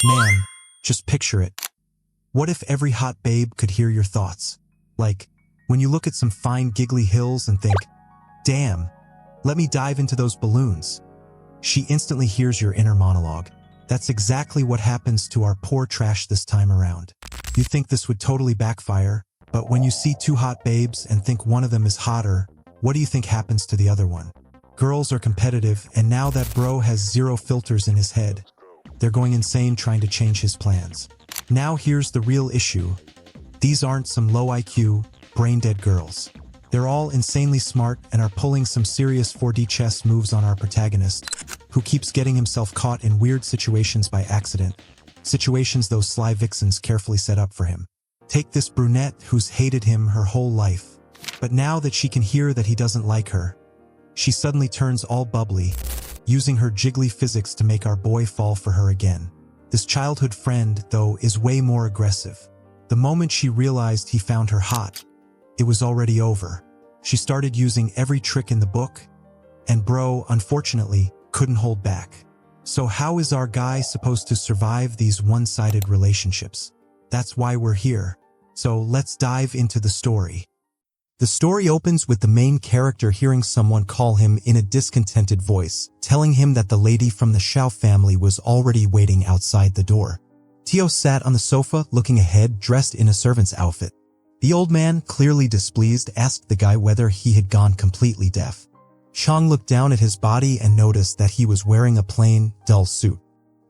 Man, just picture it. What if every hot babe could hear your thoughts? Like, when you look at some fine giggly hills and think, damn, let me dive into those balloons. She instantly hears your inner monologue. That's exactly what happens to our poor trash this time around. You think this would totally backfire, but when you see two hot babes and think one of them is hotter, what do you think happens to the other one? Girls are competitive, and now that bro has zero filters in his head, they're going insane trying to change his plans. Now here's the real issue. These aren't some low IQ, brain-dead girls. They're all insanely smart and are pulling some serious 4D chess moves on our protagonist, who keeps getting himself caught in weird situations by accident. Situations those sly vixens carefully set up for him. Take this brunette who's hated him her whole life, but now that she can hear that he doesn't like her, she suddenly turns all bubbly, using her jiggly physics to make our boy fall for her again. This childhood friend, though, is way more aggressive. The moment she realized he found her hot, it was already over. She started using every trick in the book, and bro, unfortunately, couldn't hold back. So how is our guy supposed to survive these one-sided relationships? That's why we're here. So let's dive into the story. The story opens with the main character hearing someone call him in a discontented voice, telling him that the lady from the Xiao family was already waiting outside the door. Tio sat on the sofa looking ahead, dressed in a servant's outfit. The old man, clearly displeased, asked the guy whether he had gone completely deaf. Xiang looked down at his body and noticed that he was wearing a plain, dull suit.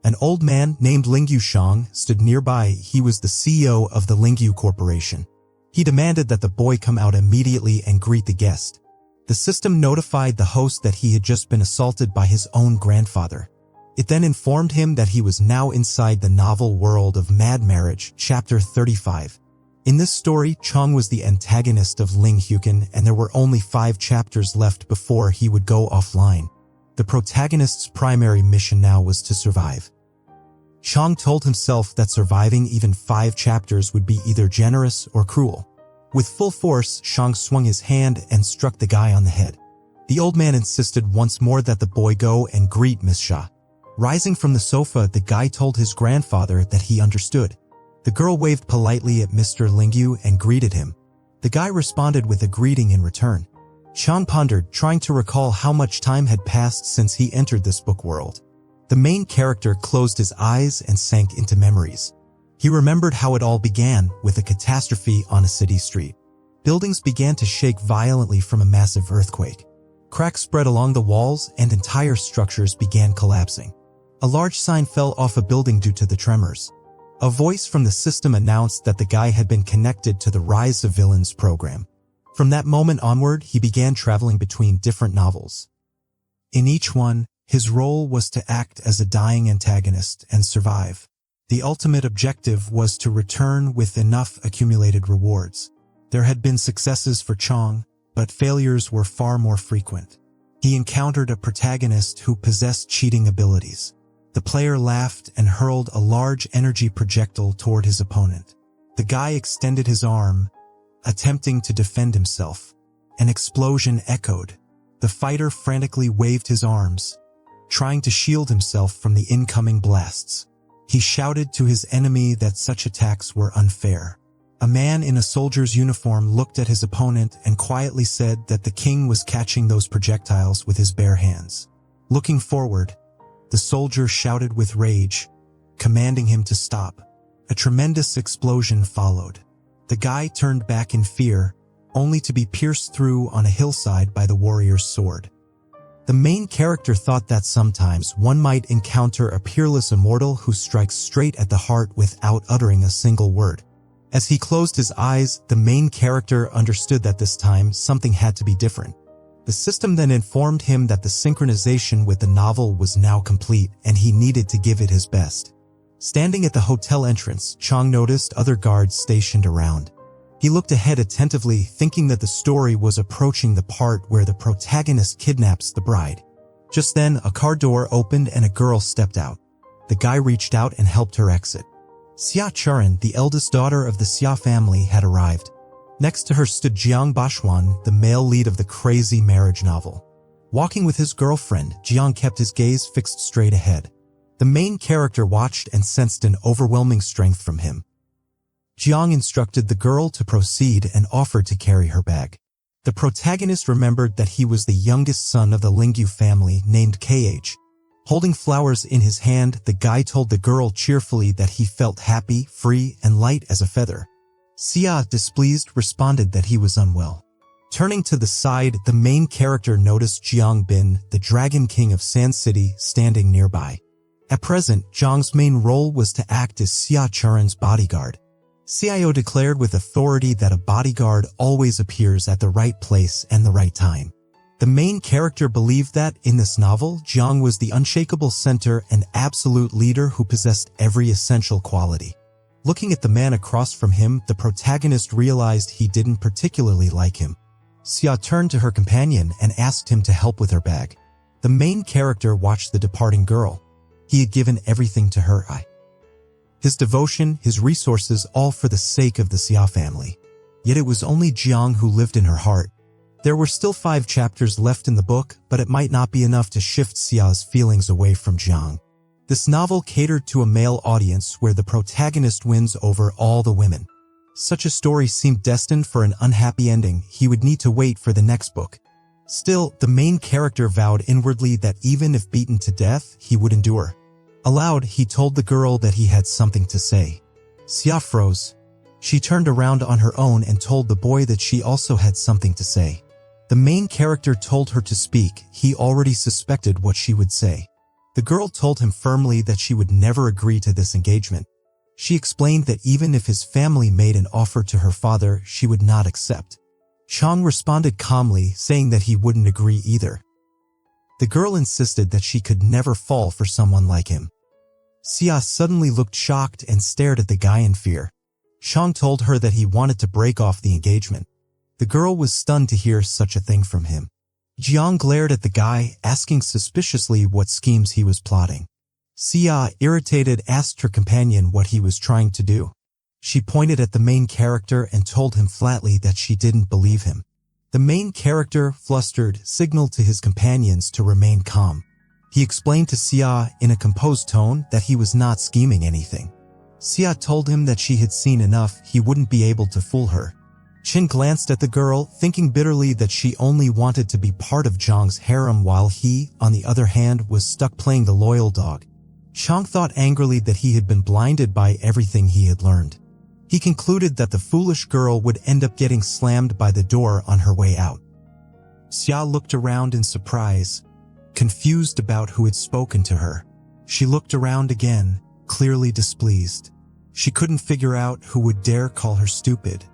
An old man named Lingyu Xiang stood nearby. He was the CEO of the Lingyu Corporation. He demanded that the boy come out immediately and greet the guest. The system notified the host that he had just been assaulted by his own grandfather. It then informed him that he was now inside the novel world of Mad Marriage, Chapter 35. In this story, Chong was the antagonist of Ling Hukin, and there were only 5 chapters left before he would go offline. The protagonist's primary mission now was to survive. Chong told himself that surviving even 5 chapters would be either generous or cruel. With full force, Chong swung his hand and struck the guy on the head. The old man insisted once more that the boy go and greet Miss Xia. Rising from the sofa, the guy told his grandfather that he understood. The girl waved politely at Mr. Lingyu and greeted him. The guy responded with a greeting in return. Chong pondered, trying to recall how much time had passed since he entered this book world. The main character closed his eyes and sank into memories. He remembered how it all began with a catastrophe on a city street. Buildings began to shake violently from a massive earthquake. Cracks spread along the walls and entire structures began collapsing. A large sign fell off a building due to the tremors. A voice from the system announced that the guy had been connected to the Rise of Villains program. From that moment onward, he began traveling between different novels. In each one, his role was to act as a dying antagonist and survive. The ultimate objective was to return with enough accumulated rewards. There had been successes for Chong, but failures were far more frequent. He encountered a protagonist who possessed cheating abilities. The player laughed and hurled a large energy projectile toward his opponent. The guy extended his arm, attempting to defend himself. An explosion echoed. The fighter frantically waved his arms, trying to shield himself from the incoming blasts. He shouted to his enemy that such attacks were unfair. A man in a soldier's uniform looked at his opponent and quietly said that the king was catching those projectiles with his bare hands. Looking forward, the soldier shouted with rage, commanding him to stop. A tremendous explosion followed. The guy turned back in fear, only to be pierced through on a hillside by the warrior's sword. The main character thought that sometimes one might encounter a peerless immortal who strikes straight at the heart without uttering a single word. As he closed his eyes, the main character understood that this time something had to be different. The system then informed him that the synchronization with the novel was now complete and he needed to give it his best. Standing at the hotel entrance, Chong noticed other guards stationed around. He looked ahead attentively, thinking that the story was approaching the part where the protagonist kidnaps the bride. Just then, a car door opened and a girl stepped out. The guy reached out and helped her exit. Xia Churan, the eldest daughter of the Xia family, had arrived. Next to her stood Jiang Bashuan, the male lead of the crazy marriage novel. Walking with his girlfriend, Jiang kept his gaze fixed straight ahead. The main character watched and sensed an overwhelming strength from him. Xiang instructed the girl to proceed and offered to carry her bag. The protagonist remembered that he was the youngest son of the Lingyu family named KH. Holding flowers in his hand, the guy told the girl cheerfully that he felt happy, free, and light as a feather. Xia, displeased, responded that he was unwell. Turning to the side, the main character noticed Jiang Bin, the Dragon King of Sand City, standing nearby. At present, Zhang's main role was to act as Xia Churen's bodyguard. CIO declared with authority that a bodyguard always appears at the right place and the right time. The main character believed that, in this novel, Jiang was the unshakable center and absolute leader who possessed every essential quality. Looking at the man across from him, the protagonist realized he didn't particularly like him. Xia turned to her companion and asked him to help with her bag. The main character watched the departing girl. He had given everything to her. His devotion, his resources, all for the sake of the Xia family. Yet it was only Jiang who lived in her heart. There were still 5 chapters left in the book, but it might not be enough to shift Xia's feelings away from Jiang. This novel catered to a male audience where the protagonist wins over all the women. Such a story seemed destined for an unhappy ending. He would need to wait for the next book. Still, the main character vowed inwardly that even if beaten to death, he would endure. Aloud, he told the girl that he had something to say. Xia froze. She turned around on her own and told the boy that she also had something to say. The main character told her to speak. He already suspected what she would say. The girl told him firmly that she would never agree to this engagement. She explained that even if his family made an offer to her father, she would not accept. Xiang responded calmly, saying that he wouldn't agree either. The girl insisted that she could never fall for someone like him. Xia suddenly looked shocked and stared at the guy in fear. Xiang told her that he wanted to break off the engagement. The girl was stunned to hear such a thing from him. Jiang glared at the guy, asking suspiciously what schemes he was plotting. Xia, irritated, asked her companion what he was trying to do. She pointed at the main character and told him flatly that she didn't believe him. The main character, flustered, signaled to his companions to remain calm. He explained to Xia in a composed tone that he was not scheming anything. Xia told him that she had seen enough, he wouldn't be able to fool her. Qin glanced at the girl, thinking bitterly that she only wanted to be part of Zhang's harem while he, on the other hand, was stuck playing the loyal dog. Xiang thought angrily that he had been blinded by everything he had learned. He concluded that the foolish girl would end up getting slammed by the door on her way out. Xia looked around in surprise, confused about who had spoken to her. She looked around again, clearly displeased. She couldn't figure out who would dare call her stupid.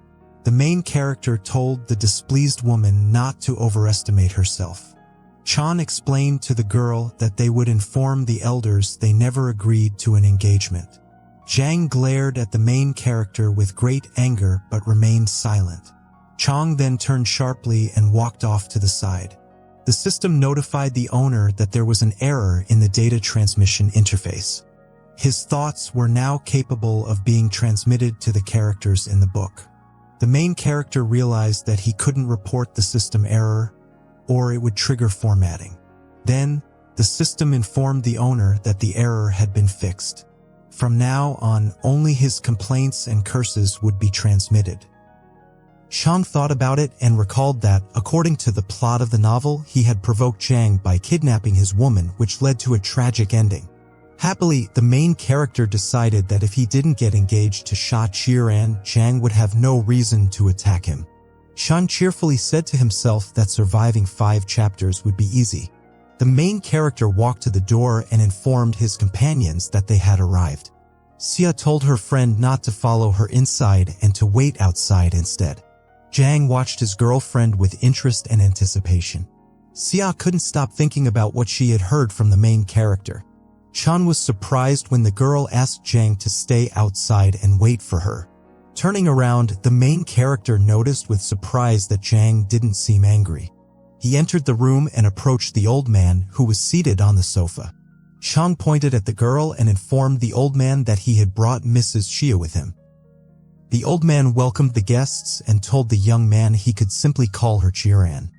The main character told the displeased woman not to overestimate herself. Chan explained to the girl that they would inform the elders they never agreed to an engagement. Zhang glared at the main character with great anger but remained silent. Chang then turned sharply and walked off to the side. The system notified the owner that there was an error in the data transmission interface. His thoughts were now capable of being transmitted to the characters in the book. The main character realized that he couldn't report the system error, or it would trigger formatting. Then, the system informed the owner that the error had been fixed. From now on, only his complaints and curses would be transmitted. Xiang thought about it and recalled that, according to the plot of the novel, he had provoked Zhang by kidnapping his woman, which led to a tragic ending. Happily, the main character decided that if he didn't get engaged to Sha Qiran, Zhang would have no reason to attack him. Xiang cheerfully said to himself that surviving 5 chapters would be easy. The main character walked to the door and informed his companions that they had arrived. Xia told her friend not to follow her inside and to wait outside instead. Zhang watched his girlfriend with interest and anticipation. Xia couldn't stop thinking about what she had heard from the main character. Chan was surprised when the girl asked Zhang to stay outside and wait for her. Turning around, the main character noticed with surprise that Zhang didn't seem angry. He entered the room and approached the old man, who was seated on the sofa. Chan pointed at the girl and informed the old man that he had brought Mrs. Xia with him. The old man welcomed the guests and told the young man he could simply call her Qiran.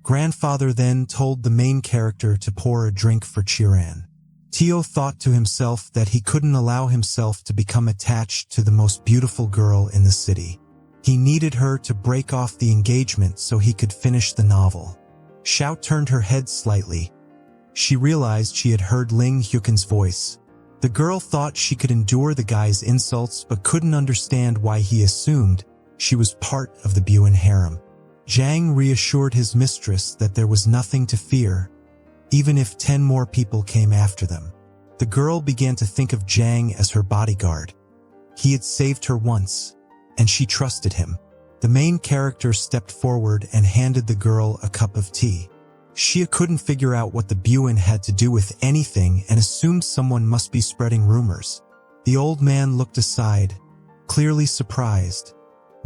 Grandfather then told the main character to pour a drink for Qiran. Tio thought to himself that he couldn't allow himself to become attached to the most beautiful girl in the city. He needed her to break off the engagement so he could finish the novel. Xiao turned her head slightly. She realized she had heard Ling Hyukin's voice. The girl thought she could endure the guy's insults but couldn't understand why he assumed she was part of the Buin harem. Zhang reassured his mistress that there was nothing to fear, even if 10 more people came after them. The girl began to think of Zhang as her bodyguard. He had saved her once, and she trusted him. The main character stepped forward and handed the girl a cup of tea. Xia couldn't figure out what the Buin had to do with anything and assumed someone must be spreading rumors. The old man looked aside, clearly surprised,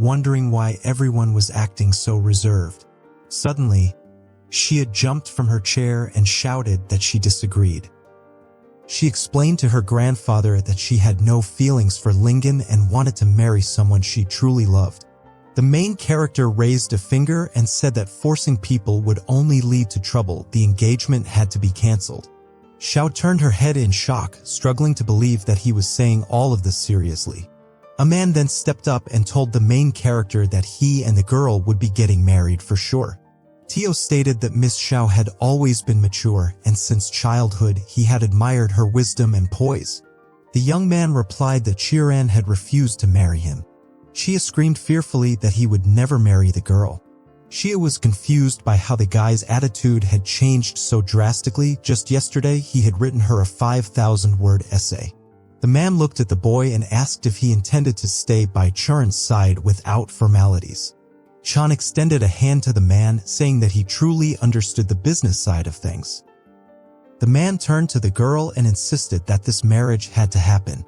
wondering why everyone was acting so reserved. Suddenly, Xia jumped from her chair and shouted that she disagreed. She explained to her grandfather that she had no feelings for Lingen and wanted to marry someone she truly loved. The main character raised a finger and said that forcing people would only lead to trouble. The engagement had to be cancelled. Xiao turned her head in shock, struggling to believe that he was saying all of this seriously. A man then stepped up and told the main character that he and the girl would be getting married for sure. Tio stated that Miss Xiao had always been mature, and since childhood he had admired her wisdom and poise. The young man replied that Qiran had refused to marry him. Xia screamed fearfully that he would never marry the girl. Xia was confused by how the guy's attitude had changed so drastically. Just yesterday he had written her a 5,000-word essay. The man looked at the boy and asked if he intended to stay by Qiran's side without formalities. Chan extended a hand to the man, saying that he truly understood the business side of things. The man turned to the girl and insisted that this marriage had to happen.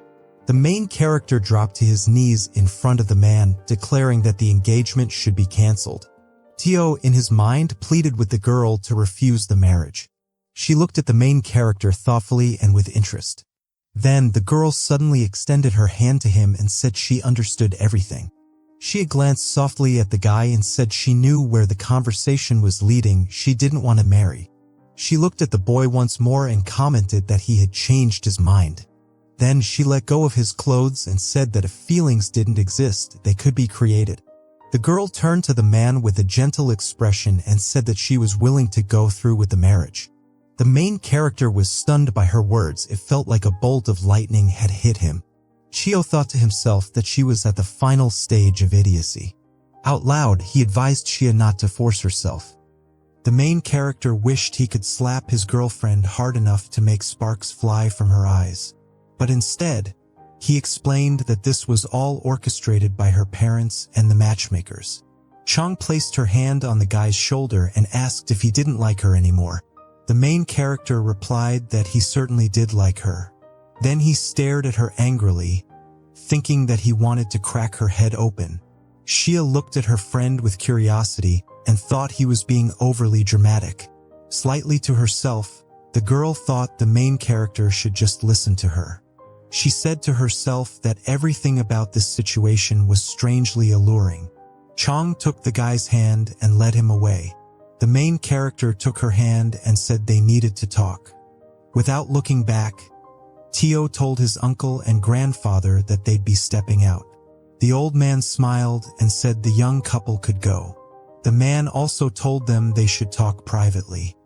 The main character dropped to his knees in front of the man, declaring that the engagement should be cancelled. Tio, in his mind, pleaded with the girl to refuse the marriage. She looked at the main character thoughtfully and with interest. Then the girl suddenly extended her hand to him and said she understood everything. Xia glanced softly at the guy and said she knew where the conversation was leading. She didn't want to marry. She looked at the boy once more and commented that he had changed his mind. Then she let go of his clothes and said that if feelings didn't exist, they could be created. The girl turned to the man with a gentle expression and said that she was willing to go through with the marriage. The main character was stunned by her words. It felt like a bolt of lightning had hit him. Chio thought to himself that she was at the final stage of idiocy. Out loud, he advised Xia not to force herself. The main character wished he could slap his girlfriend hard enough to make sparks fly from her eyes. But instead, he explained that this was all orchestrated by her parents and the matchmakers. Chang placed her hand on the guy's shoulder and asked if he didn't like her anymore. The main character replied that he certainly did like her. Then he stared at her angrily, thinking that he wanted to crack her head open. Xia looked at her friend with curiosity and thought he was being overly dramatic. Slightly to herself, the girl thought the main character should just listen to her. She said to herself that everything about this situation was strangely alluring. Chang took the guy's hand and led him away. The main character took her hand and said they needed to talk. Without looking back, Tio told his uncle and grandfather that they'd be stepping out. The old man smiled and said the young couple could go. The man also told them they should talk privately.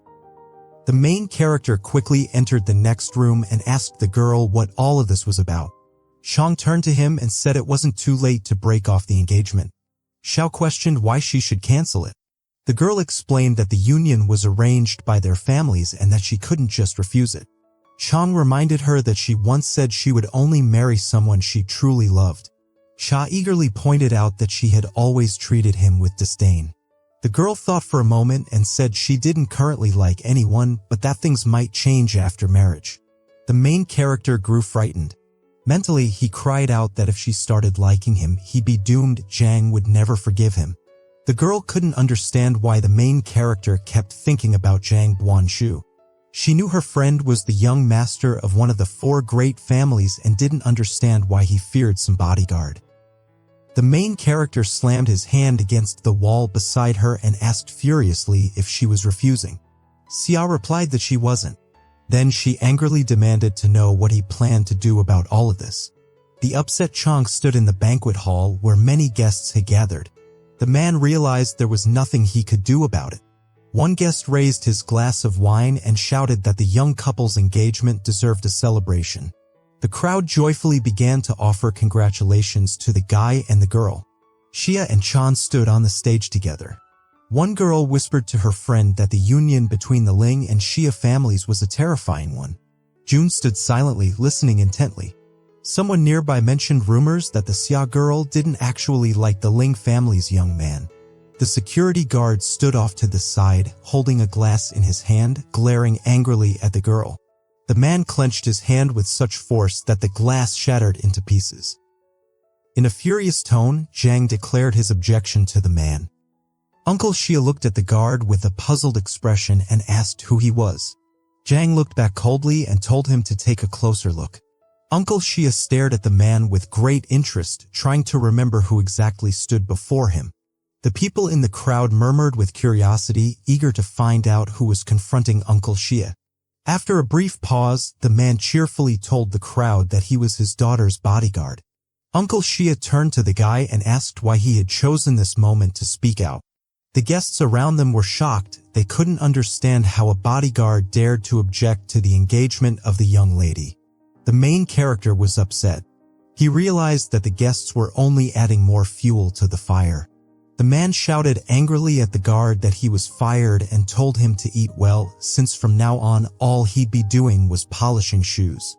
The main character quickly entered the next room and asked the girl what all of this was about. Xiang turned to him and said it wasn't too late to break off the engagement. Xiao questioned why she should cancel it. The girl explained that the union was arranged by their families and that she couldn't just refuse it. Xiang reminded her that she once said she would only marry someone she truly loved. Xia eagerly pointed out that she had always treated him with disdain. The girl thought for a moment and said she didn't currently like anyone, but that things might change after marriage. The main character grew frightened. Mentally, he cried out that if she started liking him, he'd be doomed. Zhang would never forgive him. The girl couldn't understand why the main character kept thinking about Zhang Guanshu. She knew her friend was the young master of one of the 4 great families and didn't understand why he feared some bodyguard. The main character slammed his hand against the wall beside her and asked furiously if she was refusing. Xia replied that she wasn't. Then she angrily demanded to know what he planned to do about all of this. The upset Xiang stood in the banquet hall where many guests had gathered. The man realized there was nothing he could do about it. One guest raised his glass of wine and shouted that the young couple's engagement deserved a celebration. The crowd joyfully began to offer congratulations to the guy and the girl. Xia and Chan stood on the stage together. One girl whispered to her friend that the union between the Ling and Xia families was a terrifying one. June stood silently, listening intently. Someone nearby mentioned rumors that the Xia girl didn't actually like the Ling family's young man. The security guard stood off to the side, holding a glass in his hand, glaring angrily at the girl. The man clenched his hand with such force that the glass shattered into pieces. In a furious tone, Xiang declared his objection to the man. Uncle Xia looked at the guard with a puzzled expression and asked who he was. Xiang looked back coldly and told him to take a closer look. Uncle Xia stared at the man with great interest, trying to remember who exactly stood before him. The people in the crowd murmured with curiosity, eager to find out who was confronting Uncle Xia. After a brief pause, the man cheerfully told the crowd that he was his daughter's bodyguard. Uncle Xia turned to the guy and asked why he had chosen this moment to speak out. The guests around them were shocked. They couldn't understand how a bodyguard dared to object to the engagement of the young lady. The main character was upset. He realized that the guests were only adding more fuel to the fire. The man shouted angrily at the guard that he was fired and told him to eat well, since from now on all he'd be doing was polishing shoes.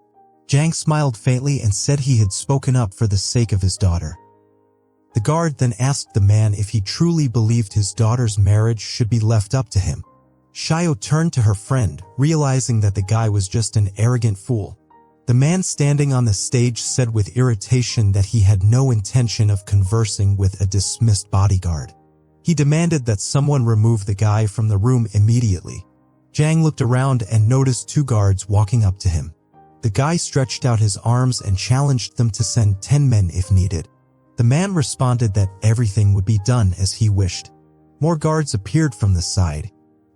Xiang smiled faintly and said he had spoken up for the sake of his daughter. The guard then asked the man if he truly believed his daughter's marriage should be left up to him. Xiao turned to her friend, realizing that the guy was just an arrogant fool. The man standing on the stage said with irritation that he had no intention of conversing with a dismissed bodyguard. He demanded that someone remove the guy from the room immediately. Xiang looked around and noticed two guards walking up to him. The guy stretched out his arms and challenged them to send 10 men if needed. The man responded that everything would be done as he wished. More guards appeared from the side.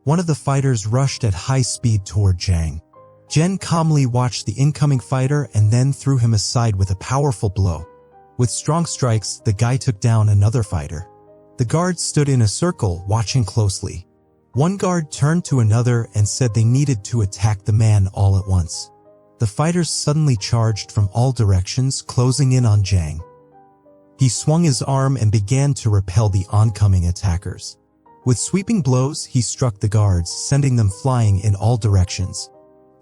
One of the fighters rushed at high speed toward Xiang. Jen calmly watched the incoming fighter and then threw him aside with a powerful blow. With strong strikes, the guy took down another fighter. The guards stood in a circle, watching closely. One guard turned to another and said they needed to attack the man all at once. The fighters suddenly charged from all directions, closing in on Xiang. He swung his arm and began to repel the oncoming attackers. With sweeping blows, he struck the guards, sending them flying in all directions.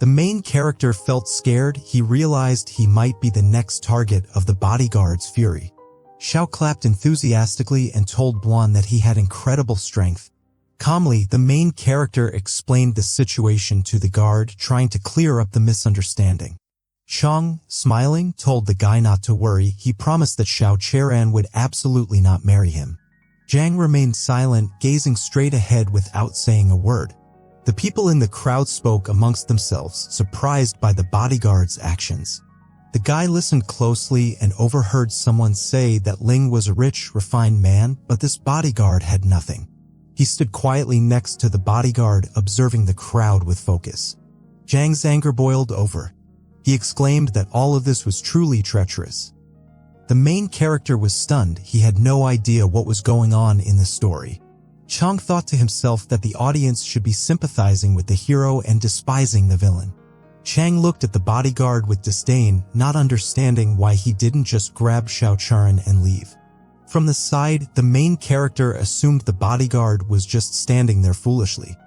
The main character felt scared. He realized he might be the next target of the bodyguard's fury. Xiao clapped enthusiastically and told Blonde that he had incredible strength. Calmly, the main character explained the situation to the guard, trying to clear up the misunderstanding. Xiang, smiling, told the guy not to worry. He promised that Xiao Cheran would absolutely not marry him. Xiang remained silent, gazing straight ahead without saying a word. The people in the crowd spoke amongst themselves, surprised by the bodyguard's actions. The guy listened closely and overheard someone say that Ling was a rich, refined man, but this bodyguard had nothing. He stood quietly next to the bodyguard, observing the crowd with focus. Xiang's anger boiled over. He exclaimed that all of this was truly treacherous. The main character was stunned. He had no idea what was going on in the story. Xiang thought to himself that the audience should be sympathizing with the hero and despising the villain. Xiang looked at the bodyguard with disdain, not understanding why he didn't just grab Xiao Charan and leave. From the side, the main character assumed the bodyguard was just standing there foolishly.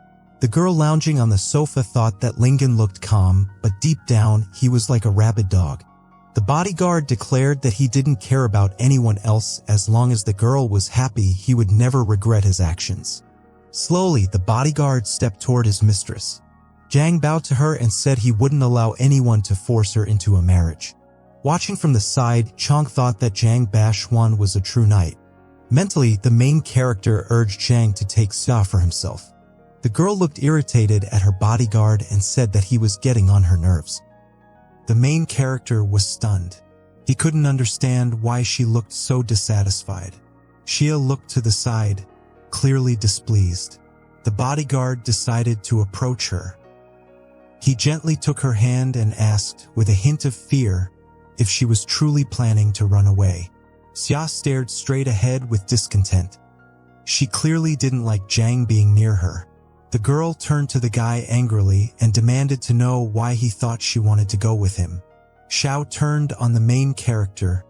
The girl lounging on the sofa thought that Lingen looked calm, but deep down, he was like a rabid dog. The bodyguard declared that he didn't care about anyone else as long as the girl was happy. He would never regret his actions. Slowly, the bodyguard stepped toward his mistress. Xiang bowed to her and said he wouldn't allow anyone to force her into a marriage. Watching from the side, Xiang thought that Zhang Bashuan was a true knight. Mentally, the main character urged Xiang to take Xia for himself. The girl looked irritated at her bodyguard and said that he was getting on her nerves. The main character was stunned. He couldn't understand why she looked so dissatisfied. Xia looked to the side, clearly displeased. The bodyguard decided to approach her. He gently took her hand and asked, with a hint of fear, if she was truly planning to run away. Xia stared straight ahead with discontent. She clearly didn't like Xiang being near her. The girl turned to the guy angrily and demanded to know why he thought she wanted to go with him. Xiao turned on the main character,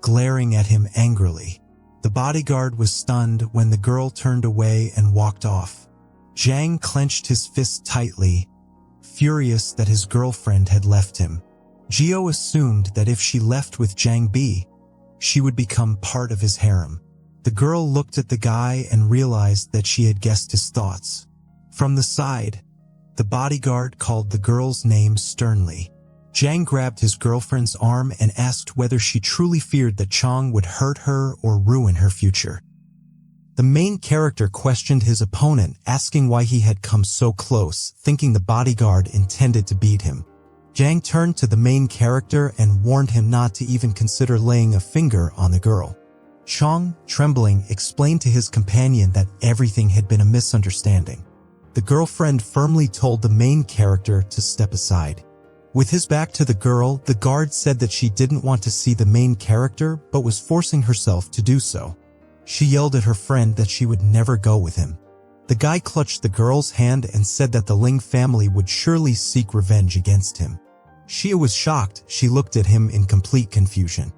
glaring at him angrily. The bodyguard was stunned when the girl turned away and walked off. Xiang clenched his fist tightly, furious that his girlfriend had left him. Gio assumed that if she left with Zhang Bi, she would become part of his harem. The girl looked at the guy and realized that she had guessed his thoughts. From the side, the bodyguard called the girl's name sternly. Zhang grabbed his girlfriend's arm and asked whether she truly feared that Chang would hurt her or ruin her future. The main character questioned his opponent, asking why he had come so close, thinking the bodyguard intended to beat him. Zhang turned to the main character and warned him not to even consider laying a finger on the girl. Chang, trembling, explained to his companion that everything had been a misunderstanding. The girlfriend firmly told the main character to step aside. With his back to the girl, the guard said that she didn't want to see the main character but was forcing herself to do so. She yelled at her friend that she would never go with him. The guy clutched the girl's hand and said that the Ling family would surely seek revenge against him. Xia was shocked. She looked at him in complete confusion.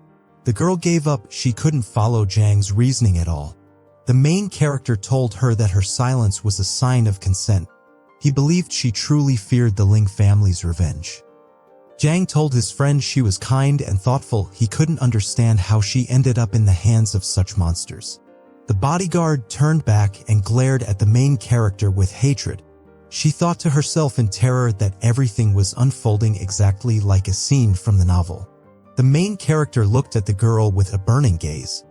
The girl gave up. She couldn't follow Zhang's reasoning at all. The main character told her that her silence was a sign of consent. He believed she truly feared the Ling family's revenge. Zhang told his friend she was kind and thoughtful. He couldn't understand how she ended up in the hands of such monsters. The bodyguard turned back and glared at the main character with hatred. She thought to herself in terror that everything was unfolding exactly like a scene from the novel. The main character looked at the girl with a burning gaze.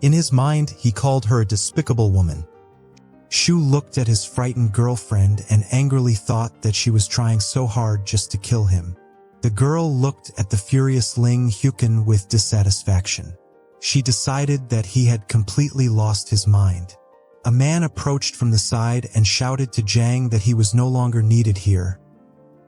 In his mind, he called her a despicable woman. Shu looked at his frightened girlfriend and angrily thought that she was trying so hard just to kill him. The girl looked at the furious Ling Huqin with dissatisfaction. She decided that he had completely lost his mind. A man approached from the side and shouted to Zhang that he was no longer needed here.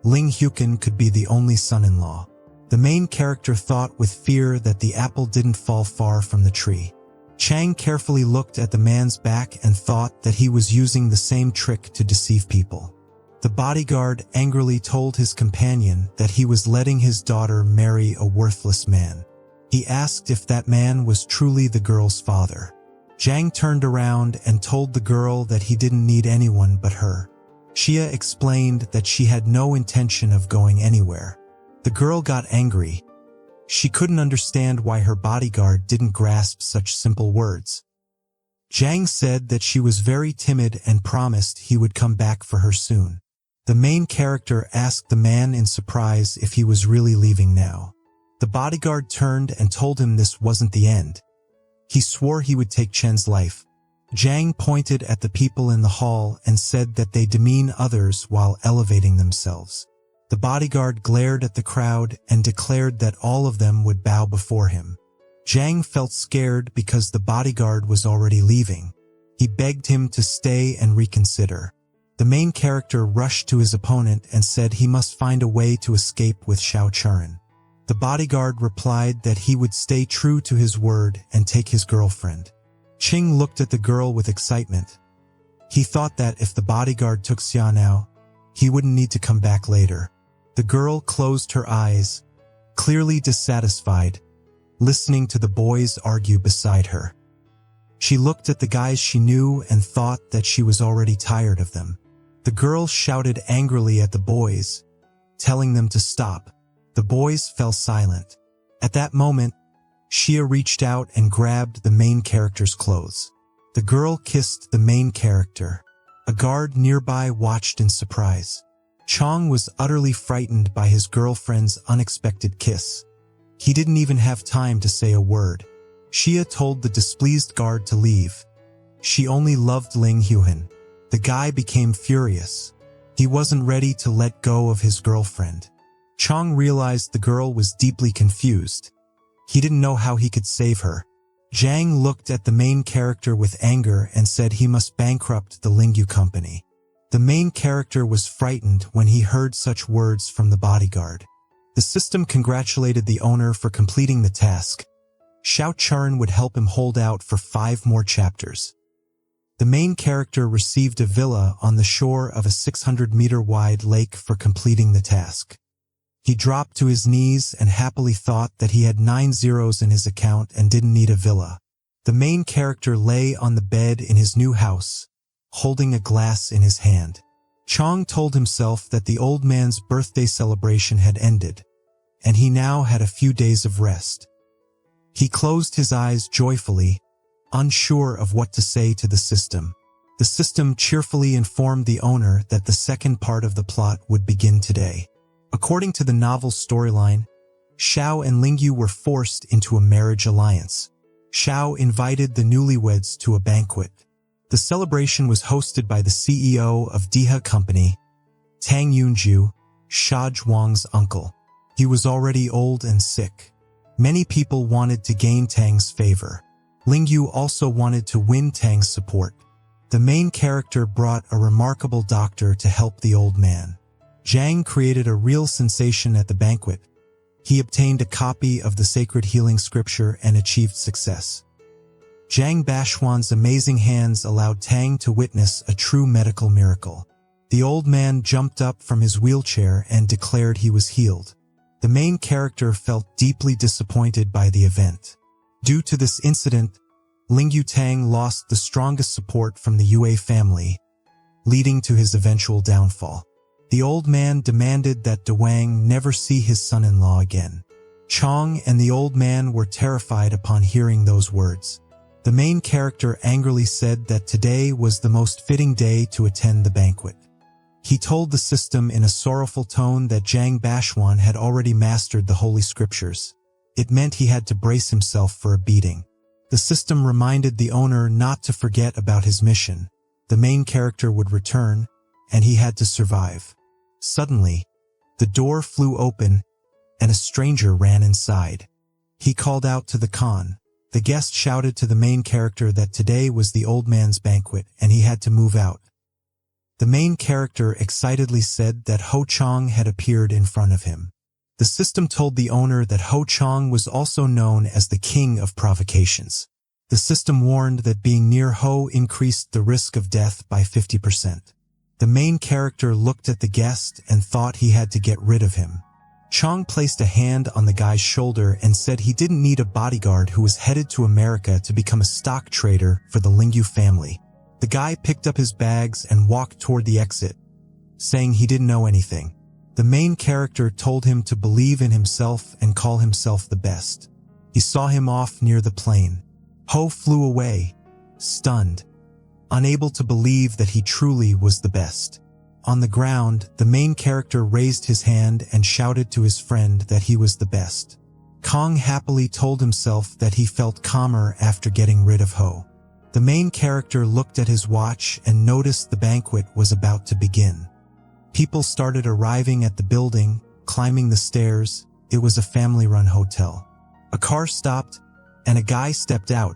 Ling Huqin could be the only son-in-law. The main character thought with fear that the apple didn't fall far from the tree. Chang carefully looked at the man's back and thought that he was using the same trick to deceive people. The bodyguard angrily told his companion that he was letting his daughter marry a worthless man. He asked if that man was truly the girl's father. Zhang turned around and told the girl that he didn't need anyone but her. Xia explained that she had no intention of going anywhere. The girl got angry. She couldn't understand why her bodyguard didn't grasp such simple words. Zhang said that she was very timid and promised he would come back for her soon. The main character asked the man in surprise if he was really leaving now. The bodyguard turned and told him this wasn't the end. He swore he would take Chen's life. Zhang pointed at the people in the hall and said that they demean others while elevating themselves. The bodyguard glared at the crowd and declared that all of them would bow before him. Zhang felt scared because the bodyguard was already leaving. He begged him to stay and reconsider. The main character rushed to his opponent and said he must find a way to escape with Xiao Churan. The bodyguard replied that he would stay true to his word and take his girlfriend. Qing looked at the girl with excitement. He thought that if the bodyguard took Xia now, he wouldn't need to come back later. The girl closed her eyes, clearly dissatisfied, listening to the boys argue beside her. She looked at the guys she knew and thought that she was already tired of them. The girl shouted angrily at the boys, telling them to stop. The boys fell silent. At that moment, Xia reached out and grabbed the main character's clothes. The girl kissed the main character. A guard nearby watched in surprise. Chang was utterly frightened by his girlfriend's unexpected kiss. He didn't even have time to say a word. Xia told the displeased guard to leave. She only loved Ling Huqin. The guy became furious. He wasn't ready to let go of his girlfriend. Chang realized the girl was deeply confused. He didn't know how he could save her. Zhang looked at the main character with anger and said he must bankrupt the Lingyu company. The main character was frightened when he heard such words from the bodyguard. The system congratulated the owner for completing the task. Xiao Churan would help him hold out for 5 more chapters. The main character received a villa on the shore of a 600-meter-wide lake for completing the task. He dropped to his knees and happily thought that he had 9 zeros in his account and didn't need a villa. The main character lay on the bed in his new house, holding a glass in his hand. Chong told himself that the old man's birthday celebration had ended, and he now had a few days of rest. He closed his eyes joyfully, unsure of what to say to the system. The system cheerfully informed the owner that the second part of the plot would begin today. According to the novel's storyline, Xiao and Lingyu were forced into a marriage alliance. Xiao invited the newlyweds to a banquet. The celebration was hosted by the CEO of Deha Company, Tang Yunju, Sha Zhuang's uncle. He was already old and sick. Many people wanted to gain Tang's favor. Lingyu also wanted to win Tang's support. The main character brought a remarkable doctor to help the old man. Xiang created a real sensation at the banquet. He obtained a copy of the sacred healing scripture and achieved success. Zhang Bashuan's amazing hands allowed Tang to witness a true medical miracle. The old man jumped up from his wheelchair and declared he was healed. The main character felt deeply disappointed by the event. Due to this incident, Lingyu Tang lost the strongest support from the Yue family, leading to his eventual downfall. The old man demanded that De Wang never see his son-in-law again. Chong and the old man were terrified upon hearing those words. The main character angrily said that today was the most fitting day to attend the banquet. He told the system in a sorrowful tone that Zhang Bashuan had already mastered the holy scriptures. It meant he had to brace himself for a beating. The system reminded the owner not to forget about his mission. The main character would return, and he had to survive. Suddenly, the door flew open, and a stranger ran inside. He called out to the Khan. The guest shouted to the main character that today was the old man's banquet, and he had to move out. The main character excitedly said that Ho Chong had appeared in front of him. The system told the owner that Ho Chong was also known as the king of provocations. The system warned that being near Ho increased the risk of death by 50%. The main character looked at the guest and thought he had to get rid of him. Chong placed a hand on the guy's shoulder and said he didn't need a bodyguard who was headed to America to become a stock trader for the Lingyu family. The guy picked up his bags and walked toward the exit, saying he didn't know anything. The main character told him to believe in himself and call himself the best. He saw him off near the plane. Ho flew away, stunned, unable to believe that he truly was the best. On the ground, the main character raised his hand and shouted to his friend that he was the best. Kong happily told himself that he felt calmer after getting rid of Ho. The main character looked at his watch and noticed the banquet was about to begin. People started arriving at the building, climbing the stairs. It was a family-run hotel. A car stopped, and a guy stepped out,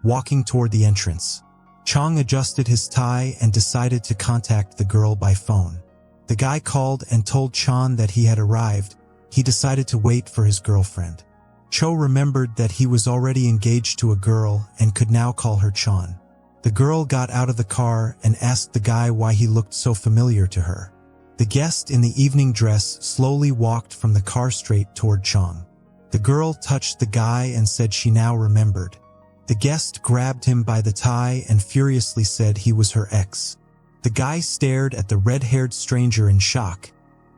walking toward the entrance. Chong adjusted his tie and decided to contact the girl by phone. The guy called and told Chan that he had arrived. He decided to wait for his girlfriend. Cho remembered that he was already engaged to a girl and could now call her Chan. The girl got out of the car and asked the guy why he looked so familiar to her. The guest in the evening dress slowly walked from the car straight toward Chong. The girl touched the guy and said she now remembered. The guest grabbed him by the tie and furiously said he was her ex. The guy stared at the red-haired stranger in shock.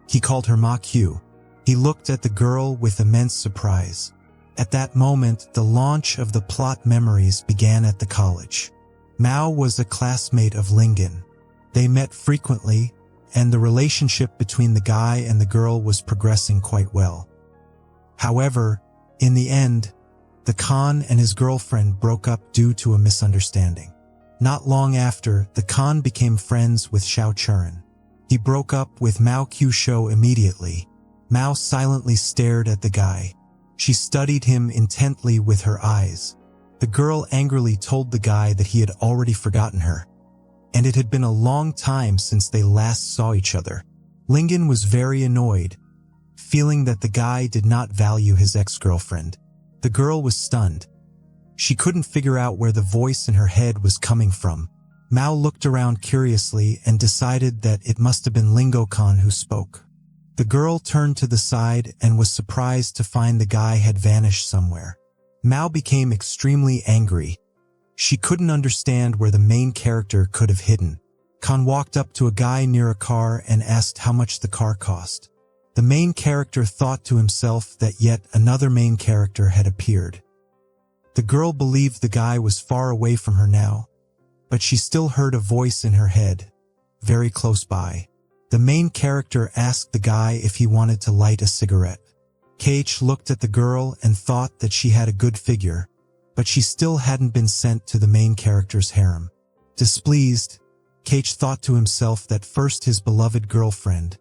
He called her Ma Q. He looked at the girl with immense surprise. At that moment, the launch of the plot memories began at the college. Mao was a classmate of Lingen. They met frequently, and the relationship between the guy and the girl was progressing quite well. However, in the end, the Khan and his girlfriend broke up due to a misunderstanding. Not long after, the Khan became friends with Xiao Churan. He broke up with Mao Qiusho immediately. Mao silently stared at the guy. She studied him intently with her eyes. The girl angrily told the guy that he had already forgotten her. and it had been a long time since they last saw each other. Lingen was very annoyed, feeling that the guy did not value his ex-girlfriend. The girl was stunned. She couldn't figure out where the voice in her head was coming from. Mao looked around curiously and decided that it must have been Lingo-kan who spoke. The girl turned to the side and was surprised to find the guy had vanished somewhere. Mao became extremely angry. She couldn't understand where the main character could have hidden. Kan walked up to a guy near a car and asked how much the car cost. The main character thought to himself that yet another main character had appeared. The girl believed the guy was far away from her now, but she still heard a voice in her head, very close by. The main character asked the guy if he wanted to light a cigarette. KH looked at the girl and thought that she had a good figure, but she still hadn't been sent to the main character's harem. Displeased, KH thought to himself that first his beloved girlfriend,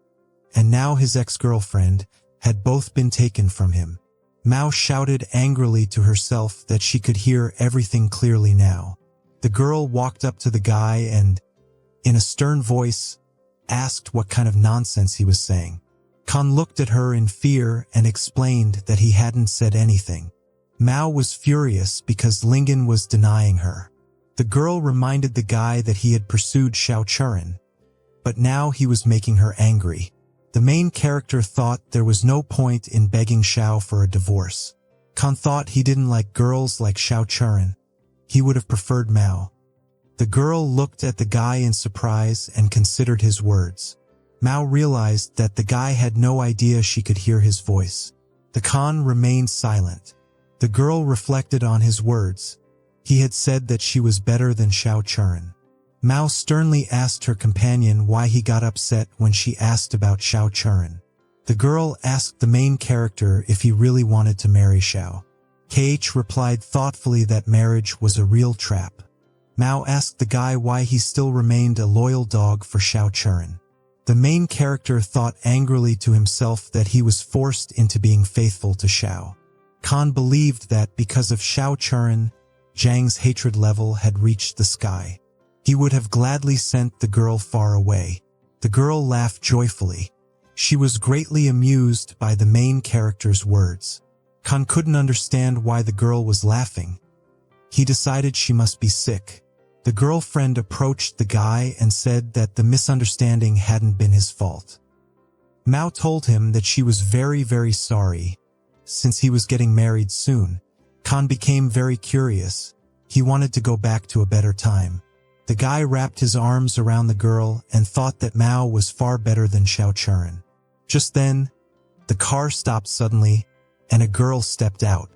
and now his ex-girlfriend, had both been taken from him. Mao shouted angrily to herself that she could hear everything clearly now. The girl walked up to the guy and, in a stern voice, asked what kind of nonsense he was saying. Kan looked at her in fear and explained that he hadn't said anything. Mao was furious because Lingen was denying her. The girl reminded the guy that he had pursued Xiao Churin, but now he was making her angry. The main character thought there was no point in begging Xiao for a divorce. Kan thought he didn't like girls like Xiao Churin. He would have preferred Mao. The girl looked at the guy in surprise and considered his words. Mao realized that the guy had no idea she could hear his voice. The Kan remained silent. The girl reflected on his words. He had said that she was better than Xiao Churin. Mao sternly asked her companion why he got upset when she asked about Xiao Churin. The girl asked the main character if he really wanted to marry Xiao. KH replied thoughtfully that marriage was a real trap. Mao asked the guy why he still remained a loyal dog for Xiao Churin. The main character thought angrily to himself that he was forced into being faithful to Xiao. Kan believed that because of Xiao Churin, Zhang's hatred level had reached the sky. He would have gladly sent the girl far away. The girl laughed joyfully. She was greatly amused by the main character's words. Kan couldn't understand why the girl was laughing. He decided she must be sick. The girlfriend approached the guy and said that the misunderstanding hadn't been his fault. Mao told him that she was very, very sorry. Since he was getting married soon, Kan became very curious. He wanted to go back to a better time. The guy wrapped his arms around the girl and thought that Mao was far better than Xiao Churin. Just then, the car stopped suddenly, and a girl stepped out.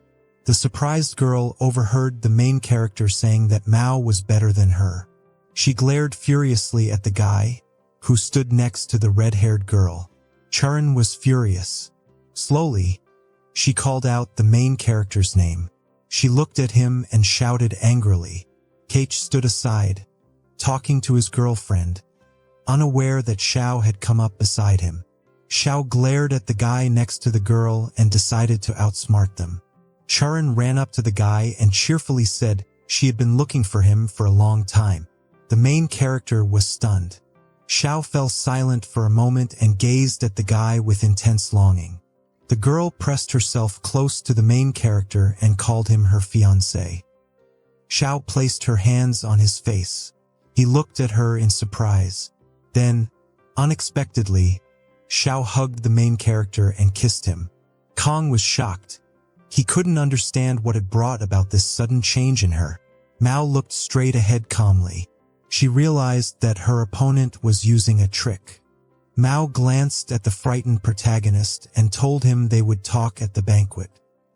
The surprised girl overheard the main character saying that Mao was better than her. She glared furiously at the guy, who stood next to the red-haired girl. Churin was furious. Slowly, she called out the main character's name. She looked at him and shouted angrily. KH stood aside, talking to his girlfriend, unaware that Xiao had come up beside him. Xiao glared at the guy next to the girl and decided to outsmart them. Churin ran up to the guy and cheerfully said she had been looking for him for a long time. The main character was stunned. Xiao fell silent for a moment and gazed at the guy with intense longing. The girl pressed herself close to the main character and called him her fiancé. Xiao placed her hands on his face. He looked at her in surprise. Then, unexpectedly, Xiao hugged the main character and kissed him. Kong was shocked. He couldn't understand what had brought about this sudden change in her. Mao looked straight ahead calmly. She realized that her opponent was using a trick. Mao glanced at the frightened protagonist and told him they would talk at the banquet.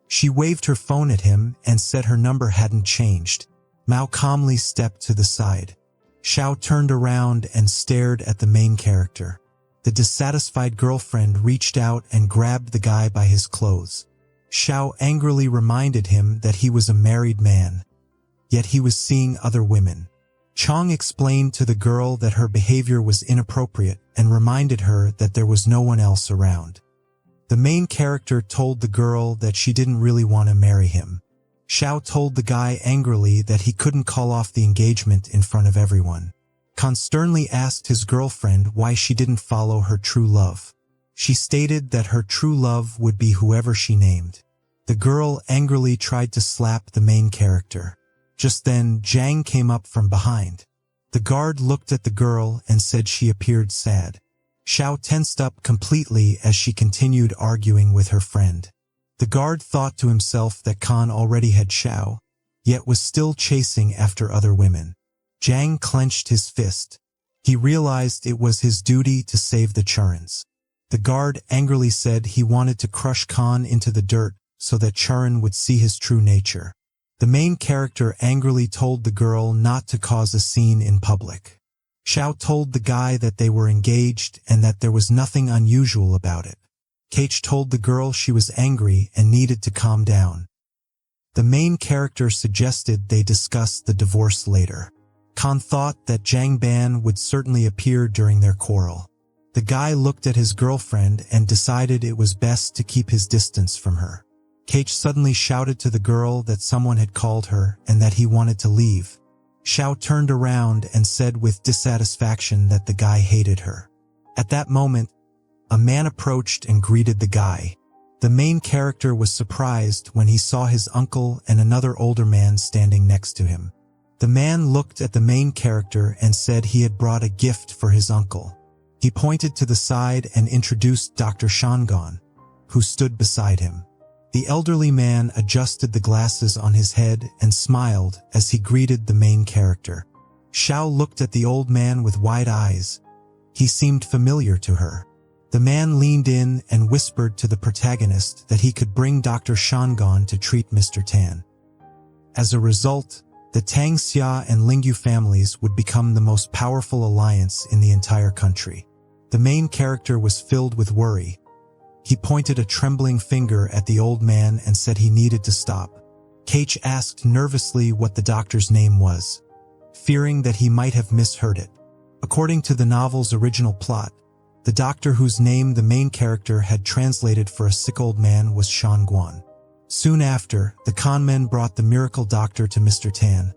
She waved her phone at him and said her number hadn't changed. Mao calmly stepped to the side. Xiao turned around and stared at the main character. The dissatisfied girlfriend reached out and grabbed the guy by his clothes. Xiao angrily reminded him that he was a married man, yet he was seeing other women. Chong explained to the girl that her behavior was inappropriate and reminded her that there was no one else around. The main character told the girl that she didn't really want to marry him. Xiao told the guy angrily that he couldn't call off the engagement in front of everyone. Khan sternly asked his girlfriend why she didn't follow her true love. She stated that her true love would be whoever she named. The girl angrily tried to slap the main character. Just then, Xiang came up from behind. The guard looked at the girl and said she appeared sad. Xiao tensed up completely as she continued arguing with her friend. The guard thought to himself that Khan already had Xiao, yet was still chasing after other women. Xiang clenched his fist. He realized it was his duty to save the Churins. The guard angrily said he wanted to crush Khan into the dirt so that Churin would see his true nature. The main character angrily told the girl not to cause a scene in public. Xiao told the guy that they were engaged and that there was nothing unusual about it. Kate told the girl she was angry and needed to calm down. The main character suggested they discuss the divorce later. Khan thought that Zhang Ban would certainly appear during their quarrel. The guy looked at his girlfriend and decided it was best to keep his distance from her. Kate suddenly shouted to the girl that someone had called her and that he wanted to leave. Xiao turned around and said with dissatisfaction that the guy hated her. At that moment, a man approached and greeted the guy. The main character was surprised when he saw his uncle and another older man standing next to him. The man looked at the main character and said he had brought a gift for his uncle. He pointed to the side and introduced Dr. Shangon, who stood beside him. The elderly man adjusted the glasses on his head and smiled as he greeted the main character. Xiao looked at the old man with wide eyes. He seemed familiar to her. The man leaned in and whispered to the protagonist that he could bring Dr. Shangon to treat Mr. Tan. As a result, the Tang Xia and Lingyu families would become the most powerful alliance in the entire country. The main character was filled with worry. He pointed a trembling finger at the old man and said he needed to stop. Kate asked nervously what the doctor's name was, fearing that he might have misheard it. According to the novel's original plot, the doctor whose name the main character had translated for a sick old man was Shan Guan. Soon after, the conmen brought the miracle doctor to Mr. Tan.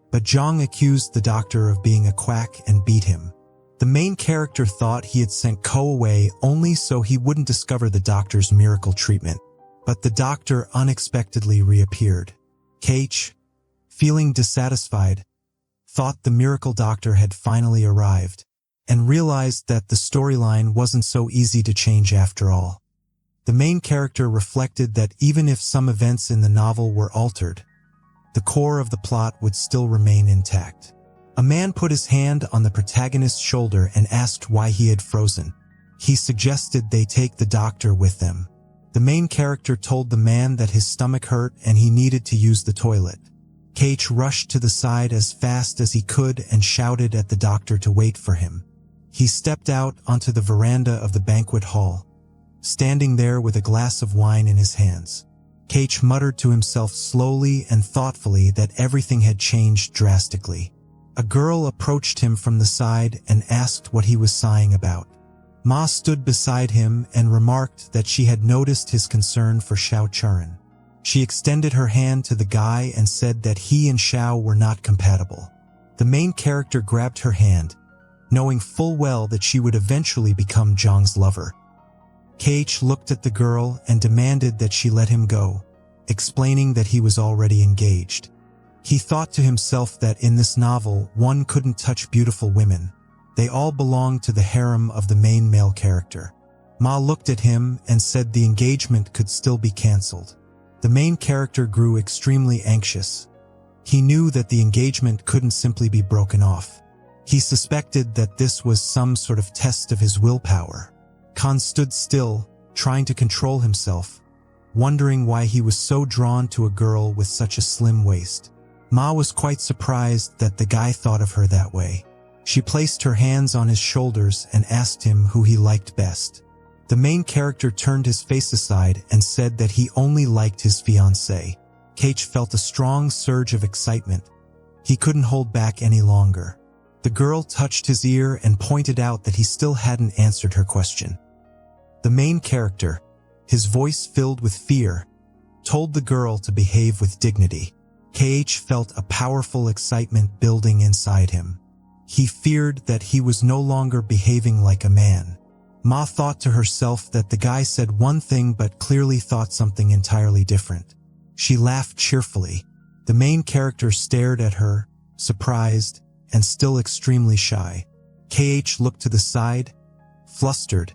But Zhang accused the doctor of being a quack and beat him. The main character thought he had sent Ko away only so he wouldn't discover the doctor's miracle treatment. But the doctor unexpectedly reappeared. Kate, feeling dissatisfied, thought the miracle doctor had finally arrived, and realized that the storyline wasn't so easy to change after all. The main character reflected that even if some events in the novel were altered, the core of the plot would still remain intact. A man put his hand on the protagonist's shoulder and asked why he had frozen. He suggested they take the doctor with them. The main character told the man that his stomach hurt and he needed to use the toilet. Kate rushed to the side as fast as he could and shouted at the doctor to wait for him. He stepped out onto the veranda of the banquet hall, standing there with a glass of wine in his hands. Kate muttered to himself slowly and thoughtfully that everything had changed drastically. A girl approached him from the side and asked what he was sighing about. Ma stood beside him and remarked that she had noticed his concern for Xiao Churin. She extended her hand to the guy and said that he and Xiao were not compatible. The main character grabbed her hand, knowing full well that she would eventually become Zhang's lover. Kate looked at the girl and demanded that she let him go, explaining that he was already engaged. He thought to himself that in this novel, one couldn't touch beautiful women. They all belonged to the harem of the main male character. Ma looked at him and said the engagement could still be cancelled. The main character grew extremely anxious. He knew that the engagement couldn't simply be broken off. He suspected that this was some sort of test of his willpower. Khan stood still, trying to control himself, wondering why he was so drawn to a girl with such a slim waist. Ma was quite surprised that the guy thought of her that way. She placed her hands on his shoulders and asked him who he liked best. The main character turned his face aside and said that he only liked his fiancée. Kate felt a strong surge of excitement. He couldn't hold back any longer. The girl touched his ear and pointed out that he still hadn't answered her question. The main character, his voice filled with fear, told the girl to behave with dignity. Kate felt a powerful excitement building inside him. He feared that he was no longer behaving like a man. Ma thought to herself that the guy said one thing but clearly thought something entirely different. She laughed cheerfully. The main character stared at her, surprised, and still extremely shy. KH looked to the side, flustered,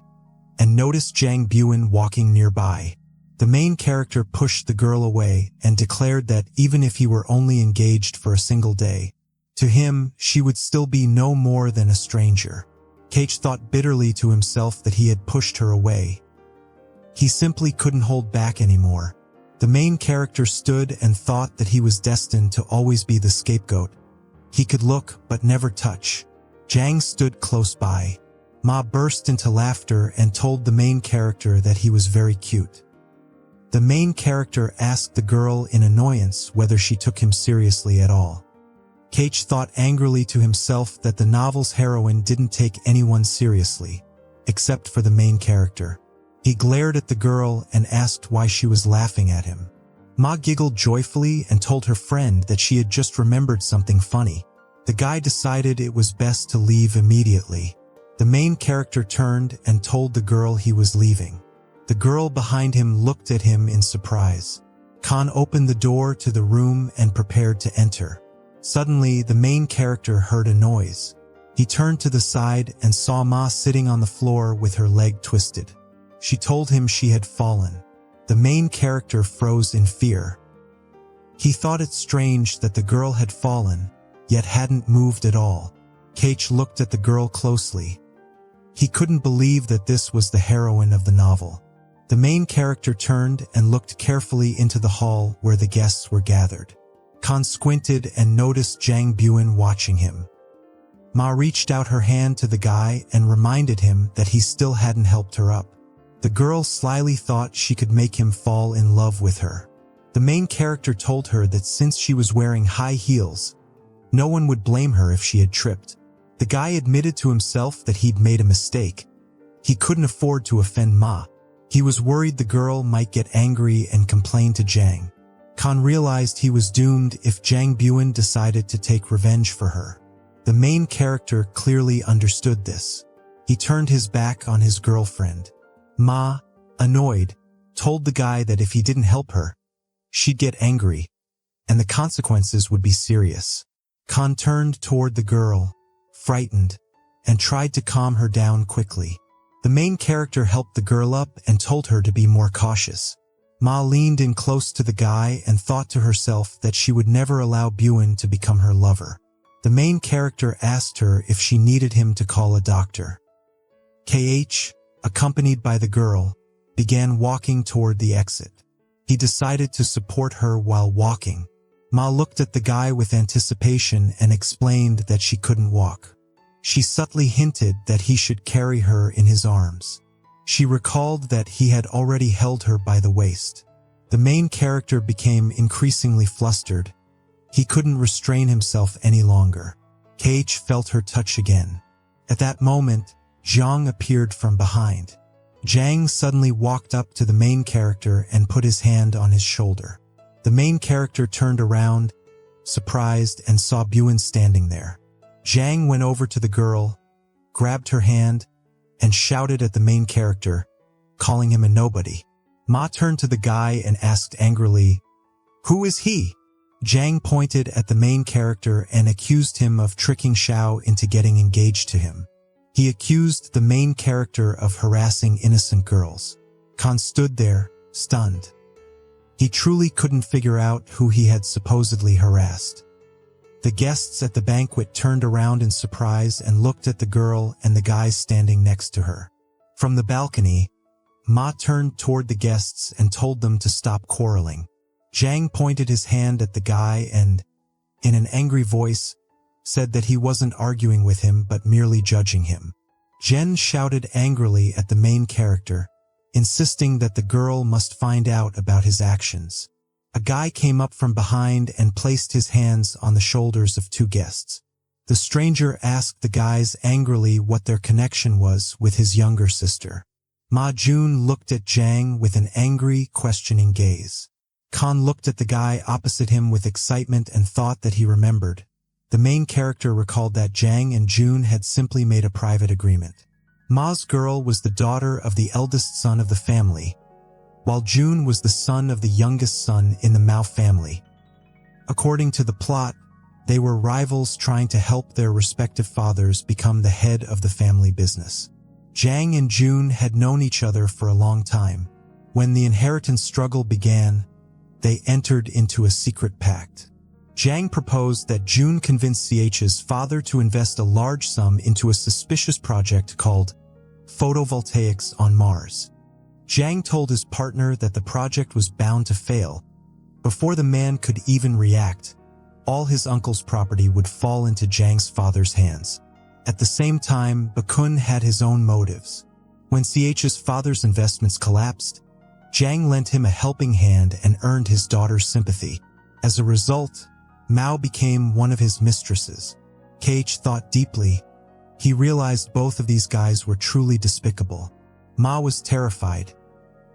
and noticed Jang Buen walking nearby. The main character pushed the girl away and declared that even if he were only engaged for a single day, to him, she would still be no more than a stranger. KH thought bitterly to himself that he had pushed her away. He simply couldn't hold back anymore. The main character stood and thought that he was destined to always be the scapegoat. He could look but never touch. Jang stood close by. Ma burst into laughter and told the main character that he was very cute. The main character asked the girl in annoyance whether she took him seriously at all. KH thought angrily to himself that the novel's heroine didn't take anyone seriously, except for the main character. He glared at the girl and asked why she was laughing at him. Ma giggled joyfully and told her friend that she had just remembered something funny. The guy decided it was best to leave immediately. The main character turned and told the girl he was leaving. The girl behind him looked at him in surprise. Khan opened the door to the room and prepared to enter. Suddenly, the main character heard a noise. He turned to the side and saw Ma sitting on the floor with her leg twisted. She told him she had fallen. The main character froze in fear. He thought it strange that the girl had fallen, yet hadn't moved at all. KH looked at the girl closely. He couldn't believe that this was the heroine of the novel. The main character turned and looked carefully into the hall where the guests were gathered. Khan squinted and noticed Jang Buen watching him. Ma reached out her hand to the guy and reminded him that he still hadn't helped her up. The girl slyly thought she could make him fall in love with her. The main character told her that since she was wearing high heels, no one would blame her if she had tripped. The guy admitted to himself that he'd made a mistake. He couldn't afford to offend Ma. He was worried the girl might get angry and complain to Jang. Khan realized he was doomed if Jang Buen decided to take revenge for her. The main character clearly understood this. He turned his back on his girlfriend. Ma, annoyed, told the guy that if he didn't help her, she'd get angry, and the consequences would be serious. Khan turned toward the girl, frightened, and tried to calm her down quickly. The main character helped the girl up and told her to be more cautious. Ma leaned in close to the guy and thought to herself that she would never allow Buen to become her lover. The main character asked her if she needed him to call a doctor. KH, accompanied by the girl, began walking toward the exit. He decided to support her while walking. Ma looked at the guy with anticipation and explained that she couldn't walk. She subtly hinted that he should carry her in his arms. She recalled that he had already held her by the waist. The main character became increasingly flustered. He couldn't restrain himself any longer. KH felt her touch again. At that moment, Xiang appeared from behind. Jang suddenly walked up to the main character and put his hand on his shoulder. The main character turned around, surprised, and saw Buen standing there. Jang went over to the girl, grabbed her hand, and shouted at the main character, calling him a nobody. Ma turned to the guy and asked angrily, "Who is he?" Jang pointed at the main character and accused him of tricking Xiao into getting engaged to him. He accused the main character of harassing innocent girls. Khan stood there, stunned. He truly couldn't figure out who he had supposedly harassed. The guests at the banquet turned around in surprise and looked at the girl and the guys standing next to her. From the balcony, Ma turned toward the guests and told them to stop quarreling. Jang pointed his hand at the guy and, in an angry voice, said that he wasn't arguing with him but merely judging him. Jen shouted angrily at the main character, insisting that the girl must find out about his actions. A guy came up from behind and placed his hands on the shoulders of two guests. The stranger asked the guys angrily what their connection was with his younger sister. Ma Jun looked at Jang with an angry, questioning gaze. Khan looked at the guy opposite him with excitement and thought that he remembered. The main character recalled that Xiang and June had simply made a private agreement. Ma's girl was the daughter of the eldest son of the family, while June was the son of the youngest son in the Mao family. According to the plot, they were rivals trying to help their respective fathers become the head of the family business. Xiang and June had known each other for a long time. When the inheritance struggle began, they entered into a secret pact. Xiang proposed that June convince CH's father to invest a large sum into a suspicious project called photovoltaics on Mars. Xiang told his partner that the project was bound to fail. Before the man could even react, all his uncle's property would fall into Xiang's father's hands. At the same time, Bakun had his own motives. When CH's father's investments collapsed, Xiang lent him a helping hand and earned his daughter's sympathy. As a result, Mao became one of his mistresses. KH thought deeply. He realized both of these guys were truly despicable. Ma was terrified.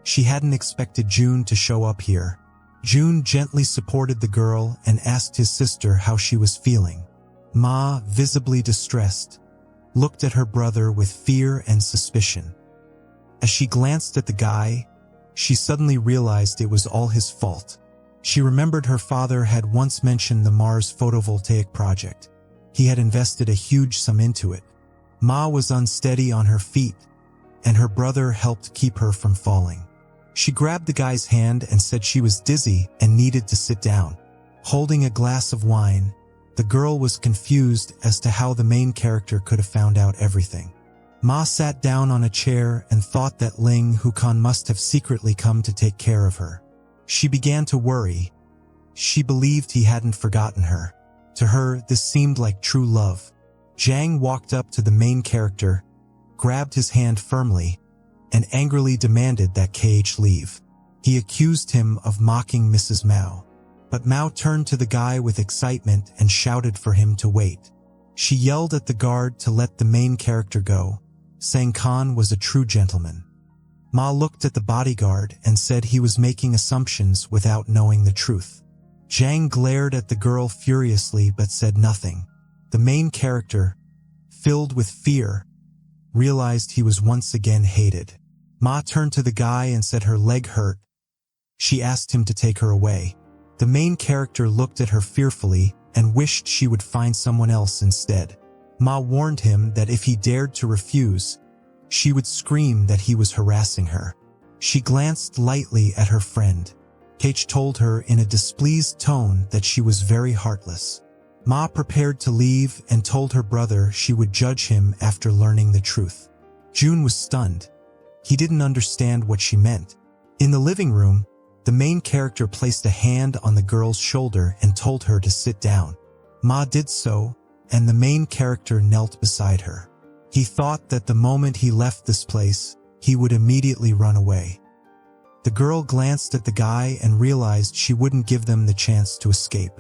She hadn't expected June to show up here. June gently supported the girl and asked his sister how she was feeling. Ma, visibly distressed, looked at her brother with fear and suspicion. As she glanced at the guy, she suddenly realized it was all his fault. She remembered her father had once mentioned the Mars photovoltaic project. He had invested a huge sum into it. Ma was unsteady on her feet, and her brother helped keep her from falling. She grabbed the guy's hand and said she was dizzy and needed to sit down. Holding a glass of wine, the girl was confused as to how the main character could have found out everything. Ma sat down on a chair and thought that Ling Hukan must have secretly come to take care of her. She began to worry. She believed he hadn't forgotten her. To her, this seemed like true love. Xiang walked up to the main character, grabbed his hand firmly, and angrily demanded that KH leave. He accused him of mocking Mrs. Mao. But Mao turned to the guy with excitement and shouted for him to wait. She yelled at the guard to let the main character go, saying Khan was a true gentleman. Ma looked at the bodyguard and said he was making assumptions without knowing the truth. Xiang glared at the girl furiously but said nothing. The main character, filled with fear, realized he was once again hated. Ma turned to the guy and said her leg hurt. She asked him to take her away. The main character looked at her fearfully and wished she would find someone else instead. Ma warned him that if he dared to refuse, she would scream that he was harassing her. She glanced lightly at her friend. KH told her in a displeased tone that she was very heartless. Ma prepared to leave and told her brother she would judge him after learning the truth. June was stunned. He didn't understand what she meant. In the living room, the main character placed a hand on the girl's shoulder and told her to sit down. Ma did so, and the main character knelt beside her. He thought that the moment he left this place, he would immediately run away. The girl glanced at the guy and realized she wouldn't give them the chance to escape.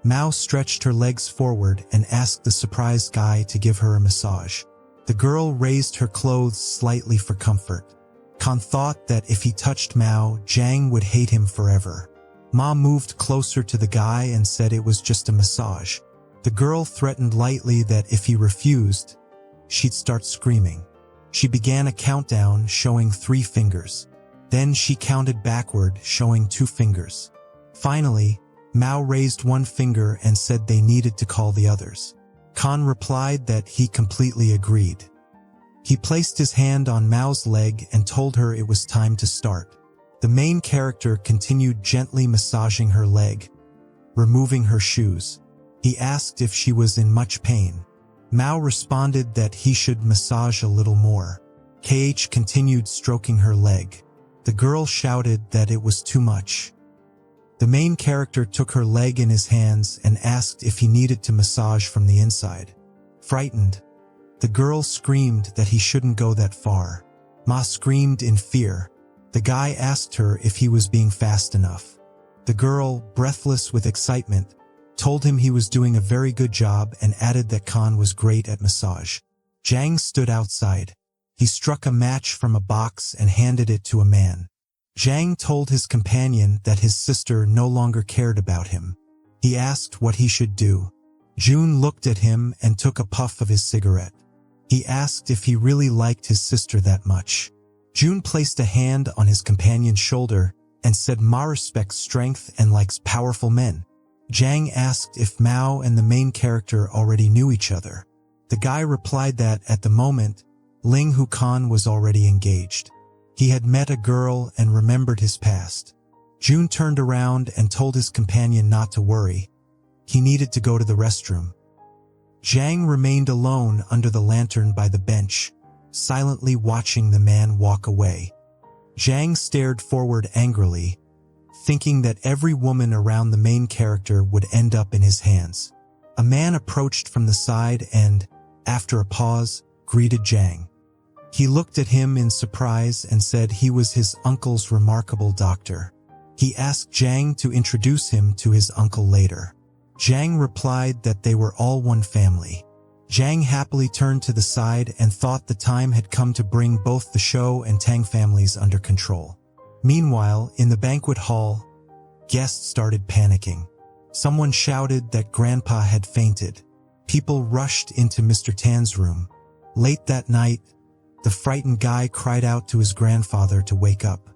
Mao stretched her legs forward and asked the surprised guy to give her a massage. The girl raised her clothes slightly for comfort. Khan thought that if he touched Mao, Xiang would hate him forever. Ma moved closer to the guy and said it was just a massage. The girl threatened lightly that if he refused, she'd start screaming. She began a countdown showing 3 fingers. Then she counted backward, showing 2 fingers. Finally, Mao raised 1 finger and said they needed to call the others. Khan replied that he completely agreed. He placed his hand on Mao's leg and told her it was time to start. The main character continued gently massaging her leg, removing her shoes. He asked if she was in much pain. Mao responded that he should massage a little more. KH continued stroking her leg. The girl shouted that it was too much. The main character took her leg in his hands and asked if he needed to massage from the inside. Frightened, the girl screamed that he shouldn't go that far. Ma screamed in fear. The guy asked her if he was being fast enough. The girl, breathless with excitement, told him he was doing a very good job and added that Khan was great at massage. Xiang stood outside. He struck a match from a box and handed it to a man. Xiang told his companion that his sister no longer cared about him. He asked what he should do. June looked at him and took a puff of his cigarette. He asked if he really liked his sister that much. June placed a hand on his companion's shoulder and said Ma respects strength and likes powerful men. Xiang asked if Mao and the main character already knew each other. The guy replied that, at the moment, Ling Hukan was already engaged. He had met a girl and remembered his past. June turned around and told his companion not to worry. He needed to go to the restroom. Xiang remained alone under the lantern by the bench, silently watching the man walk away. Xiang stared forward angrily, thinking that every woman around the main character would end up in his hands. A man approached from the side and, after a pause, greeted Xiang. He looked at him in surprise and said he was his uncle's remarkable doctor. He asked Xiang to introduce him to his uncle later. Xiang replied that they were all one family. Xiang happily turned to the side and thought the time had come to bring both the Shou and Tang families under control. Meanwhile, in the banquet hall, guests started panicking. Someone shouted that Grandpa had fainted. People rushed into Mr. Tan's room. Late that night, the frightened guy cried out to his grandfather to wake up.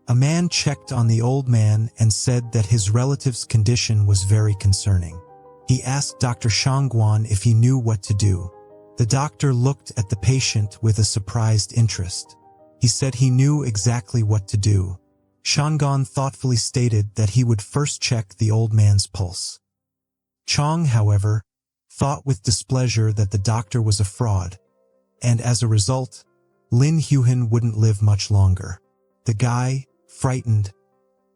A man checked on the old man and said that his relative's condition was very concerning. He asked Dr. Shangguan if he knew what to do. The doctor looked at the patient with a surprised interest. He said he knew exactly what to do. Shangguan thoughtfully stated that he would first check the old man's pulse. Chong, however, thought with displeasure that the doctor was a fraud, and as a result, Lin Huhin wouldn't live much longer. The guy, frightened,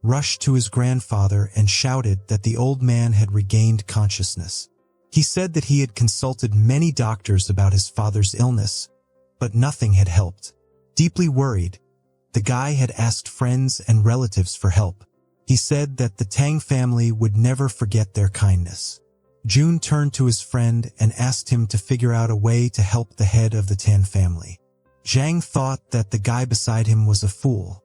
rushed to his grandfather and shouted that the old man had regained consciousness. He said that he had consulted many doctors about his father's illness, but nothing had helped. Deeply worried, the guy had asked friends and relatives for help. He said that the Tang family would never forget their kindness. June turned to his friend and asked him to figure out a way to help the head of the Tan family. Xiang thought that the guy beside him was a fool.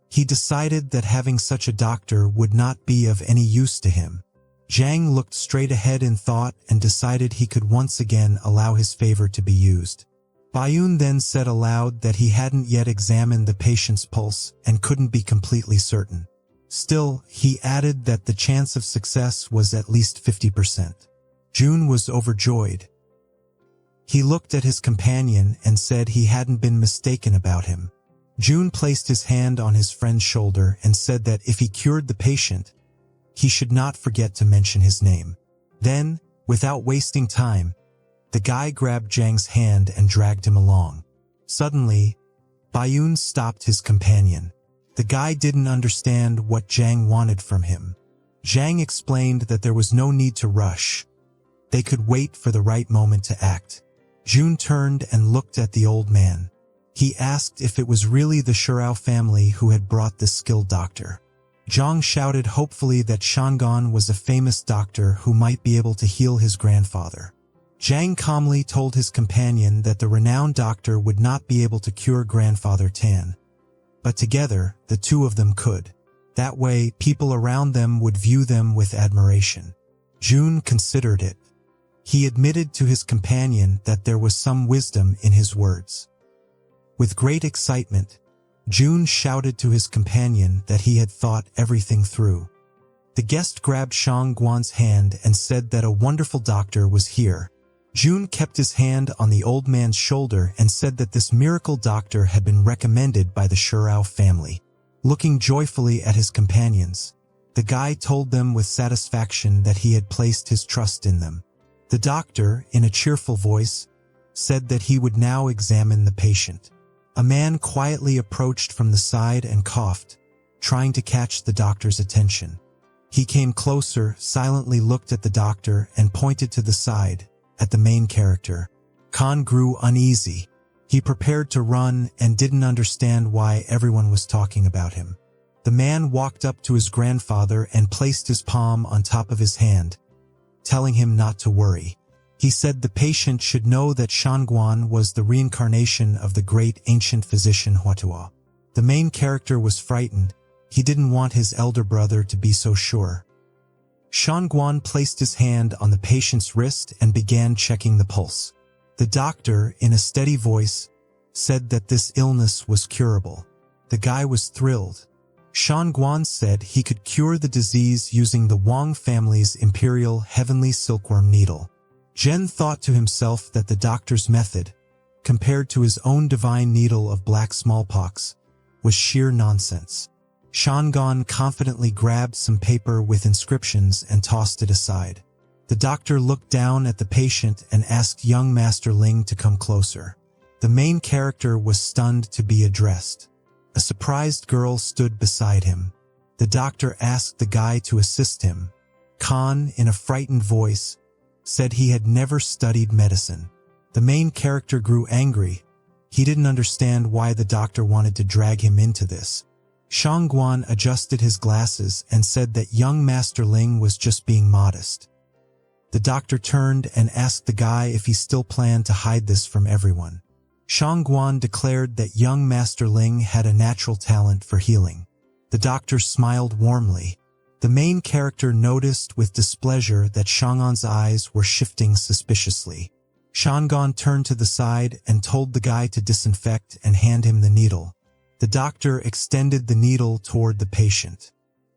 He decided that having such a doctor would not be of any use to him. Xiang looked straight ahead in thought and decided he could once again allow his favor to be used. Baiyun then said aloud that he hadn't yet examined the patient's pulse and couldn't be completely certain. Still, he added that the chance of success was at least 50%. June was overjoyed. He looked at his companion and said he hadn't been mistaken about him. June placed his hand on his friend's shoulder and said that if he cured the patient, he should not forget to mention his name. Then, without wasting time, the guy grabbed Xiang's hand and dragged him along. Suddenly, Baiyun stopped his companion. The guy didn't understand what Xiang wanted from him. Xiang explained that there was no need to rush. They could wait for the right moment to act. June turned and looked at the old man. He asked if it was really the Shurao family who had brought this skilled doctor. Zhang shouted hopefully that Shangguan was a famous doctor who might be able to heal his grandfather. Xiang calmly told his companion that the renowned doctor would not be able to cure Grandfather Tan. But together, the two of them could. That way, people around them would view them with admiration. June considered it. He admitted to his companion that there was some wisdom in his words. With great excitement, June shouted to his companion that he had thought everything through. The guest grabbed Shangguan's hand and said that a wonderful doctor was here. June kept his hand on the old man's shoulder and said that this miracle doctor had been recommended by the Shurao family. Looking joyfully at his companions, the guy told them with satisfaction that he had placed his trust in them. The doctor, in a cheerful voice, said that he would now examine the patient. A man quietly approached from the side and coughed, trying to catch the doctor's attention. He came closer, silently looked at the doctor, and pointed to the side, at the main character. Khan grew uneasy. He prepared to run and didn't understand why everyone was talking about him. The man walked up to his grandfather and placed his palm on top of his hand, telling him not to worry. He said the patient should know that Shangguan was the reincarnation of the great ancient physician Huatua. The main character was frightened. He didn't want his elder brother to be so sure. Shangguan placed his hand on the patient's wrist and began checking the pulse. The doctor, in a steady voice, said that this illness was curable. The guy was thrilled. Shangguan said he could cure the disease using the Wang family's imperial heavenly silkworm needle. Zhen thought to himself that the doctor's method, compared to his own divine needle of black smallpox, was sheer nonsense. Shangguan confidently grabbed some paper with inscriptions and tossed it aside. The doctor looked down at the patient and asked young Master Ling to come closer. The main character was stunned to be addressed. A surprised girl stood beside him. The doctor asked the guy to assist him. Khan, in a frightened voice, said he had never studied medicine. The main character grew angry. He didn't understand why the doctor wanted to drag him into this. Shangguan adjusted his glasses and said that young Master Ling was just being modest. The doctor turned and asked the guy if he still planned to hide this from everyone. Shangguan declared that young Master Ling had a natural talent for healing. The doctor smiled warmly. The main character noticed with displeasure that Shangguan's eyes were shifting suspiciously. Shangguan turned to the side and told the guy to disinfect and hand him the needle. The doctor extended the needle toward the patient.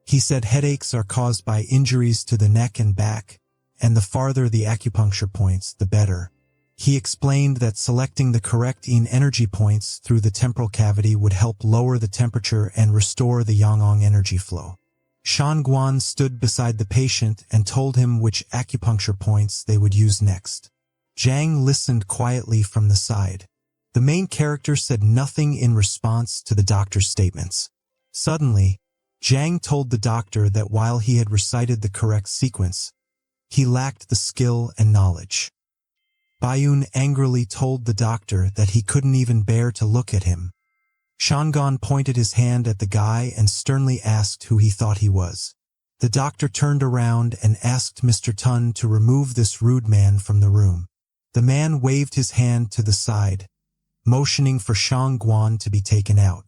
He said headaches are caused by injuries to the neck and back, and the farther the acupuncture points, the better. He explained that selecting the correct yin energy points through the temporal cavity would help lower the temperature and restore the yang-ong energy flow. Shangguan stood beside the patient and told him which acupuncture points they would use next. Zhang listened quietly from the side. The main character said nothing in response to the doctor's statements. Suddenly, Zhang told the doctor that while he had recited the correct sequence, he lacked the skill and knowledge. Bayun angrily told the doctor that he couldn't even bear to look at him. Shangguan pointed his hand at the guy and sternly asked who he thought he was. The doctor turned around and asked Mr. Tun to remove this rude man from the room. The man waved his hand to the side, motioning for Shangguan to be taken out.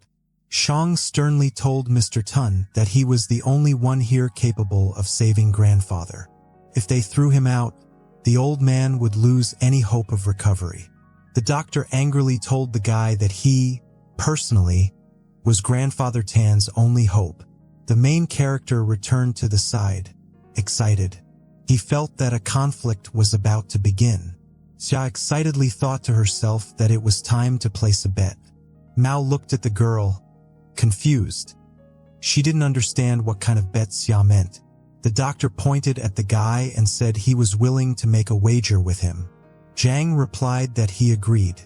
Xiang sternly told Mr. Tun that he was the only one here capable of saving grandfather. If they threw him out, the old man would lose any hope of recovery. The doctor angrily told the guy that he, personally, was Grandfather Tan's only hope. The main character returned to the side, excited. He felt that a conflict was about to begin. Xia excitedly thought to herself that it was time to place a bet. Mao looked at the girl, confused. She didn't understand what kind of bet Xia meant. The doctor pointed at the guy and said he was willing to make a wager with him. Zhang replied that he agreed.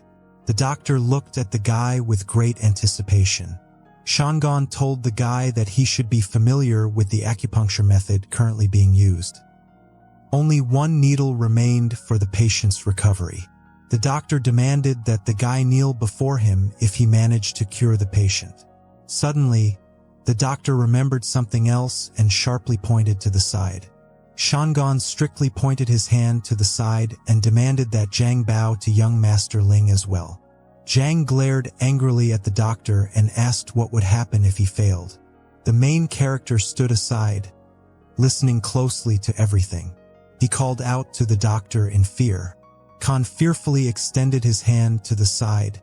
The doctor looked at the guy with great anticipation. Shangguan told the guy that he should be familiar with the acupuncture method currently being used. Only one needle remained for the patient's recovery. The doctor demanded that the guy kneel before him if he managed to cure the patient. Suddenly, the doctor remembered something else and sharply pointed to the side. Shangguan strictly pointed his hand to the side and demanded that Zhang bow to young Master Ling as well. Zhang glared angrily at the doctor and asked what would happen if he failed. The main character stood aside, listening closely to everything. He called out to the doctor in fear. Khan fearfully extended his hand to the side,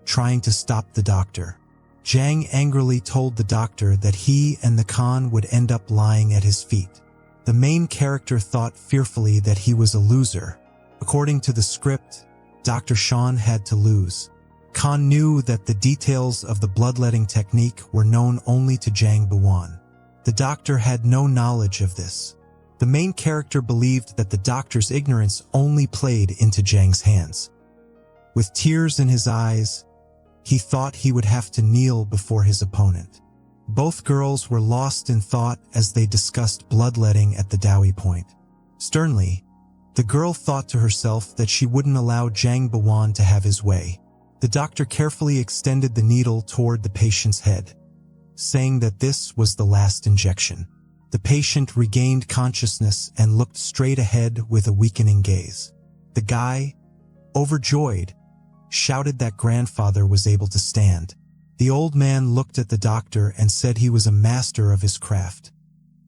trying to stop the doctor. Zhang angrily told the doctor that he and the Khan would end up lying at his feet. The main character thought fearfully that he was a loser. According to the script, Dr. Shan had to lose. Khan knew that the details of the bloodletting technique were known only to Zhang Buwan. The doctor had no knowledge of this. The main character believed that the doctor's ignorance only played into Zhang's hands. With tears in his eyes, he thought he would have to kneel before his opponent. Both girls were lost in thought as they discussed bloodletting at the Dowie point. Sternly, the girl thought to herself that she wouldn't allow Zhang Buwan to have his way. The doctor carefully extended the needle toward the patient's head, saying that this was the last injection. The patient regained consciousness and looked straight ahead with a weakening gaze. The guy, overjoyed, shouted that grandfather was able to stand. The old man looked at the doctor and said he was a master of his craft.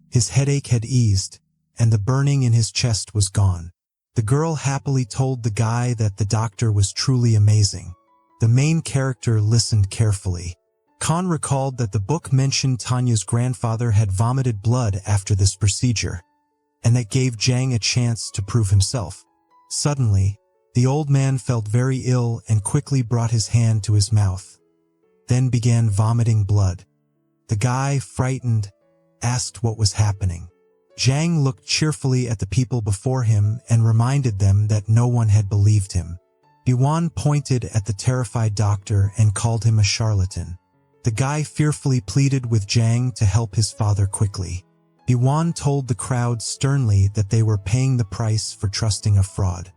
His headache had eased, and the burning in his chest was gone. The girl happily told the guy that the doctor was truly amazing. The main character listened carefully. Khan recalled that the book mentioned Tanya's grandfather had vomited blood after this procedure, and that gave Xiang a chance to prove himself. Suddenly, the old man felt very ill and quickly brought his hand to his mouth, then began vomiting blood. The guy, frightened, asked what was happening. Xiang looked cheerfully at the people before him and reminded them that no one had believed him. Yuan pointed at the terrified doctor and called him a charlatan. The guy fearfully pleaded with Xiang to help his father quickly. Yuan told the crowd sternly that they were paying the price for trusting a fraud.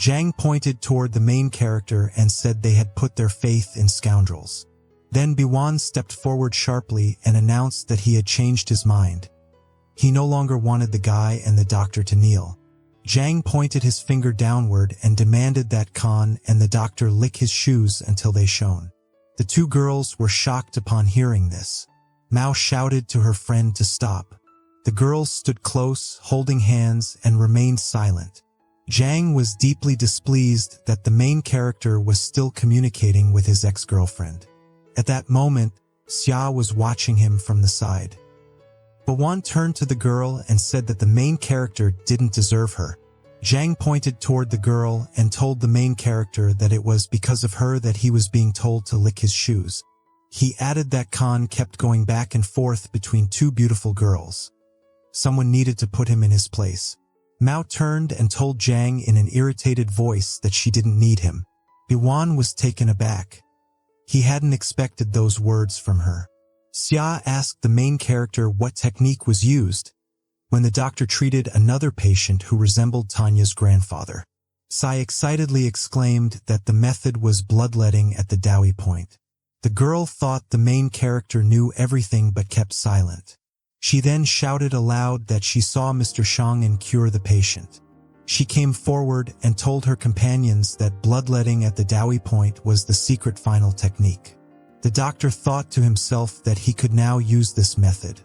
Xiang pointed toward the main character and said they had put their faith in scoundrels. Then Yuan stepped forward sharply and announced that he had changed his mind. He no longer wanted the guy and the doctor to kneel. Xiang pointed his finger downward and demanded that Khan and the doctor lick his shoes until they shone. The two girls were shocked upon hearing this. Mao shouted to her friend to stop. The girls stood close, holding hands, and remained silent. Xiang was deeply displeased that the main character was still communicating with his ex-girlfriend. At that moment, Xia was watching him from the side. Bawan turned to the girl and said that the main character didn't deserve her. Xiang pointed toward the girl and told the main character that it was because of her that he was being told to lick his shoes. He added that Khan kept going back and forth between two beautiful girls. Someone needed to put him in his place. Mao turned and told Xiang in an irritated voice that she didn't need him. Yuan was taken aback. He hadn't expected those words from her. Xia asked the main character what technique was used when the doctor treated another patient who resembled Tanya's grandfather. Sai excitedly exclaimed that the method was bloodletting at the Dowie point. The girl thought the main character knew everything but kept silent. She then shouted aloud that she saw Mr. Xiang cure the patient. She came forward and told her companions that bloodletting at the Dowie point was the secret final technique. The doctor thought to himself that he could now use this method.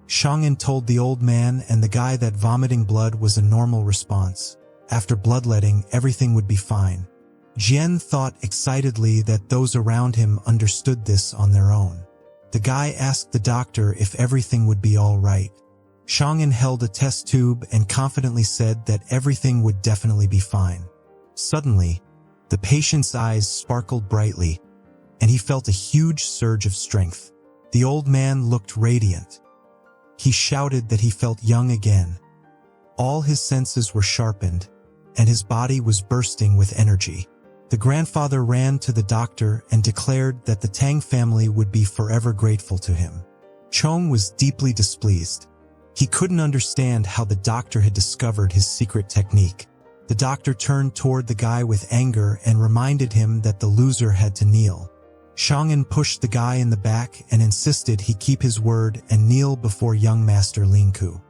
Xiang told the old man and the guy that vomiting blood was a normal response. After bloodletting, everything would be fine. Jian thought excitedly that those around him understood this on their own. The guy asked the doctor if everything would be all right. Xiang held a test tube and confidently said that everything would definitely be fine. Suddenly, the patient's eyes sparkled brightly, and he felt a huge surge of strength. The old man looked radiant. He shouted that he felt young again. All his senses were sharpened, and his body was bursting with energy. The grandfather ran to the doctor and declared that the Tang family would be forever grateful to him. Chong was deeply displeased. He couldn't understand how the doctor had discovered his secret technique. The doctor turned toward the guy with anger and reminded him that the loser had to kneel. Xiang pushed the guy in the back and insisted he keep his word and kneel before young master Lingku.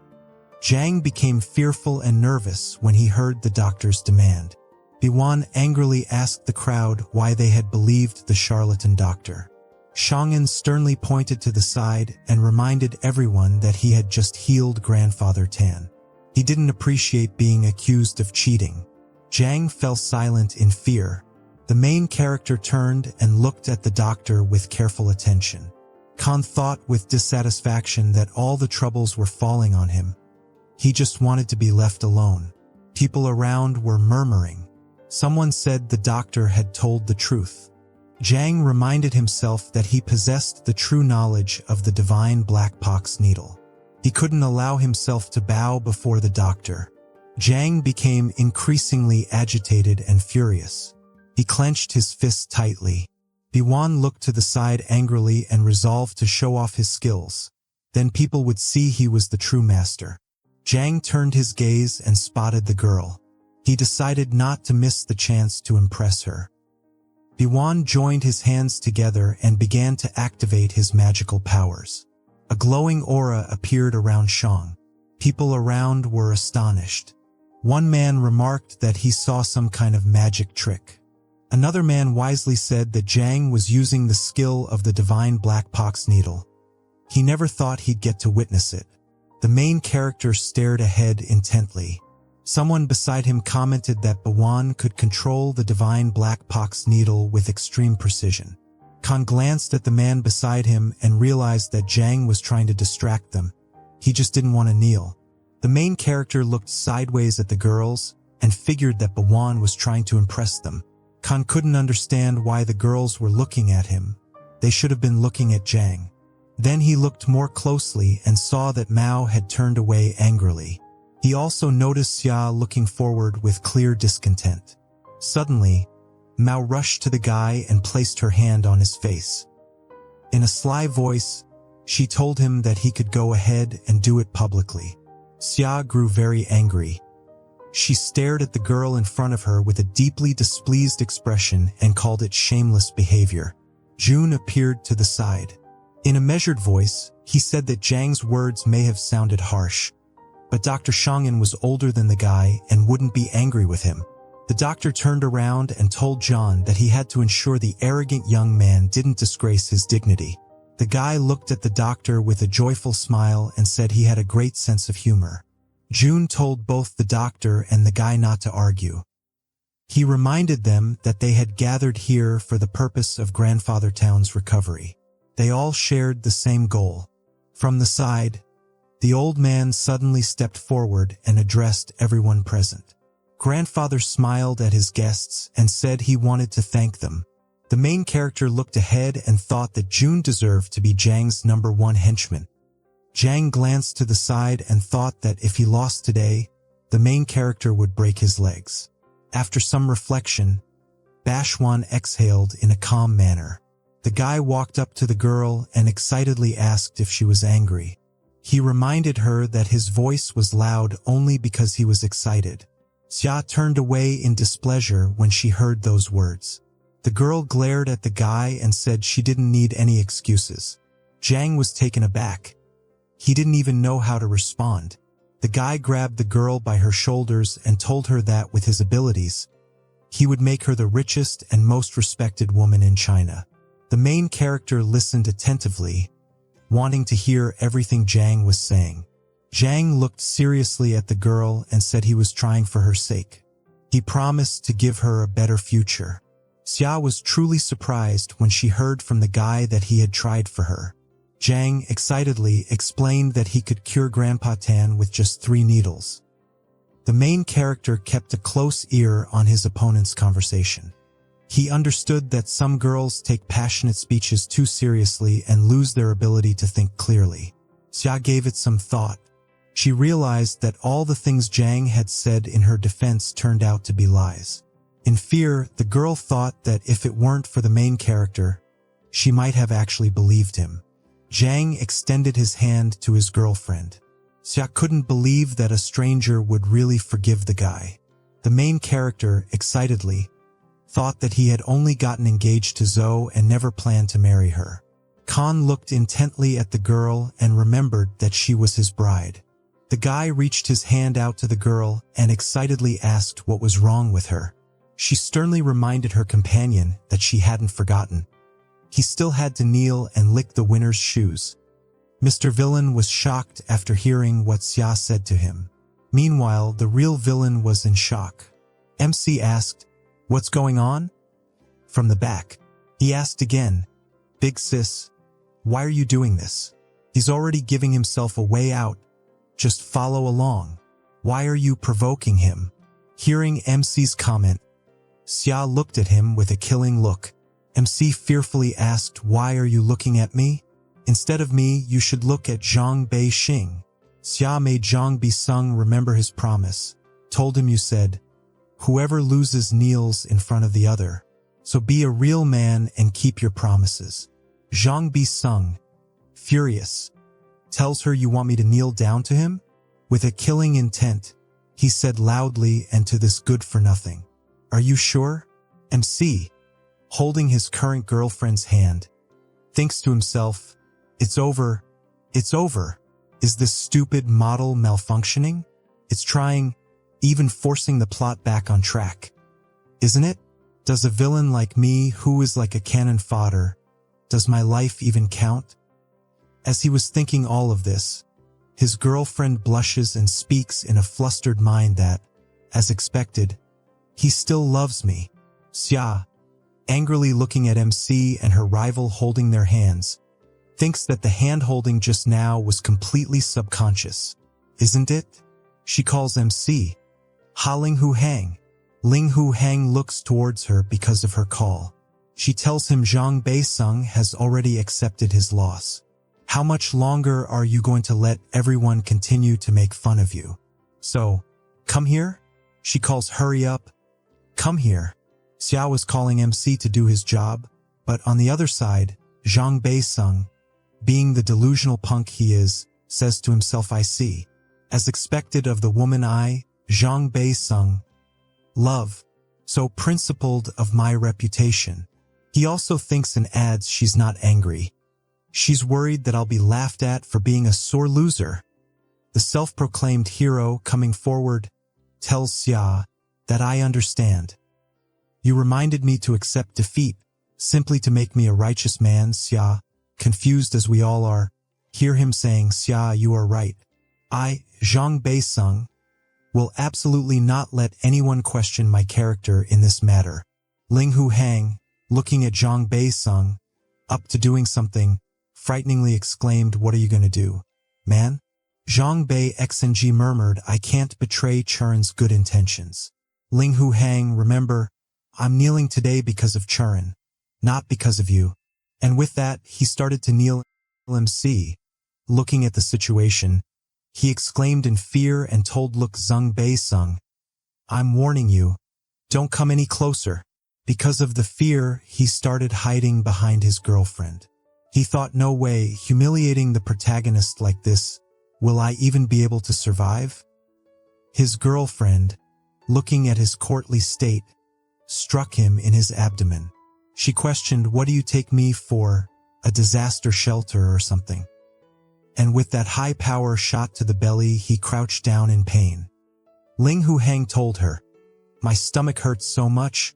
Zhang became fearful and nervous when he heard the doctor's demand. Yuan angrily asked the crowd why they had believed the charlatan doctor. Xiang sternly pointed to the side and reminded everyone that he had just healed Grandfather Tan. He didn't appreciate being accused of cheating. Zhang fell silent in fear. The main character turned and looked at the doctor with careful attention. Khan thought with dissatisfaction that all the troubles were falling on him. He just wanted to be left alone. People around were murmuring. Someone said the doctor had told the truth. Zhang reminded himself that he possessed the true knowledge of the divine black pox needle. He couldn't allow himself to bow before the doctor. Zhang became increasingly agitated and furious. He clenched his fists tightly. Yuan looked to the side angrily and resolved to show off his skills. Then people would see he was the true master. Zhang turned his gaze and spotted the girl. He decided not to miss the chance to impress her. Yuan joined his hands together and began to activate his magical powers. A glowing aura appeared around Xiang. People around were astonished. One man remarked that he saw some kind of magic trick. Another man wisely said that Zhang was using the skill of the divine black pox needle. He never thought he'd get to witness it. The main character stared ahead intently. Someone beside him commented that Bawan could control the divine black pox needle with extreme precision. Khan glanced at the man beside him and realized that Xiang was trying to distract them. He just didn't want to kneel. The main character looked sideways at the girls and figured that Bawan was trying to impress them. Khan couldn't understand why the girls were looking at him. They should have been looking at Xiang. Then he looked more closely and saw that Mao had turned away angrily. He also noticed Xia looking forward with clear discontent. Suddenly, Mao rushed to the guy and placed her hand on his face. In a sly voice, she told him that he could go ahead and do it publicly. Xia grew very angry. She stared at the girl in front of her with a deeply displeased expression and called it shameless behavior. Jun appeared to the side. In a measured voice, he said that Zhang's words may have sounded harsh, but Dr. Xiang was older than the guy and wouldn't be angry with him. The doctor turned around and told John that he had to ensure the arrogant young man didn't disgrace his dignity. The guy looked at the doctor with a joyful smile and said he had a great sense of humor. Jun told both the doctor and the guy not to argue. He reminded them that they had gathered here for the purpose of Grandfather Town's recovery. They all shared the same goal. From the side, the old man suddenly stepped forward and addressed everyone present. Grandfather smiled at his guests and said he wanted to thank them. The main character looked ahead and thought that Jun deserved to be Zhang's #1 henchman. Xiang glanced to the side and thought that if he lost today, the main character would break his legs. After some reflection, Bashwan exhaled in a calm manner. The guy walked up to the girl and excitedly asked if she was angry. He reminded her that his voice was loud only because he was excited. Xia turned away in displeasure when she heard those words. The girl glared at the guy and said she didn't need any excuses. Xiang was taken aback. He didn't even know how to respond. The guy grabbed the girl by her shoulders and told her that with his abilities, he would make her the richest and most respected woman in China. The main character listened attentively, wanting to hear everything Xiang was saying. Xiang looked seriously at the girl and said he was trying for her sake. He promised to give her a better future. Xia was truly surprised when she heard from the guy that he had tried for her. Xiang excitedly explained that he could cure Grandpa Tan with just 3 needles. The main character kept a close ear on his opponent's conversation. He understood that some girls take passionate speeches too seriously and lose their ability to think clearly. Xia gave it some thought. She realized that all the things Xiang had said in her defense turned out to be lies. In fear, the girl thought that if it weren't for the main character, she might have actually believed him. Xiang extended his hand to his girlfriend. Xia couldn't believe that a stranger would really forgive the guy. The main character, excitedly, thought that he had only gotten engaged to Zhou and never planned to marry her. Khan looked intently at the girl and remembered that she was his bride. The guy reached his hand out to the girl and excitedly asked what was wrong with her. She sternly reminded her companion that she hadn't forgotten. He still had to kneel and lick the winner's shoes. Mr. Villain was shocked after hearing what Xia said to him. Meanwhile, the real villain was in shock. MC asked, "What's going on?" From the back, he asked again, "Big sis, why are you doing this? He's already giving himself a way out. Just follow along. Why are you provoking him?" Hearing MC's comment, Xia looked at him with a killing look. MC fearfully asked, "Why are you looking at me? Instead of me, you should look at Zhang Bei-xing." Xia made Zhang Bi-sung remember his promise, told him, "You said, whoever loses kneels in front of the other. So be a real man and keep your promises." Zhang Bi-sung, furious, tells her, "You want me to kneel down to him?" With a killing intent, he said loudly and to this good-for-nothing, "Are you sure?" MC, holding his current girlfriend's hand, thinks to himself, It's over. Is this stupid model malfunctioning? It's trying, even forcing the plot back on track. Isn't it? Does a villain like me, who is like a cannon fodder, does my life even count? As he was thinking all of this, His girlfriend blushes and speaks in a flustered mind that, as expected, he still loves me. Xia, angrily looking at MC and her rival holding their hands, thinks that the hand-holding just now was completely subconscious. Isn't it? She calls MC. Ha Ling Hu Hang. Ling Hu Hang looks towards her because of her call. She tells him Zhang Beiseng has already accepted his loss. How much longer are you going to let everyone continue to make fun of you? So, come here? She calls, hurry up. Come here. Xiao was calling MC to do his job, but on the other side, Zhang Beiseng, being the delusional punk he is, says to himself, I see. As expected of the woman Zhang Beiseng, love, so principled of my reputation. He also thinks and adds she's not angry. She's worried that I'll be laughed at for being a sore loser. The self-proclaimed hero coming forward tells Xia that I understand. You reminded me to accept defeat, simply to make me a righteous man. Xia, confused as we all are, hear him saying, Xia, you are right. I, Zhang Beiseng, will absolutely not let anyone question my character in this matter. Ling Hu Hang, looking at Zhang Beiseng, up to doing something, frighteningly exclaimed, what are you going to do, man? Zhang Beiseng murmured, I can't betray Churin's good intentions. Ling Hu Hang, remember, I'm kneeling today because of Churin, not because of you. And with that, he started to kneel. MC, looking at the situation, he exclaimed in fear and told Zhang Beiseng, I'm warning you, don't come any closer. Because of the fear, he started hiding behind his girlfriend. He thought, no way, humiliating the protagonist like this, will I even be able to survive? His girlfriend, looking at his courtly state, struck him in his abdomen. She questioned, what do you take me for, a disaster shelter or something? And with that high power shot to the belly, he crouched down in pain. Ling Hu Hang told her, my stomach hurts so much,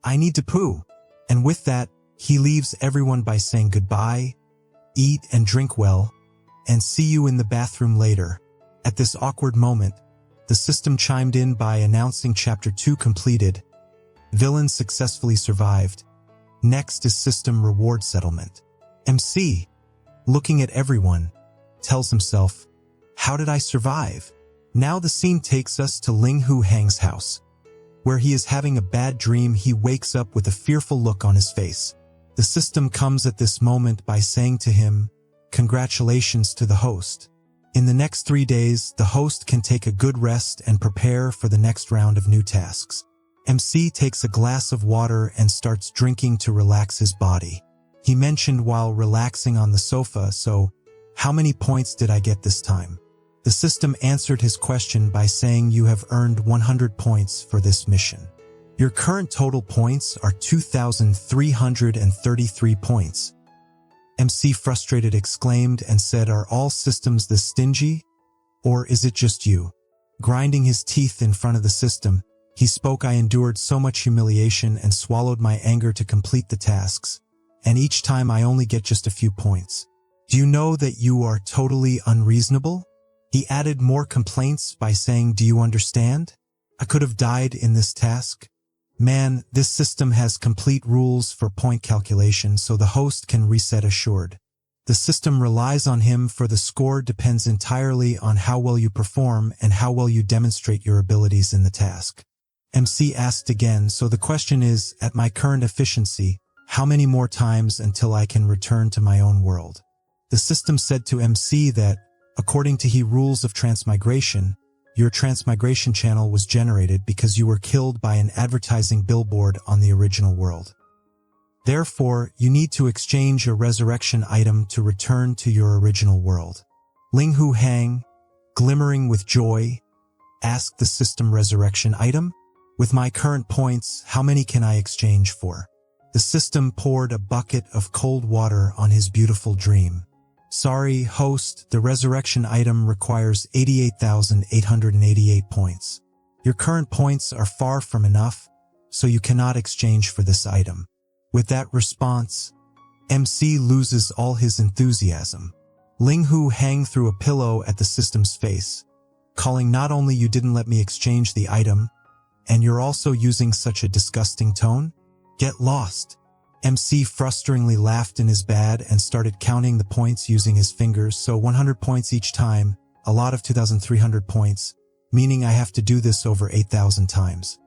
I need to poo. And with that, he leaves everyone by saying goodbye, eat and drink well, and see you in the bathroom later. At this awkward moment, the system chimed in by announcing Chapter 2 completed. Villains successfully survived. Next is system reward settlement. MC, looking at everyone, tells himself, how did I survive? Now the scene takes us to Ling Hu Hang's house. Where he is having a bad dream, he wakes up with a fearful look on his face. The system comes at this moment by saying to him, congratulations to the host. In the next 3 days, the host can take a good rest and prepare for the next round of new tasks. MC takes a glass of water and starts drinking to relax his body. He mentioned while relaxing on the sofa, so, how many points did I get this time? The system answered his question by saying you have earned 100 points for this mission. Your current total points are 2,333 points. MC frustrated exclaimed and said, are all systems this stingy? Or is it just you? Grinding his teeth in front of the system, he spoke, I endured so much humiliation and swallowed my anger to complete the tasks, and each time I only get just a few points. Do you know that you are totally unreasonable? He added more complaints by saying, do you understand? I could have died in this task. Man, this system has complete rules for point calculation so the host can reset assured. The system relies on him for the score depends entirely on how well you perform and how well you demonstrate your abilities in the task. MC asked again, so the question is, at my current efficiency, how many more times until I can return to my own world? The system said to MC that, according to the rules of transmigration, your transmigration channel was generated because you were killed by an advertising billboard on the original world. Therefore, you need to exchange a resurrection item to return to your original world. Ling Hu Hang, glimmering with joy, asked the system resurrection item, with my current points, how many can I exchange for? The system poured a bucket of cold water on his beautiful dream. Sorry, host, the resurrection item requires 88,888 points. Your current points are far from enough, so you cannot exchange for this item. With that response, MC loses all his enthusiasm. Ling Hu Hang threw a pillow at the system's face, calling not only you didn't let me exchange the item, and you're also using such a disgusting tone? Get lost. MC frustratingly laughed in his bed and started counting the points using his fingers, so 100 points each time, a lot of 2,300 points, meaning I have to do this over 8,000 times.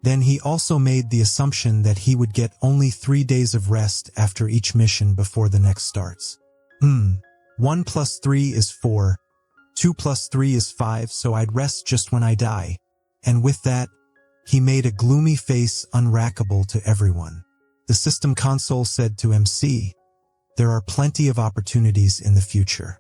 Then he also made the assumption that he would get only 3 days of rest after each mission before the next starts. 1 plus 3 is 4, 2 plus 3 is 5, so I'd rest just when I die. And with that, he made a gloomy face unrackable to everyone. The system console said to MC, there are plenty of opportunities in the future.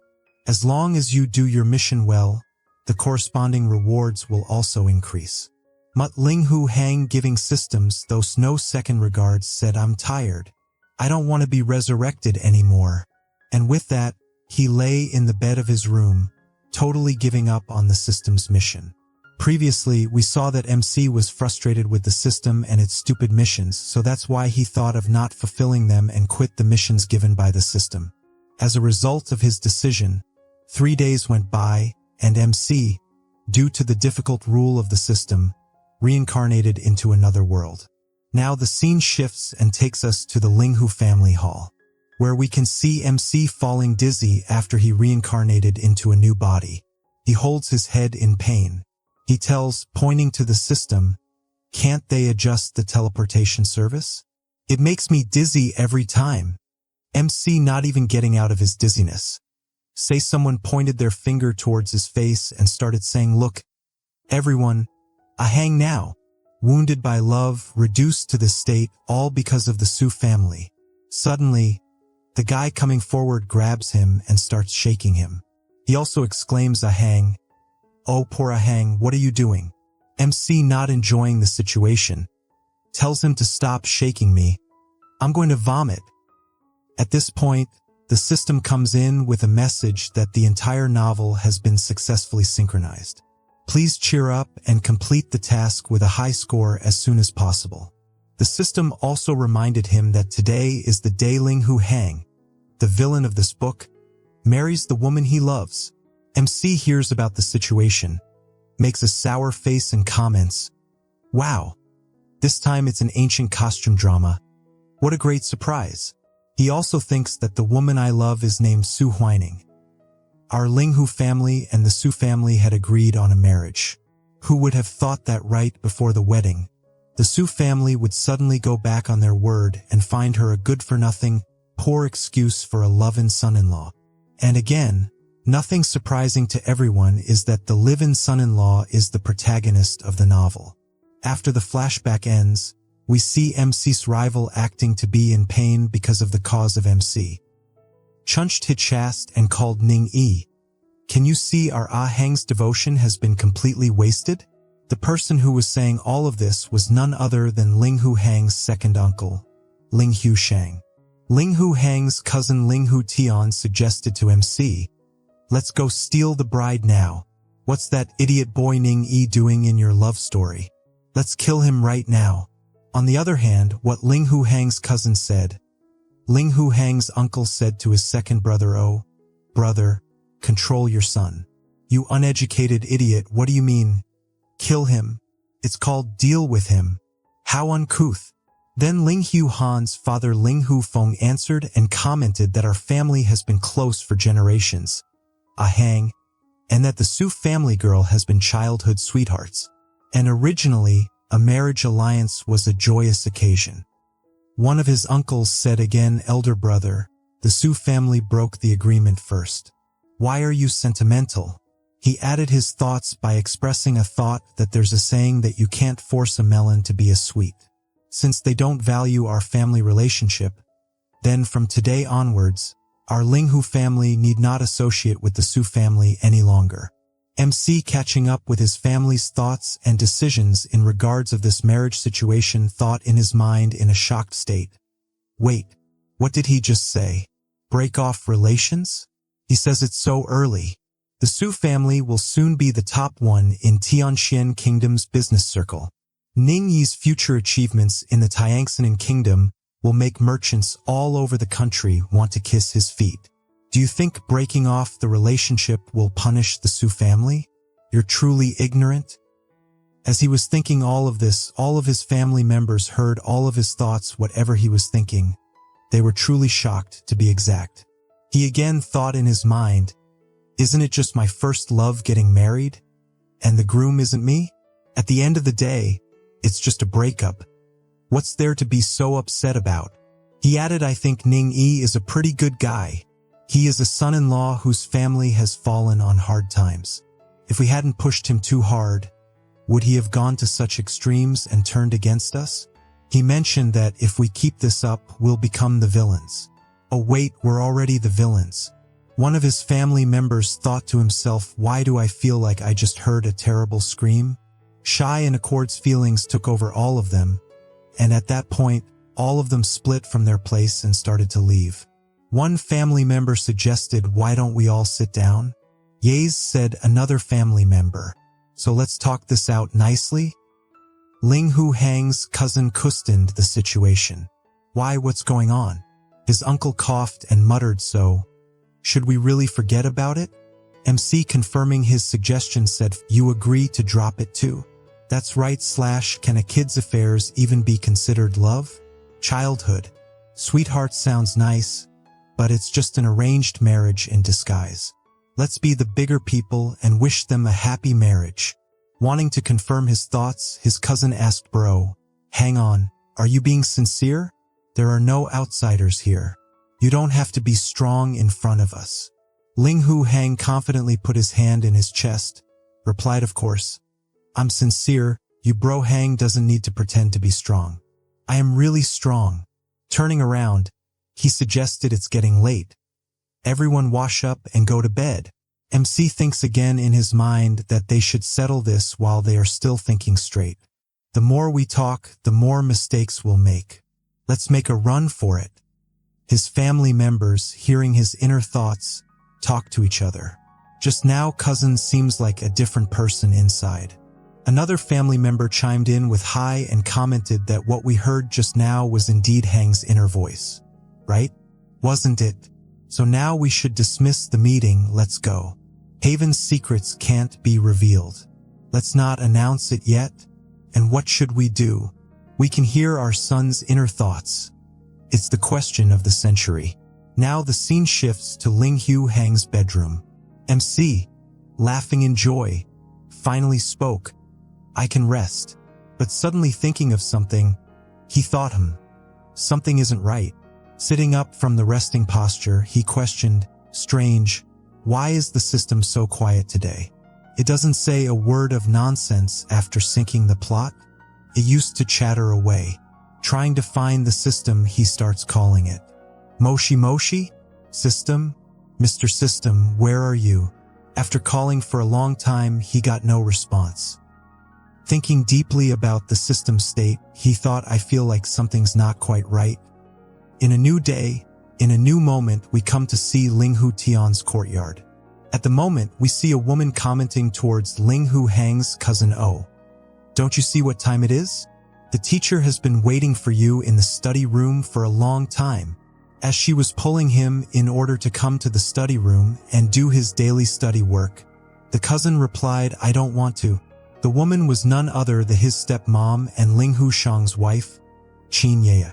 As long as you do your mission well, the corresponding rewards will also increase. Mut Ling Hu Hang giving systems those no second regards said, I'm tired. I don't want to be resurrected anymore. And with that, he lay in the bed of his room, totally giving up on the system's mission. Previously, we saw that MC was frustrated with the system and its stupid missions, so that's why he thought of not fulfilling them and quit the missions given by the system. As a result of his decision, 3 days went by, and MC, due to the difficult rule of the system, reincarnated into another world. Now the scene shifts and takes us to the Ling Hu family hall, where we can see MC falling dizzy after he reincarnated into a new body. He holds his head in pain. He tells, pointing to the system, can't they adjust the teleportation service? It makes me dizzy every time. MC not even getting out of his dizziness. Say someone pointed their finger towards his face and started saying, look, everyone, I hang now. Wounded by love, reduced to this state, all because of the Su family. Suddenly, the guy coming forward grabs him and starts shaking him. He also exclaims, Ahang. Oh, poor Ahang, what are you doing? MC, not enjoying the situation, tells him to stop shaking me. I'm going to vomit. At this point, the system comes in with a message that the entire novel has been successfully synchronized. Please cheer up and complete the task with a high score as soon as possible. The system also reminded him that today is the day Ling Hu Hang, the villain of this book, marries the woman he loves. MC hears about the situation, makes a sour face and comments, wow, this time it's an ancient costume drama. What a great surprise. He also thinks that the woman I love is named Su Huining. Our Ling Hu family and the Su family had agreed on a marriage. Who would have thought that right before the wedding, the Su family would suddenly go back on their word and find her a good-for-nothing, poor excuse for a lovin' son-in-law. And again, nothing surprising to everyone is that the live-in son-in-law is the protagonist of the novel. After the flashback ends, we see MC's rival acting to be in pain because of the cause of MC. Chunched his chest and called Ning Yi. Can you see our Ahang's devotion has been completely wasted? The person who was saying all of this was none other than Ling Hu Hang's second uncle, Ling Hu Xiang. Ling Hu Hang's cousin Ling Hu Tian suggested to MC, let's go steal the bride now. What's that idiot boy Ning Yi doing in your love story? Let's kill him right now. On the other hand, what Ling Hu Hang's cousin said, Ling Hu Hang's uncle said to his second brother, oh, brother, control your son. You uneducated idiot, what do you mean? Kill him. It's called deal with him. How uncouth. Then Ling Hu Han's father Ling Hu Feng answered and commented that our family has been close for generations, Ahang, and that the Su family girl has been childhood sweethearts. And originally, a marriage alliance was a joyous occasion. One of his uncles said again, elder brother, the Su family broke the agreement first. Why are you sentimental? He added his thoughts by expressing a thought that there's a saying that you can't force a melon to be a sweet. Since they don't value our family relationship, then from today onwards, our Ling Hu family need not associate with the Su family any longer. MC, catching up with his family's thoughts and decisions in regards of this marriage situation, thought in his mind in a shocked state. Wait, what did he just say? Break off relations? He says it's so early. The Su family will soon be the top one in Tianxian Kingdom's business circle. Ning Yi's future achievements in the Tianxian Kingdom will make merchants all over the country want to kiss his feet. Do you think breaking off the relationship will punish the Su family? You're truly ignorant? As he was thinking all of this, all of his family members heard all of his thoughts, whatever he was thinking. They were truly shocked, to be exact. He again thought in his mind, isn't it just my first love getting married? And the groom isn't me? At the end of the day, it's just a breakup. What's there to be so upset about? He added, I think Ning Yi is a pretty good guy. He is a son-in-law whose family has fallen on hard times. If we hadn't pushed him too hard, would he have gone to such extremes and turned against us? He mentioned that if we keep this up, we'll become the villains. Oh wait, we're already the villains. One of his family members thought to himself, why do I feel like I just heard a terrible scream? Shy and Accord's feelings took over all of them, and at that point, all of them split from their place and started to leave. One family member suggested, why don't we all sit down? Yes, said another family member. So let's talk this out nicely? Ling Hu Hang's cousin questioned the situation. Why, what's going on? His uncle coughed and muttered, so, should we really forget about it? MC confirming his suggestion said, you agree to drop it too? That's right / can a kid's affairs even be considered love? Childhood. Sweetheart sounds nice, but it's just an arranged marriage in disguise. Let's be the bigger people and wish them a happy marriage. Wanting to confirm his thoughts, his cousin asked, bro, hang on, are you being sincere? There are no outsiders here. You don't have to be strong in front of us. Ling Hu Hang confidently put his hand in his chest, replied, of course. I'm sincere, you bro. Hang doesn't need to pretend to be strong. I am really strong. Turning around, he suggested, it's getting late. Everyone wash up and go to bed. MC thinks again in his mind that they should settle this while they are still thinking straight. The more we talk, the more mistakes we'll make. Let's make a run for it. His family members, hearing his inner thoughts, talk to each other. Just now, cousin seems like a different person inside. Another family member chimed in with hi and commented that what we heard just now was indeed Hang's inner voice. Right? Wasn't it? So now we should dismiss the meeting, let's go. Haven's secrets can't be revealed. Let's not announce it yet. And what should we do? We can hear our son's inner thoughts. It's the question of the century. Now the scene shifts to Ling Hu Hang's bedroom. MC, laughing in joy, finally spoke. I can rest. But suddenly thinking of something, he thought, something isn't right. Sitting up from the resting posture, he questioned, strange, why is the system so quiet today? It doesn't say a word of nonsense after syncing the plot. It used to chatter away. Trying to find the system, he starts calling it. Moshi Moshi? System? Mr. System, where are you? After calling for a long time, he got no response. Thinking deeply about the system state, he thought, I feel like something's not quite right. In a new day, in a new moment, we come to see Ling Hu Tian's courtyard. At the moment, we see a woman commenting towards Ling Hu Hang's cousin O. Don't you see what time it is? The teacher has been waiting for you in the study room for a long time. As she was pulling him in order to come to the study room and do his daily study work, the cousin replied, I don't want to. The woman was none other than his stepmom and Ling Hu Shang's wife, Qin Ye.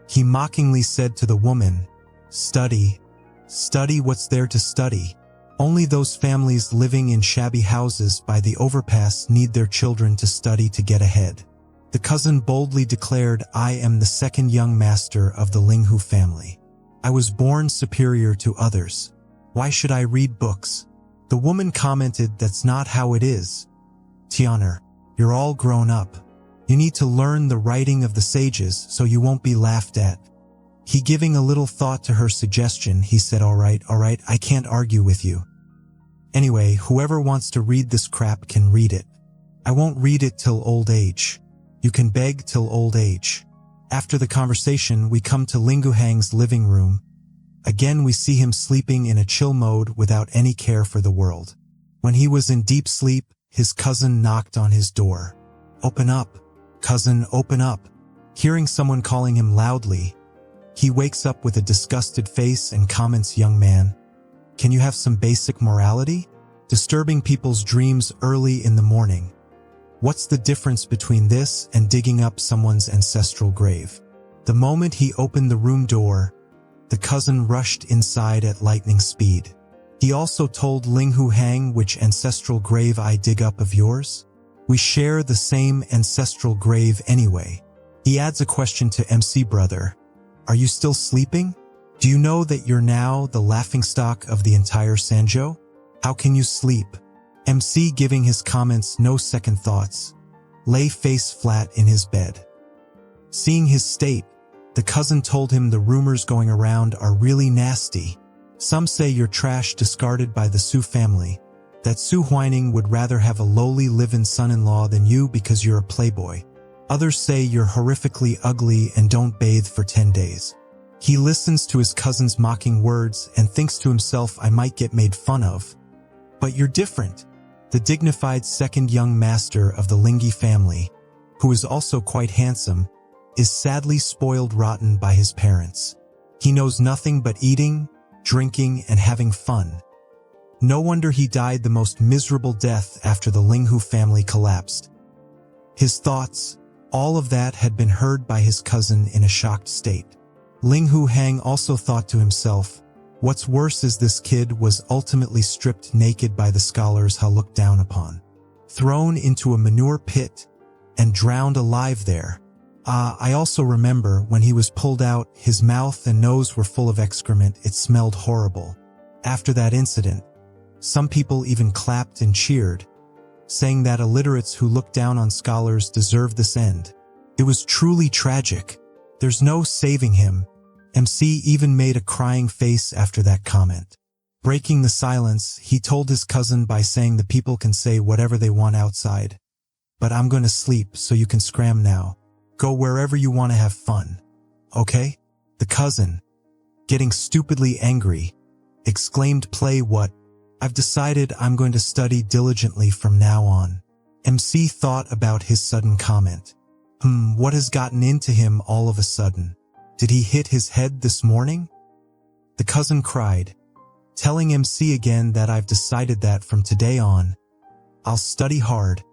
He mockingly said to the woman, Study. Study, what's there to study? Only those families living in shabby houses by the overpass need their children to study to get ahead. The cousin boldly declared, I am the second young master of the Ling Hu family. I was born superior to others. Why should I read books? The woman commented, that's not how it is. Tianer, you're all grown up. You need to learn the writing of the sages so you won't be laughed at. He giving a little thought to her suggestion, he said, all right, I can't argue with you. Anyway, whoever wants to read this crap can read it. I won't read it till old age. You can beg till old age. After the conversation, we come to Ling Hu Hang's living room. Again, we see him sleeping in a chill mode without any care for the world. When he was in deep sleep, his cousin knocked on his door. Open up. Cousin, open up. Hearing someone calling him loudly, he wakes up with a disgusted face and comments, young man, Can you have some basic morality? Disturbing people's dreams early in the morning. What's the difference between this and digging up someone's ancestral grave? The moment he opened the room door, the cousin rushed inside at lightning speed. He also told Ling Hu Hang, which ancestral grave I dig up of yours? We share the same ancestral grave anyway. He adds a question to MC brother. Are you still sleeping? Do you know that you're now the laughingstock of the entire Sanjo? How can you sleep? MC, giving his comments no second thoughts, lay face flat in his bed. Seeing his state, the cousin told him the rumors going around are really nasty. Some say you're trash discarded by the Su family, that Su Huining would rather have a lowly live-in son-in-law than you because you're a playboy. Others say you're horrifically ugly and don't bathe for 10 days. He listens to his cousin's mocking words and thinks to himself, I might get made fun of. But you're different. The dignified second young master of the Lingyi family, who is also quite handsome, is sadly spoiled rotten by his parents. He knows nothing but eating, drinking, and having fun. No wonder he died the most miserable death after the Linghu family collapsed. His thoughts, all of that had been heard by his cousin in a shocked state. Ling Hu Hang also thought to himself, what's worse is this kid was ultimately stripped naked by the scholars Ha looked down upon, thrown into a manure pit, and drowned alive there. I also remember when he was pulled out, his mouth and nose were full of excrement. It smelled horrible. After that incident, some people even clapped and cheered, saying that illiterates who looked down on scholars deserved this end. It was truly tragic. There's no saving him. MC even made a crying face after that comment. Breaking the silence, he told his cousin by saying the people can say whatever they want outside, but I'm going to sleep so you can scram now. Go wherever you want to have fun. Okay? The cousin, getting stupidly angry, exclaimed, play what? I've decided I'm going to study diligently from now on. MC thought about his sudden comment. What has gotten into him all of a sudden? Did he hit his head this morning? The cousin cried, telling MC again that I've decided that from today on, I'll study hard,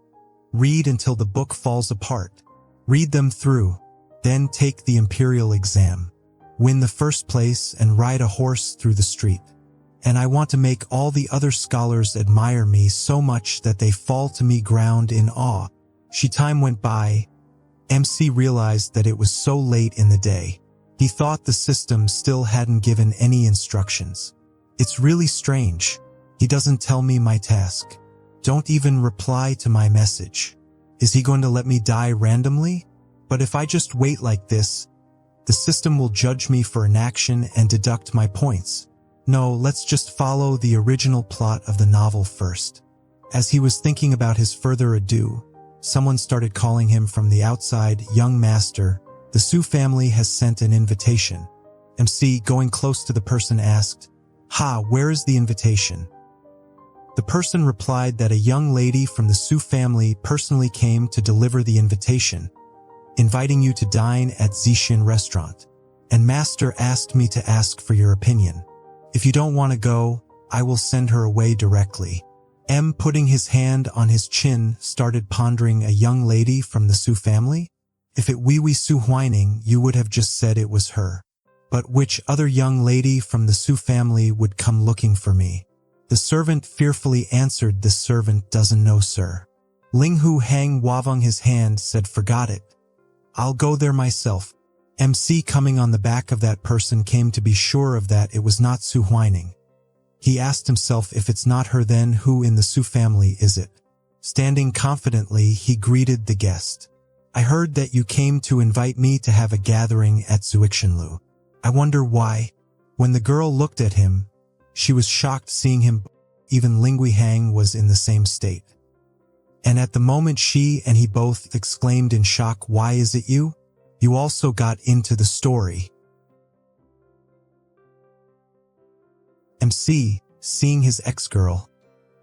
read until the book falls apart, read them through, then take the imperial exam, win the first place and ride a horse through the street. And I want to make all the other scholars admire me so much that they fall to me ground in awe. Time went by. MC realized that it was so late in the day. He thought the system still hadn't given any instructions. It's really strange. He doesn't tell me my task. Don't even reply to my message. Is he going to let me die randomly? But if I just wait like this, the system will judge me for inaction and deduct my points. No, let's just follow the original plot of the novel first. As he was thinking about his further ado, someone started calling him from the outside. Young master, the Su family has sent an invitation. MC, going close to the person, asked, where is the invitation? The person replied that a young lady from the Su family personally came to deliver the invitation, inviting you to dine at Xiang restaurant. And master asked me to ask for your opinion. If you don't want to go, I will send her away directly. M, putting his hand on his chin, started pondering. A young lady from the Su family? If it wee Su Huining, you would have just said it was her. But which other young lady from the Su family would come looking for me? The servant fearfully answered, this servant doesn't know, sir. Ling Hu Hang, waving his hand, said, forgot it. I'll go there myself. MC, coming on the back of that person, came to be sure of that it was not Su Huining. He asked himself, if it's not her, then who in the Su family is it? Standing confidently, he greeted the guest. I heard that you came to invite me to have a gathering at Zuixinlu. I wonder why. When the girl looked at him, she was shocked seeing him. Even Lingui Hang was in the same state. And at the moment she and he both exclaimed in shock, why is it you? You also got into the story. MC, seeing his ex-girl,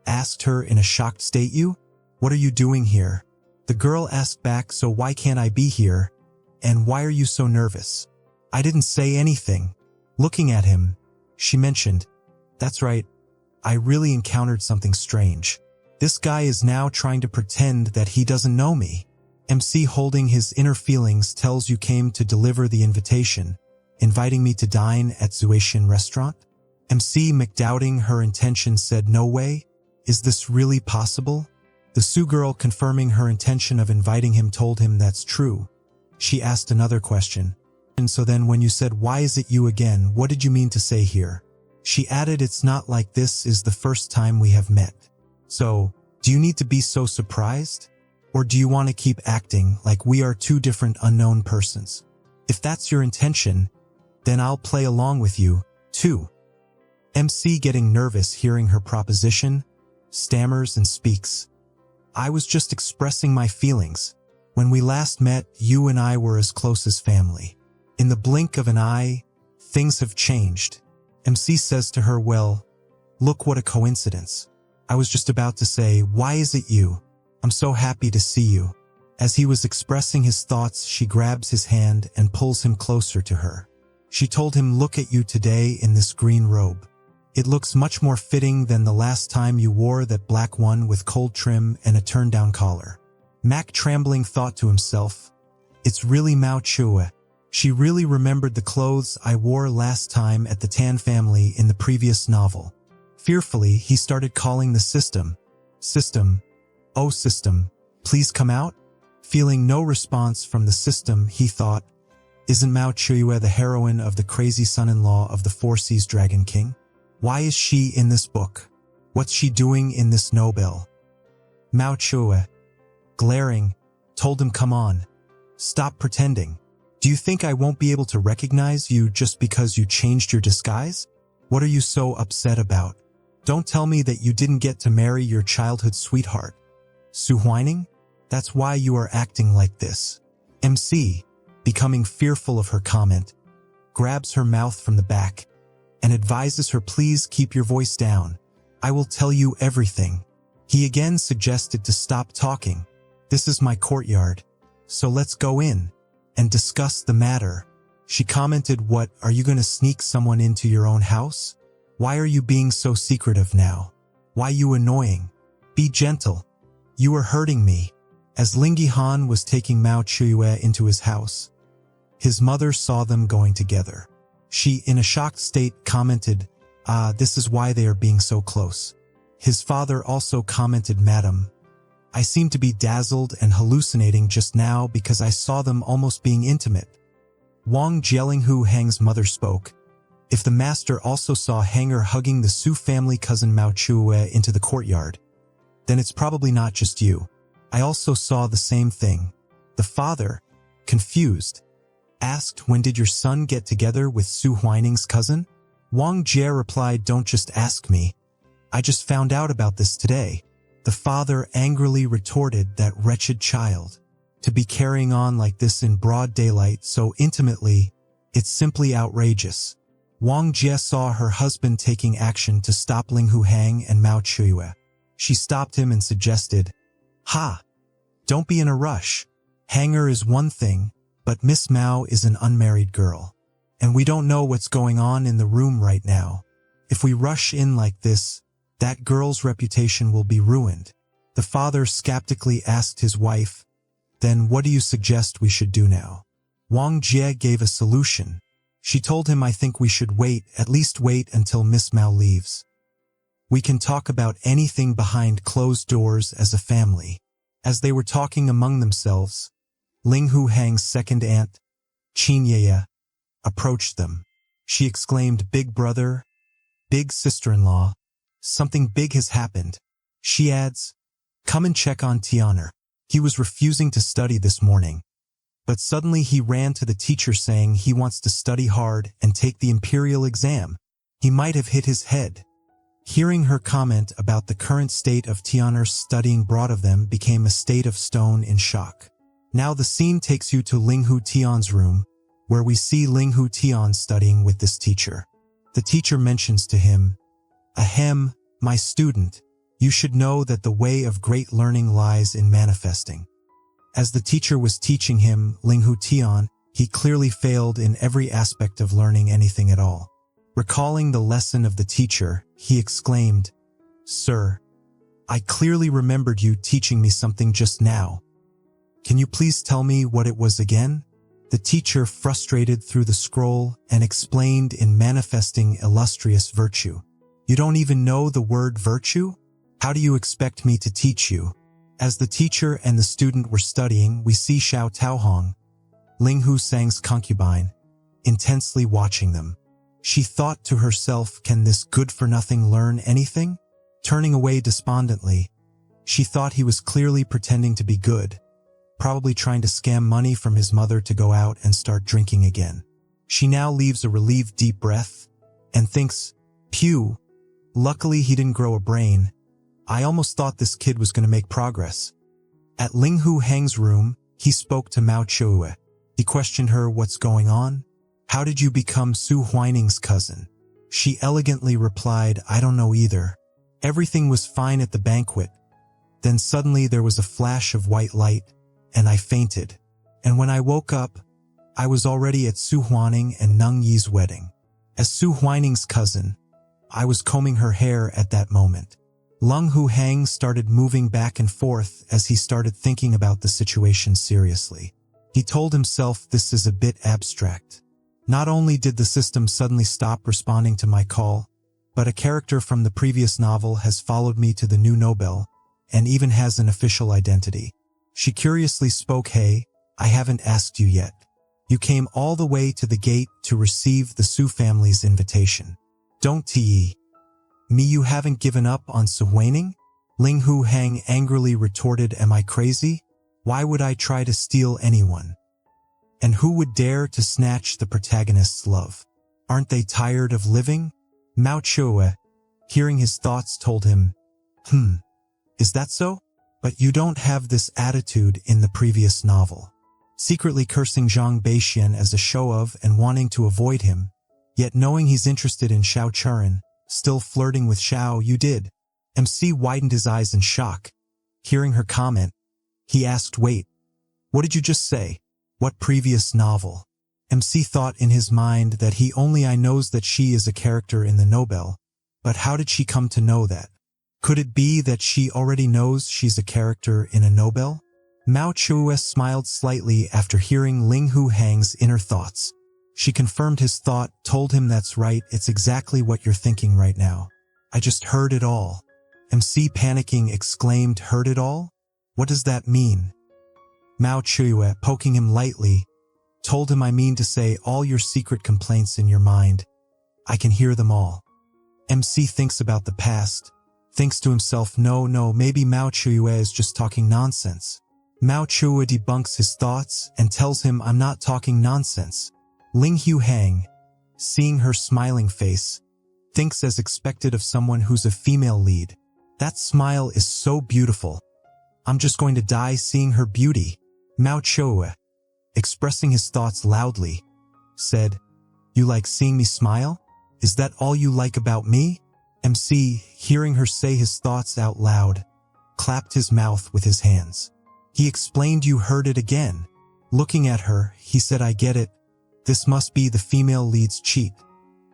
asked her in a shocked state, you? What are you doing here? The girl asked back, so why can't I be here? And why are you so nervous? I didn't say anything. Looking at him, she mentioned, That's right, I really encountered something strange. This guy is now trying to pretend that he doesn't know me. MC holding his inner feelings tells you came to deliver the invitation, inviting me to dine at Zuetian restaurant? MC McDoubting her intention said no way? Is this really possible? The Sioux girl confirming her intention of inviting him told him that's true. She asked another question. And so then when you said why is it you again, what did you mean to say here? She added it's not like this is the first time we have met. So, do you need to be so surprised? Or do you want to keep acting like we are two different unknown persons? If that's your intention, then I'll play along with you, too. MC getting nervous hearing her proposition, stammers and speaks. I was just expressing my feelings. When we last met, you and I were as close as family. In the blink of an eye, things have changed. MC says to her, well, look what a coincidence. I was just about to say, why is it you? I'm so happy to see you. As he was expressing his thoughts, she grabs his hand and pulls him closer to her. She told him, look at you today in this green robe. It looks much more fitting than the last time you wore that black one with cold trim and a turned-down collar. Mac trembling thought to himself, it's really Mao Chue. She really remembered the clothes I wore last time at the Tan family in the previous novel. Fearfully, he started calling the system. System. Oh system, please come out? Feeling no response from the system, he thought, isn't Mao Chue the heroine of the crazy son-in-law of the Four Seas Dragon King? Why is she in this book? What's she doing in this Nobel? Mao Chue, glaring, told him come on. Stop pretending. Do you think I won't be able to recognize you just because you changed your disguise? What are you so upset about? Don't tell me that you didn't get to marry your childhood sweetheart. Su whining? That's why you are acting like this. MC, becoming fearful of her comment, grabs her mouth from the back and advises her please keep your voice down. I will tell you everything. He again suggested to stop talking. This is my courtyard, so let's go in and discuss the matter. She commented, what, are you going to sneak someone into your own house? Why are you being so secretive now? Why you annoying? Be gentle. You are hurting me. As Lingyi Han was taking Mao Chue into his house, his mother saw them going together. She, in a shocked state, commented, this is why they are being so close. His father also commented, Madam, I seem to be dazzled and hallucinating just now because I saw them almost being intimate. Wang Jielinghu Hang's mother spoke. If the master also saw Hanger hugging the Su family cousin Mao Chue into the courtyard, then it's probably not just you. I also saw the same thing. The father, confused, asked, when did your son get together with Su Huining's cousin? Wang Jie replied, don't just ask me. I just found out about this today. The father angrily retorted, that wretched child. To be carrying on like this in broad daylight so intimately, it's simply outrageous. Wang Jie saw her husband taking action to stop Linghu Hang and Mao Chue. She stopped him and suggested, don't be in a rush. Hanger is one thing, but Miss Mao is an unmarried girl. And we don't know what's going on in the room right now. If we rush in like this, that girl's reputation will be ruined. The father skeptically asked his wife, then what do you suggest we should do now? Wang Jie gave a solution. She told him, I think we should at least wait until Miss Mao leaves. We can talk about anything behind closed doors as a family. As they were talking among themselves, Linghu Hang's second aunt, Qin Yeye, approached them. She exclaimed, big brother, big sister-in-law, something big has happened. She adds, come and check on Tianer. He was refusing to study this morning. But suddenly he ran to the teacher saying he wants to study hard and take the imperial exam. He might have hit his head. Hearing her comment about the current state of Tianer's studying, brought of them became a state of stone in shock. Now the scene takes you to Linghu Tian's room, where we see Linghu Tian studying with this teacher. The teacher mentions to him, ahem, my student, you should know that the way of great learning lies in manifesting. As the teacher was teaching him, Linghu Tian, he clearly failed in every aspect of learning anything at all. Recalling the lesson of the teacher, he exclaimed, "Sir, I clearly remembered you teaching me something just now. Can you please tell me what it was again?" The teacher frustrated through the scroll and explained in manifesting illustrious virtue. "You don't even know the word virtue? How do you expect me to teach you?" As the teacher and the student were studying, we see Xiao Taohong, Ling Hu Sang's concubine, intensely watching them. She thought to herself, can this good-for-nothing learn anything? Turning away despondently, she thought he was clearly pretending to be good, probably trying to scam money from his mother to go out and start drinking again. She now leaves a relieved deep breath and thinks, "Pew, luckily he didn't grow a brain. I almost thought this kid was going to make progress." At Ling Hu Hang's room, he spoke to Mao Chue. He questioned her, "What's going on? How did you become Su Huining's cousin?" She elegantly replied, "I don't know either. Everything was fine at the banquet. Then suddenly there was a flash of white light, and I fainted. And when I woke up, I was already at Su Huining and Neng Yi's wedding. As Su Huining's cousin, I was combing her hair at that moment." Ling Hu Hang started moving back and forth as he started thinking about the situation seriously. He told himself, this is a bit abstract. Not only did the system suddenly stop responding to my call, but a character from the previous novel has followed me to the new Nobel, and even has an official identity. She curiously spoke, "Hey, I haven't asked you yet. You came all the way to the gate to receive the Su family's invitation. Don't te me you haven't given up on Su Huining?" Ling Hu Hang angrily retorted, "Am I crazy? Why would I try to steal anyone? And who would dare to snatch the protagonist's love? Aren't they tired of living?" Mao Chue, hearing his thoughts, told him, "Is that so? But you don't have this attitude in the previous novel." Secretly cursing Zhang Beixian as a show-of and wanting to avoid him, yet knowing he's interested in Xiao Churan, still flirting with Xiao, "You did." MC widened his eyes in shock. Hearing her comment, he asked, "Wait, what did you just say? What previous novel?" MC thought in his mind that he only knows that she is a character in the Nobel, but how did she come to know that? Could it be that she already knows she's a character in a Nobel? Mao Chue smiled slightly after hearing Ling Hu Hang's inner thoughts. She confirmed his thought, told him, "That's right, it's exactly what you're thinking right now. I just heard it all." MC panicking exclaimed, "Heard it all? What does that mean?" Mao Chue, poking him lightly, told him, "I mean to say all your secret complaints in your mind. I can hear them all." MC thinks about the past, thinks to himself, no, maybe Mao Chue is just talking nonsense. Mao Chue debunks his thoughts and tells him, "I'm not talking nonsense." Ling Hu Hang, seeing her smiling face, thinks as expected of someone who's a female lead. That smile is so beautiful. I'm just going to die seeing her beauty. Mao Chue, expressing his thoughts loudly, said, "You like seeing me smile? Is that all you like about me?" MC, hearing her say his thoughts out loud, clapped his mouth with his hands. He explained, "You heard it again." Looking at her, he said, "I get it. This must be the female lead's cheat.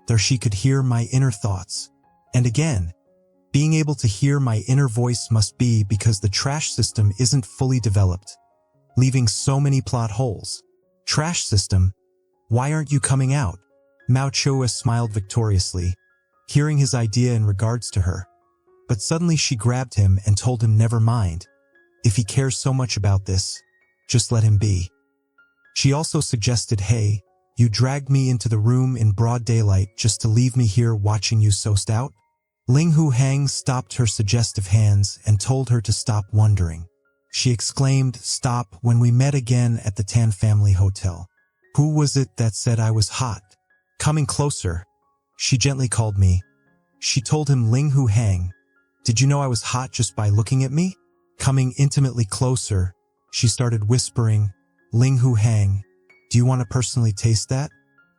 There she could hear my inner thoughts." And again, being able to hear my inner voice must be because the trash system isn't fully developed, leaving so many plot holes. Trash system, why aren't you coming out? Mao Chue smiled victoriously, hearing his idea in regards to her. But suddenly she grabbed him and told him, "Never mind. If he cares so much about this, just let him be." She also suggested, "Hey, you dragged me into the room in broad daylight just to leave me here watching you soused out?" Ling Hu Hang stopped her suggestive hands and told her to stop wondering. She exclaimed, "Stop," when we met again at the Tan family hotel. "Who was it that said I was hot?" Coming closer, she gently called me. She told him, "Ling Hu Hang, did you know I was hot just by looking at me?" Coming intimately closer, she started whispering, "Ling Hu Hang, do you want to personally taste that?"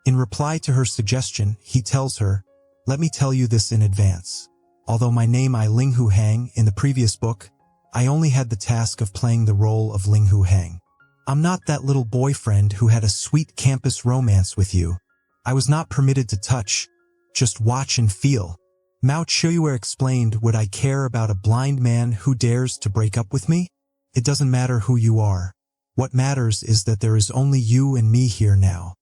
In reply to her suggestion, he tells her, "Let me tell you this in advance. Although my name is Ling Hu Hang in the previous book, I only had the task of playing the role of Ling Hu Hang. I'm not that little boyfriend who had a sweet campus romance with you. I was not permitted to touch, Just watch and feel. Mao Chuyue explained, would I care about a blind man who dares to break up with me? It doesn't matter who you are. What matters is that there is only you and me here now.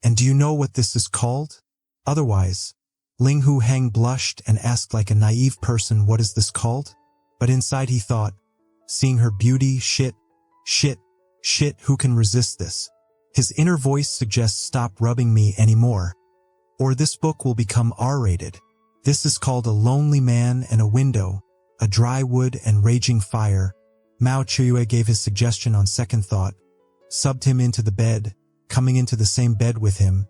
And do you know what this is called? Otherwise, Ling Hu Hang blushed and asked like a naive person, what is this called? But inside he thought, seeing her beauty, shit, who can resist this? His inner voice suggests stop rubbing me anymore, or this book will become R-rated. This is called A Lonely Man and a Window, A Dry Wood and Raging Fire. Mao Chuyue gave his suggestion on second thought, subbed him into the bed, coming into the same bed with him.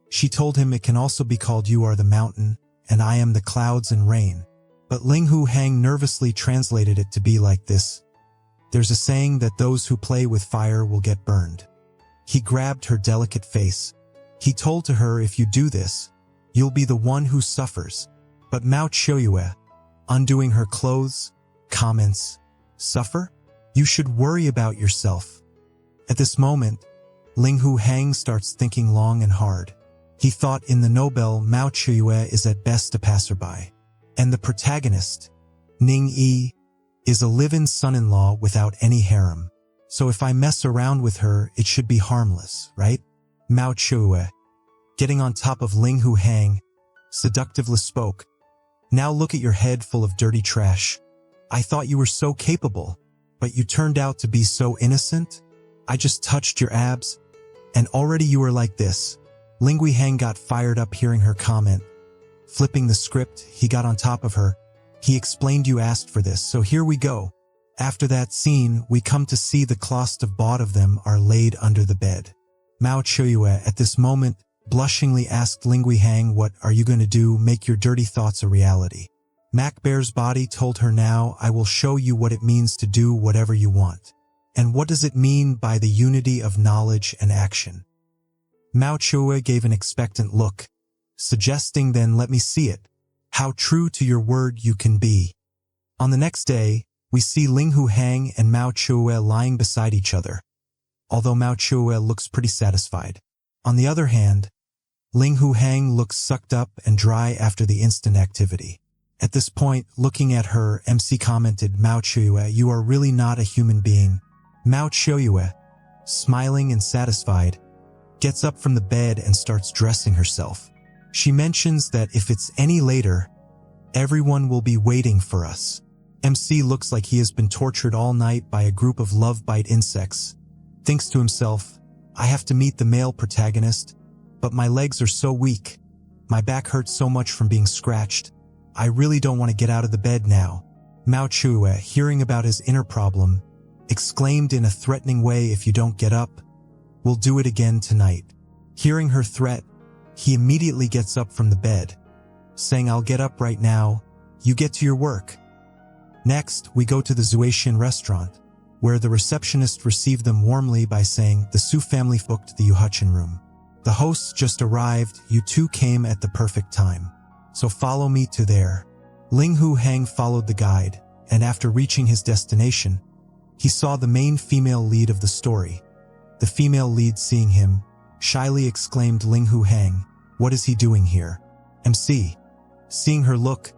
She told him it can also be called You Are the Mountain, and I Am the Clouds and Rain. But Ling Hu Hang nervously translated it to be like this. There's a saying that those who play with fire will get burned. He grabbed her delicate face. He told to her, if you do this, you'll be the one who suffers. But Mao Chuyue, undoing her clothes, comments, suffer? You should worry about yourself. At this moment, Ling Hu Hang starts thinking long and hard. He thought in the Nobel Mao Chuyue is at best a passerby. And the protagonist, Ning Yi, is a live-in son-in-law without any harem. So if I mess around with her, it should be harmless, right? Mao Chuyue, getting on top of Ling Hu Hang, seductively spoke. Now look at your head full of dirty trash. I thought you were so capable, but you turned out to be so innocent. I just touched your abs, and already you were like this. Ling Hu Hang got fired up hearing her comment. Flipping the script, he got on top of her. He explained, you asked for this, so here we go. After that scene, we come to see the cloth of both of them are laid under the bed. Mao Chuyue at this moment blushingly asked Ling Hu Hang, what are you going to do? Make your dirty thoughts a reality. Mac Bear's body told her, now I will show you what it means to do whatever you want. And what does it mean by the unity of knowledge and action? Mao Chuyue gave an expectant look, suggesting, then let me see it. How true to your word you can be. On the next day, we see Ling Hu Hang and Mao Chuyue lying beside each other, although Mao Chuyue looks pretty satisfied. On the other hand, Ling Hu Hang looks sucked up and dry after the instant activity. At this point, looking at her, MC commented, Mao Chuyue, you are really not a human being. Mao Chuyue, smiling and satisfied, gets up from the bed and starts dressing herself. She mentions that if it's any later, everyone will be waiting for us. MC looks like he has been tortured all night by a group of love-bite insects. Thinks to himself, I have to meet the male protagonist, but my legs are so weak. My back hurts so much from being scratched. I really don't want to get out of the bed now. Mao Chuyue, hearing about his inner problem, exclaimed in a threatening way, if you don't get up, we'll do it again tonight. Hearing her threat, he immediately gets up from the bed, saying, I'll get up right now, you get to your work. Next, we go to the Yitian restaurant, where the receptionist received them warmly by saying, the Su family booked the Yuhuchin room. The hosts just arrived, you two came at the perfect time. So follow me to there. Ling Hu Hang followed the guide, and after reaching his destination, he saw the main female lead of the story. The female lead, seeing him, shyly exclaimed, Ling Hu Hang, what is he doing here? MC, seeing her look,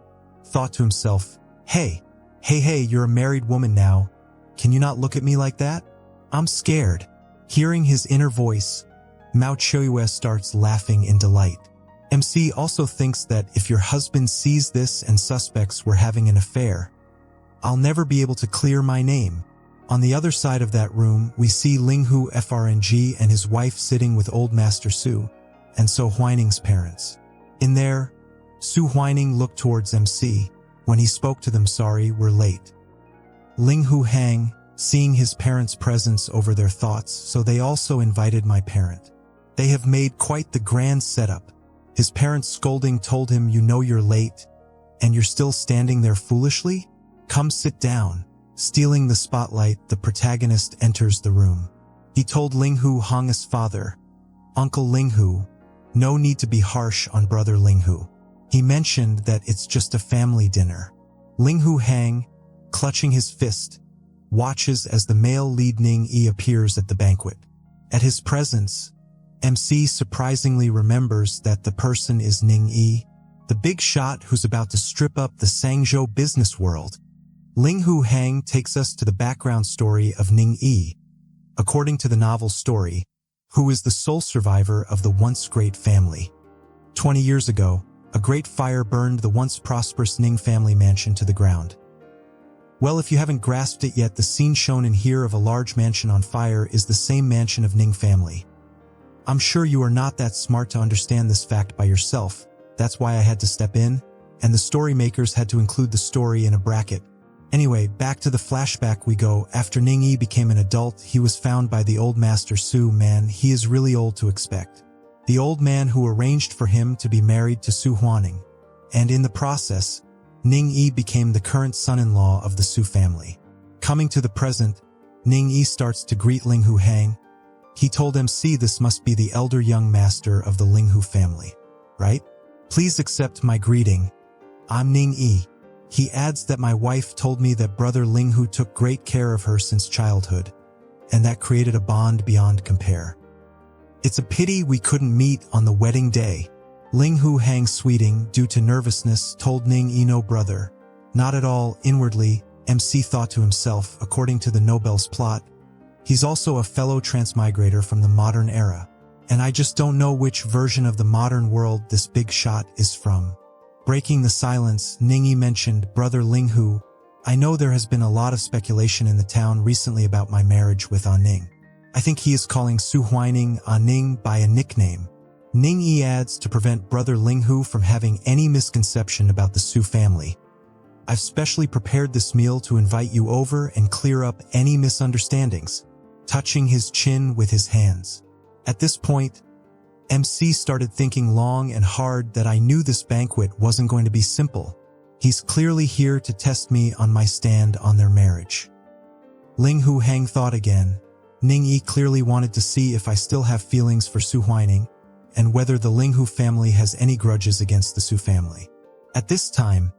thought to himself, hey, you're a married woman now. Can you not look at me like that? I'm scared. Hearing his inner voice, Mao Chuyue starts laughing in delight. MC also thinks that if your husband sees this and suspects we're having an affair, I'll never be able to clear my name. On the other side of that room, we see Ling Hu Frng and his wife sitting with old Master Su, and So Huining's parents. In there, Su Huining looked towards MC. When he spoke to them, sorry, we're late. Ling Hu Hang, seeing his parents' presence over their thoughts, so they also invited my parent. They have made quite the grand setup. His parents scolding told him, you know you're late, and you're still standing there foolishly? Come sit down. Stealing the spotlight, the protagonist enters the room. He told Ling Hu Hang's father, Uncle Ling Hu, no need to be harsh on brother Ling Hu. He mentioned that it's just a family dinner. Ling Hu Hang, clutching his fist, watches as the male lead Ning Yi appears at the banquet. At his presence, MC surprisingly remembers that the person is Ning Yi, the big shot who's about to strip up the Sangzhou business world. Ling Hu Hang takes us to the background story of Ning Yi, according to the novel story, who is the sole survivor of the once great family. 20 years ago, a great fire burned the once prosperous Ning family mansion to the ground. Well, if you haven't grasped it yet, the scene shown in here of a large mansion on fire is the same mansion of Ning family. I'm sure you are not that smart to understand this fact by yourself. That's why I had to step in, and the story makers had to include the story in a bracket. Anyway, back to the flashback we go. After Ning Yi became an adult, he was found by the old master Su. Man, he is really old to expect. The old man who arranged for him to be married to Su Huaning. And in the process, Ning Yi became the current son-in-law of the Su family. Coming to the present, Ning Yi starts to greet Ling Hu Hang. He told MC this must be the elder young master of the Ling Hu family, right? Please accept my greeting. I'm Ning Yi. He adds that my wife told me that brother Ling Hu took great care of her since childhood, and that created a bond beyond compare. It's a pity we couldn't meet on the wedding day. Ling Hu Hang sweeting, due to nervousness, told Ning Yi no brother. Not at all. Inwardly, MC thought to himself, according to the Nobel's plot, he's also a fellow transmigrator from the modern era. And I just don't know which version of the modern world this big shot is from. Breaking the silence, Ning Yi mentioned, brother Ling Hu, I know there has been a lot of speculation in the town recently about my marriage with Ning. I think he is calling Su Huining Ning by a nickname. Ning Yi adds to prevent brother Ling Hu from having any misconception about the Su family. I've specially prepared this meal to invite you over and clear up any misunderstandings, touching his chin with his hands. At this point, MC started thinking long and hard that I knew this banquet wasn't going to be simple. He's clearly here to test me on my stand on their marriage. Ling Hu Hang thought again. Ning Yi clearly wanted to see if I still have feelings for Su Huining, and whether the Ling Hu family has any grudges against the Su family. At this time,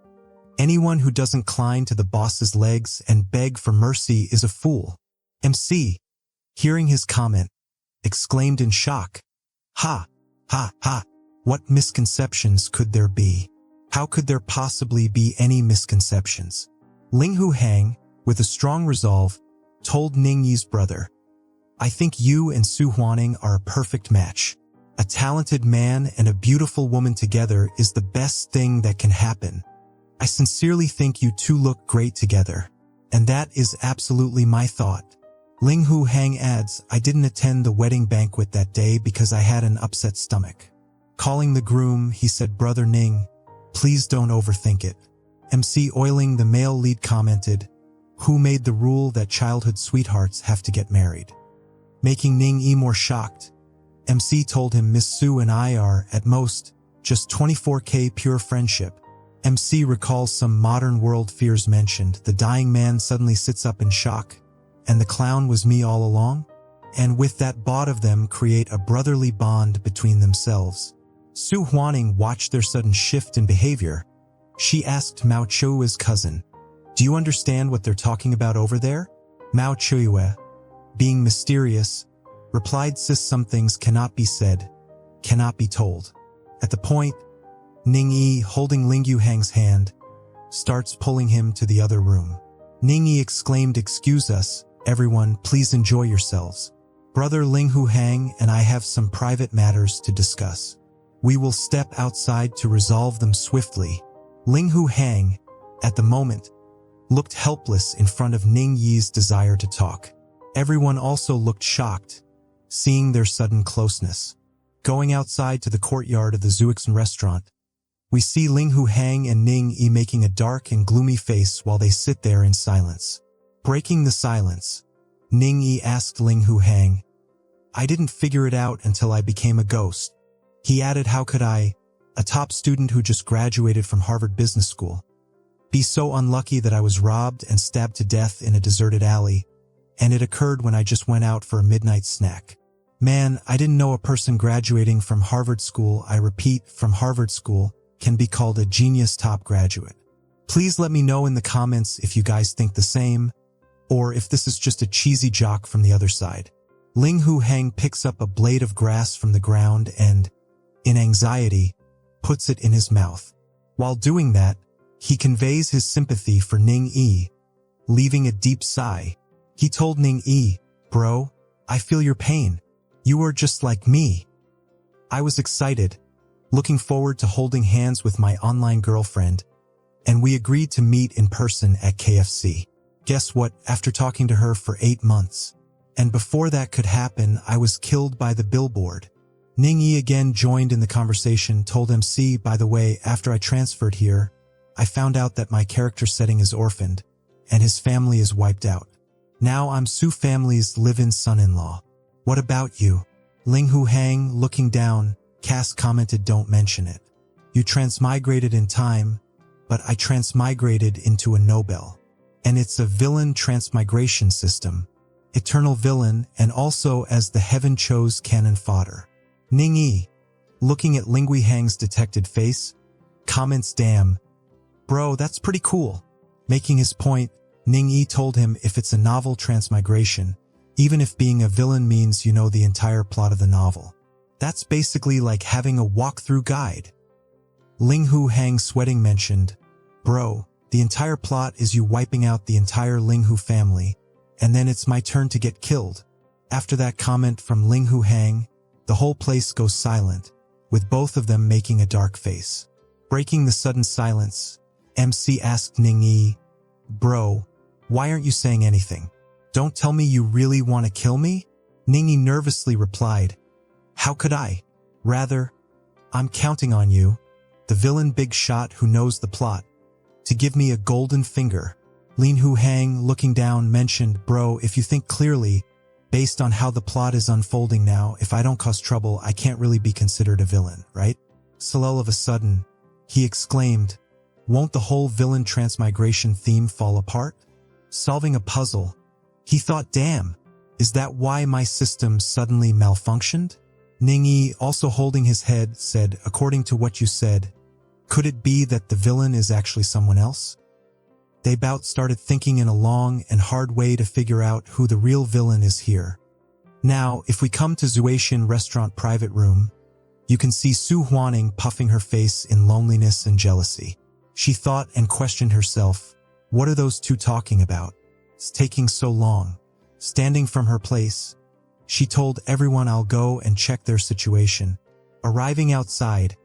anyone who doesn't climb to the boss's legs and beg for mercy is a fool. MC, hearing his comment, exclaimed in shock. Ha, ha, ha. What misconceptions could there be? How could there possibly be any misconceptions? Ling Hu Hang, with a strong resolve, told Ning Yi's brother, I think you and Su Huaning are a perfect match. A talented man and a beautiful woman together is the best thing that can happen. I sincerely think you two look great together. And that is absolutely my thought. Ling Hu Hang adds, I didn't attend the wedding banquet that day because I had an upset stomach. Calling the groom, he said, brother Ning, please don't overthink it. MC oiling the male lead commented, who made the rule that childhood sweethearts have to get married? Making Ning Yi more shocked, MC told him Miss Su and I are, at most, just 24K pure friendship. MC recalls some modern world fears mentioned. The dying man suddenly sits up in shock. And the clown was me all along? And with that bot of them create a brotherly bond between themselves. Su Huaning watched their sudden shift in behavior. She asked Mao Chui's cousin, do you understand what they're talking about over there? Mao Chui, being mysterious, replied, sis, some things cannot be said, cannot be told. At the point, Ning Yi, holding Ling Hu Hang's hand, starts pulling him to the other room. Ning Yi exclaimed, excuse us, everyone, please enjoy yourselves. Brother Ling Hu Hang and I have some private matters to discuss. We will step outside to resolve them swiftly. Ling Hu Hang, at the moment, looked helpless in front of Ning Yi's desire to talk. Everyone also looked shocked, seeing their sudden closeness. Going outside to the courtyard of the Zuixin restaurant, we see Ling Hu Hang and Ning Yi making a dark and gloomy face while they sit there in silence. Breaking the silence, Ning Yi asked Ling Hu Hang, I didn't figure it out until I became a ghost. He added, how could I, a top student who just graduated from Harvard Business School, be so unlucky that I was robbed and stabbed to death in a deserted alley, and it occurred when I just went out for a midnight snack. Man, I didn't know a person graduating from Harvard School, I repeat, from Harvard School, can be called a genius top graduate. Please let me know in the comments if you guys think the same, or if this is just a cheesy joke from the other side. Ling Hu Hang picks up a blade of grass from the ground and, in anxiety, puts it in his mouth. While doing that, he conveys his sympathy for Ning Yi, leaving a deep sigh. He told Ning Yi, "Bro, I feel your pain. You are just like me." I was excited, looking forward to holding hands with my online girlfriend, and we agreed to meet in person at KFC. Guess what? After talking to her for 8 months, and before that could happen, I was killed by the billboard. Ning Yi again joined in the conversation, told MC, "By the way, after I transferred here, I found out that my character setting is orphaned, and his family is wiped out. Now I'm Su family's live-in son-in-law. What about you?" Ling Hu Hang, looking down, Cass commented, "Don't mention it. You transmigrated in time, but I transmigrated into a Nobel. And it's a villain transmigration system. Eternal villain, and also as the heaven chose cannon fodder." Ning Yi, looking at Ling Hu Hang's detected face, comments, "Damn, bro, that's pretty cool." Making his point, Ning Yi told him if it's a novel transmigration, even if being a villain means you know the entire plot of the novel, that's basically like having a walkthrough guide. Ling Hu Hang, sweating, mentioned, "Bro, the entire plot is you wiping out the entire Ling Hu family, and then it's my turn to get killed." After that comment from Ling Hu Hang, the whole place goes silent, with both of them making a dark face. Breaking the sudden silence, MC asked Ning Yi, "Bro, why aren't you saying anything? Don't tell me you really want to kill me?" Ning Yi nervously replied, "How could I? Rather, I'm counting on you, the villain big shot who knows the plot, to give me a golden finger." Ling Hu Hang, looking down, mentioned, "Bro, if you think clearly, based on how the plot is unfolding now, if I don't cause trouble, I can't really be considered a villain, right?" So all of a sudden, he exclaimed, "Won't the whole villain transmigration theme fall apart?" Solving a puzzle, he thought, "Damn, is that why my system suddenly malfunctioned?" Ning Yi, also holding his head, said, "According to what you said, could it be that the villain is actually someone else?" They both started thinking in a long and hard way to figure out who the real villain is here. Now, if we come to Zuatian restaurant private room, you can see Su Huaning puffing her face in loneliness and jealousy. She thought and questioned herself, what are those two talking about? It's taking so long. Standing from her place, she told everyone, "I'll go and check their situation." Arriving outside,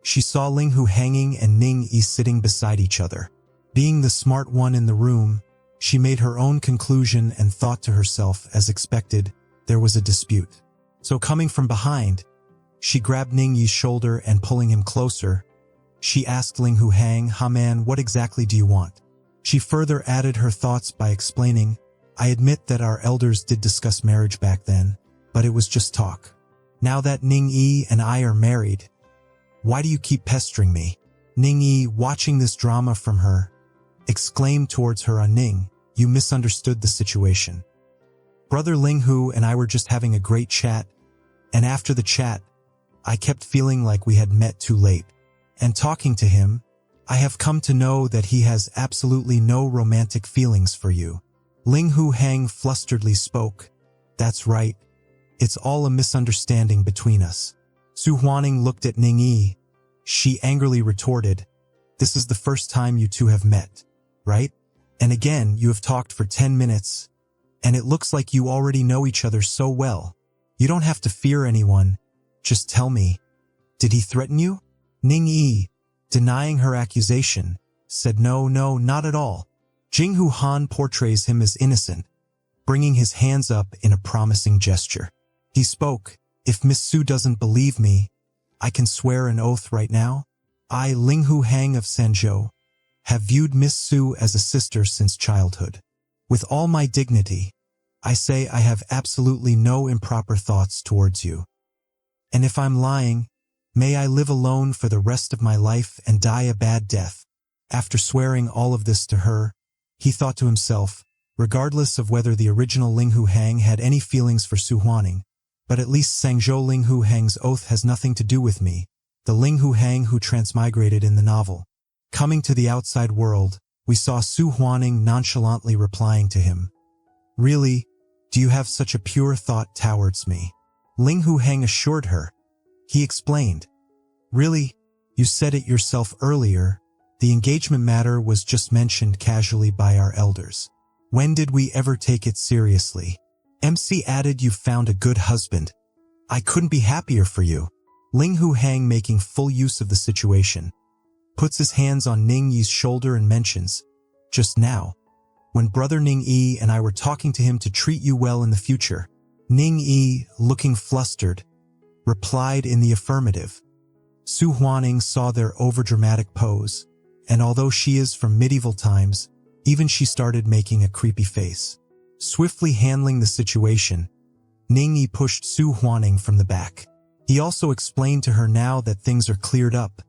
she saw Ling Hu hanging and Ning Yi sitting beside each other. Being the smart one in the room, she made her own conclusion and thought to herself, as expected, there was a dispute. So coming from behind, she grabbed Ning Yi's shoulder and pulling him closer, she asked Ling Hu Hang, "Ha man, what exactly do you want?" She further added her thoughts by explaining, "I admit that our elders did discuss marriage back then, but it was just talk. Now that Ning Yi and I are married, why do you keep pestering me?" Ning Yi, watching this drama from her, exclaimed towards her, "Ning, you misunderstood the situation. Brother Ling Hu and I were just having a great chat, and after the chat, I kept feeling like we had met too late. And talking to him, I have come to know that he has absolutely no romantic feelings for you." Ling Hu Hang flusteredly spoke, "That's right. It's all a misunderstanding between us." Su Huaning looked at Ning Yi. She angrily retorted, "This is the first time you two have met, right? And again, you have talked for 10 minutes, and it looks like you already know each other so well. You don't have to fear anyone. Just tell me, did he threaten you?" Ning Yi, denying her accusation, said, No, not at all. Jinghu Han portrays him as innocent, bringing his hands up in a promising gesture. He spoke, "If Miss Su doesn't believe me, I can swear an oath right now. I, Ling Hu Hang of Sanzhou, have viewed Miss Su as a sister since childhood. With all my dignity, I say I have absolutely no improper thoughts towards you. And if I'm lying, may I live alone for the rest of my life and die a bad death." After swearing all of this to her, he thought to himself, regardless of whether the original Ling Hu Hang had any feelings for Su Huaning, but at least Sangzhou Ling Hu Hang's oath has nothing to do with me, the Ling Hu Hang who transmigrated in the novel. Coming to the outside world, we saw Su Huaning nonchalantly replying to him, "Really? do you have such a pure thought towards me? Ling Hu Hang assured her. He explained, really, you said it yourself earlier, the engagement matter was just mentioned casually by our elders. When did we ever take it seriously? MC added, you found a good husband. I couldn't be happier for you. Ling Hu Hang, making full use of the situation, puts his hands on Ning Yi's shoulder and mentions, just now, when brother Ning Yi and I were talking to him to treat you well in the future. Ning Yi, looking flustered, replied in the affirmative. Su Huaning saw their overdramatic pose, and although she is from medieval times, even she started making a creepy face. Swiftly handling the situation, Ning Yi pushed Su Huaning from the back. He also explained to her, now that things are cleared up,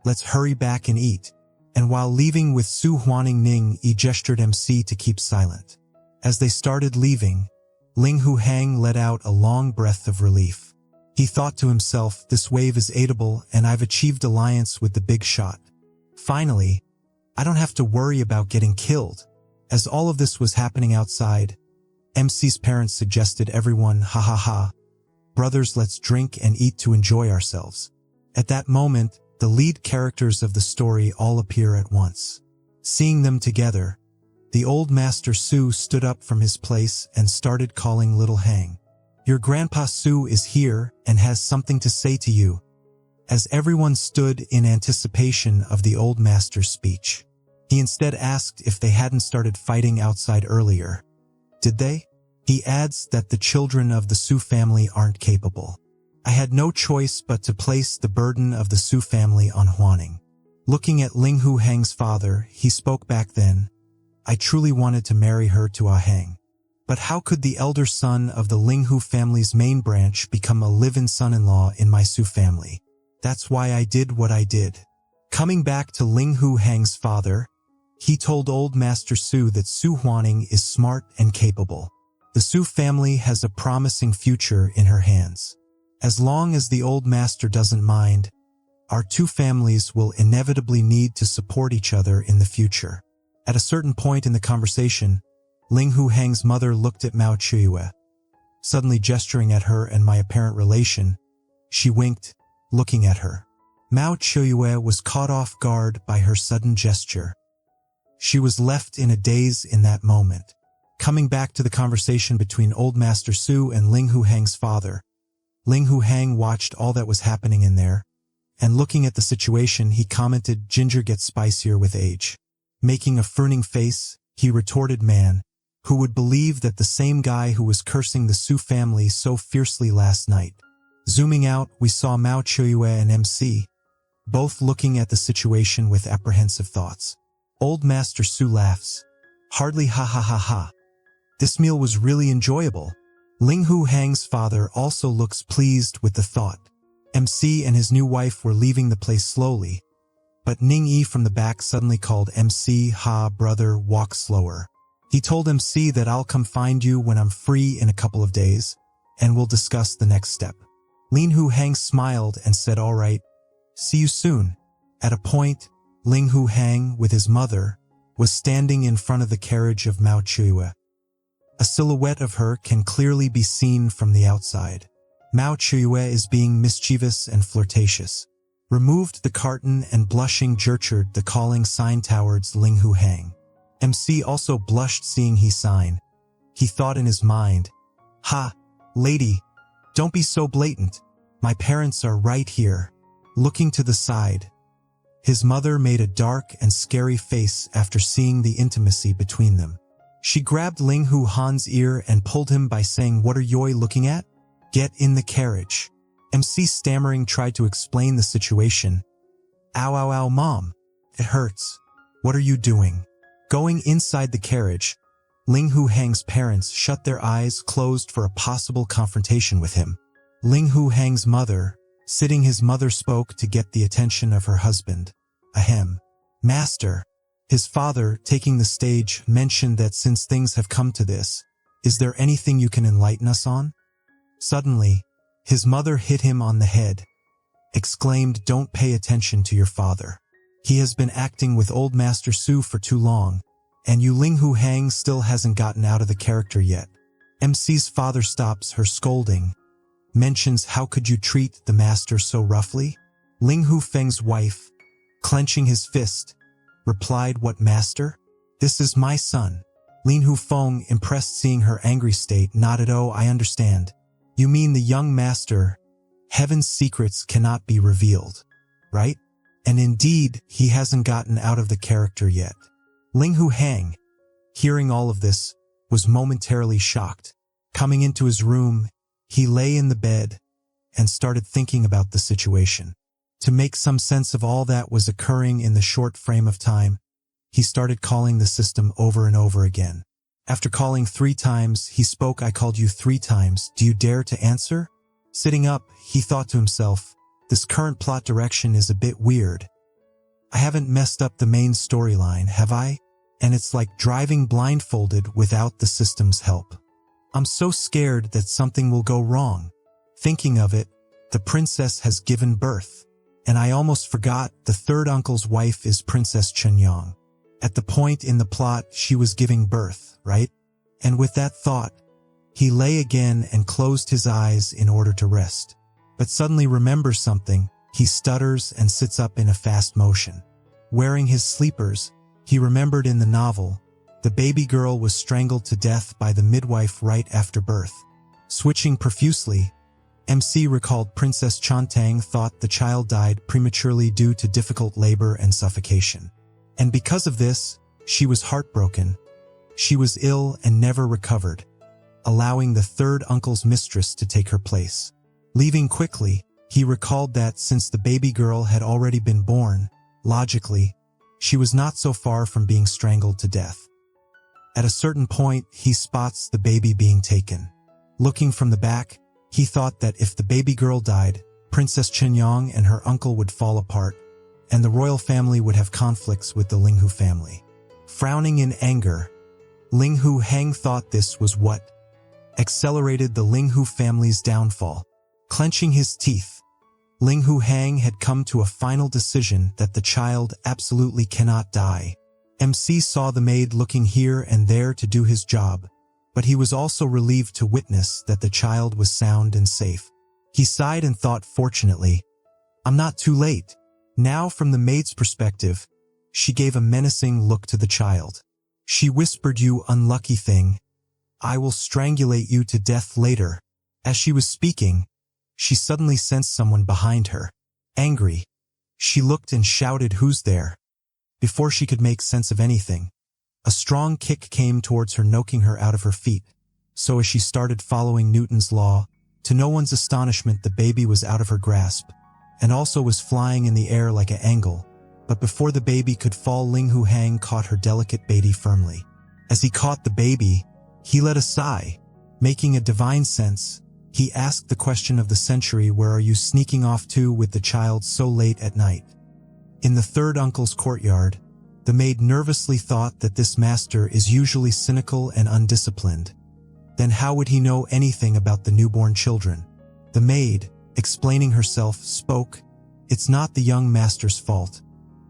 let's hurry back and eat. And while leaving with Su Huaning, Ning Yi gestured MC to keep silent. As they started leaving, Ling Hu Hang let out a long breath of relief. He thought to himself, this wave is aidable and I've achieved alliance with the big shot. Finally, I don't have to worry about getting killed. As all of this was happening outside, MC's parents suggested everyone, ha ha ha, brothers, let's drink and eat to enjoy ourselves. At that moment, the lead characters of the story all appear at once. Seeing them together, the old master Su stood up from his place and started calling little Hang. Your grandpa Su is here and has something to say to you. As everyone stood in anticipation of the old master's speech, he instead asked if they hadn't started fighting outside earlier. Did they? He adds that the children of the Su family aren't capable. I had no choice but to place the burden of the Su family on Huaning. Looking at Ling Hu Hang's father, he spoke back then. I truly wanted to marry her to Ah Hang. But how could the elder son of the Ling Hu family's main branch become a live-in son-in-law in my Su family? That's why I did what I did. Coming back to Ling Hu Hang's father, he told old Master Su that Su Huaning is smart and capable. The Su family has a promising future in her hands. As long as the old master doesn't mind, our two families will inevitably need to support each other in the future. At a certain point in the conversation, Ling Hu Hang's mother looked at Mao Chuyue. Suddenly gesturing at her and my apparent relation, she winked, looking at her. Mao Chuyue was caught off guard by her sudden gesture. She was left in a daze in that moment. Coming back to the conversation between old Master Su and Ling Hu Hang's father, Ling Hu Hang watched all that was happening in there, and looking at the situation, he commented, ginger gets spicier with age. Making a frowning face, he retorted, man, who would believe that the same guy who was cursing the Su family so fiercely last night. Zooming out, we saw Mao Chuyue and MC, both looking at the situation with apprehensive thoughts. Old Master Su laughs. Hardly, ha ha ha ha. This meal was really enjoyable. Ling Hu Hang's father also looks pleased with the thought. MC and his new wife were leaving the place slowly, but Ning Yi from the back suddenly called MC, ha brother, walk slower. He told MC that I'll come find you when I'm free in a couple of days, and we'll discuss the next step. Ling Hu Hang smiled and said, all right, see you soon. At a point, Ling Hu Hang, with his mother, was standing in front of the carriage of Mao Chuyue. A silhouette of her can clearly be seen from the outside. Mao Chuyue is being mischievous and flirtatious. Removed the carton and blushing gestured the calling sign towards Ling Hu Hang. MC also blushed seeing he sign. He thought in his mind, ha, lady, don't be so blatant. My parents are right here. Looking to the side, his mother made a dark and scary face after seeing the intimacy between them. She grabbed Ling Hu Han's ear and pulled him by saying, what are you looking at? Get in the carriage. MC stammering tried to explain the situation. Ow, ow, ow, mom. It hurts. What are you doing? Going inside the carriage, Ling Hu Hang's parents shut their eyes closed for a possible confrontation with him. Ling Hu Hang's mother, sitting his mother spoke to get the attention of her husband. Ahem. Master. His father, taking the stage, mentioned that since things have come to this, is there anything you can enlighten us on? Suddenly, his mother hit him on the head, exclaimed, don't pay attention to your father. He has been acting with old Master Su for too long, and you Ling Hu Hang still hasn't gotten out of the character yet. MC's father stops her scolding, mentions how could you treat the master so roughly? Ling Hu Feng's wife, clenching his fist, replied, what master? This is my son. Lin Hu Feng, impressed seeing her angry state, nodded, oh, I understand. You mean the young master, heaven's secrets cannot be revealed, right? And indeed, he hasn't gotten out of the character yet. Ling Hu Hang, hearing all of this, was momentarily shocked. Coming into his room, he lay in the bed and started thinking about the situation. To make some sense of all that was occurring in the short frame of time, he started calling the system over and over again. After calling 3 times, he spoke, I called you 3 times. Do you dare to answer? Sitting up, he thought to himself, this current plot direction is a bit weird. I haven't messed up the main storyline, have I? And it's like driving blindfolded without the system's help. I'm so scared that something will go wrong. Thinking of it, the princess has given birth. And I almost forgot the third uncle's wife is Princess Chenyang. At the point in the plot, she was giving birth, right? And with that thought, he lay again and closed his eyes in order to rest. But suddenly remembers something, he stutters and sits up in a fast motion. Wearing his sleepers, he remembered in the novel, the baby girl was strangled to death by the midwife right after birth. Switching profusely, MC recalled Princess Chantang thought the child died prematurely due to difficult labor and suffocation. And because of this, she was heartbroken. She was ill and never recovered, allowing the third uncle's mistress to take her place. Leaving quickly, he recalled that since the baby girl had already been born, logically, she was not so far from being strangled to death. At a certain point, he spots the baby being taken. Looking from the back, he thought that if the baby girl died, Princess Chenyang and her uncle would fall apart, and the royal family would have conflicts with the Ling Hu family. Frowning in anger, Ling Hu Hang thought this was what accelerated the Ling Hu family's downfall. Clenching his teeth, Ling Hu Hang had come to a final decision that the child absolutely cannot die. MC saw the maid looking here and there to do his job, but he was also relieved to witness that the child was sound and safe. He sighed and thought, fortunately, I'm not too late. Now, from the maid's perspective, she gave a menacing look to the child. She whispered, you unlucky thing, I will strangulate you to death later. As she was speaking, she suddenly sensed someone behind her. Angry, she looked and shouted, who's there? Before she could make sense of anything, a strong kick came towards her, knocking her out of her feet. So as she started following Newton's law, to no one's astonishment, the baby was out of her grasp, and also was flying in the air like an angle. But before the baby could fall, Ling Hu Hang caught her delicate baby firmly. As he caught the baby, he let a sigh. Making a divine sense, he asked the question of the century, where are you sneaking off to with the child so late at night? In the third uncle's courtyard, the maid nervously thought that this master is usually cynical and undisciplined. Then how would he know anything about the newborn children? The maid, explaining herself, spoke, it's not the young master's fault.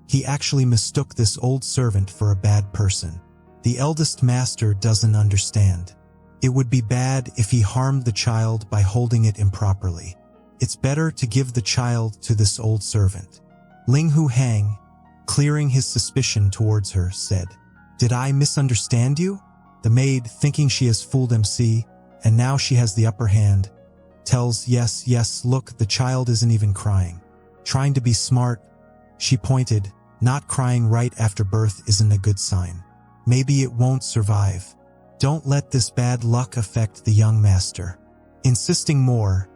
He actually mistook this old servant for a bad person. The eldest master doesn't understand. It would be bad if he harmed the child by holding it improperly. It's better to give the child to this old servant. Ling Hu Hang, clearing his suspicion towards her, said, did I misunderstand you? The maid, thinking she has fooled MC, and now she has the upper hand, tells, yes, look, the child isn't even crying. Trying to be smart, she pointed, not crying right after birth isn't a good sign. Maybe it won't survive. Don't let this bad luck affect the young master. Insisting more,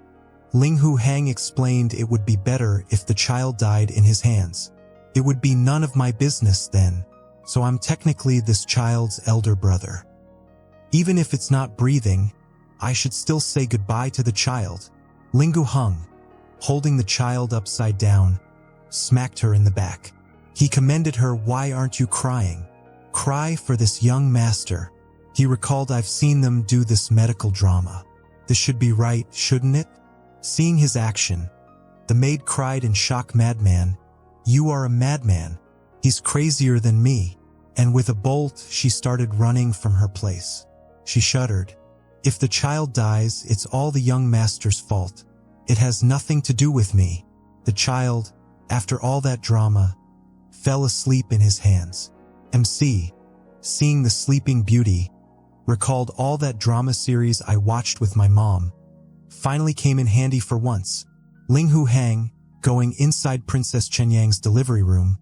Ling Hu Hang explained it would be better if the child died in his hands. It would be none of my business then, so I'm technically this child's elder brother. Even if it's not breathing, I should still say goodbye to the child. Ling Hu Hung, holding the child upside down, smacked her in the back. He commended her, why aren't you crying? Cry for this young master. He recalled, I've seen them do this medical drama. This should be right, shouldn't it? Seeing his action, the maid cried in shock, madman, you are a madman. He's crazier than me. And with a bolt, she started running from her place. She shuddered. If the child dies, it's all the young master's fault. It has nothing to do with me. The child, after all that drama, fell asleep in his hands. MC, seeing the sleeping beauty, recalled all that drama series I watched with my mom. Finally came in handy for once. Ling Hu Hang, going inside Princess Chenyang's delivery room,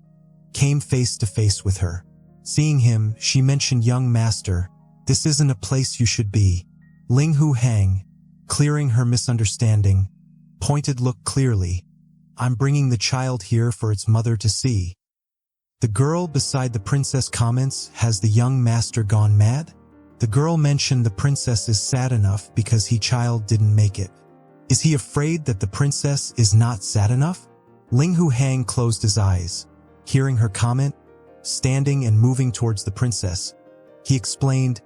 came face to face with her. Seeing him, she mentioned, "Young master, this isn't a place you should be." Ling Hu Hang, clearing her misunderstanding, pointed, "Look clearly. I'm bringing the child here for its mother to see." The girl beside the princess comments, "Has the young master gone mad?" The girl mentioned the princess is sad enough because he child didn't make it. Is he afraid that the princess is not sad enough? Ling Hu Hang closed his eyes, hearing her comment, standing and moving towards the princess. He explained,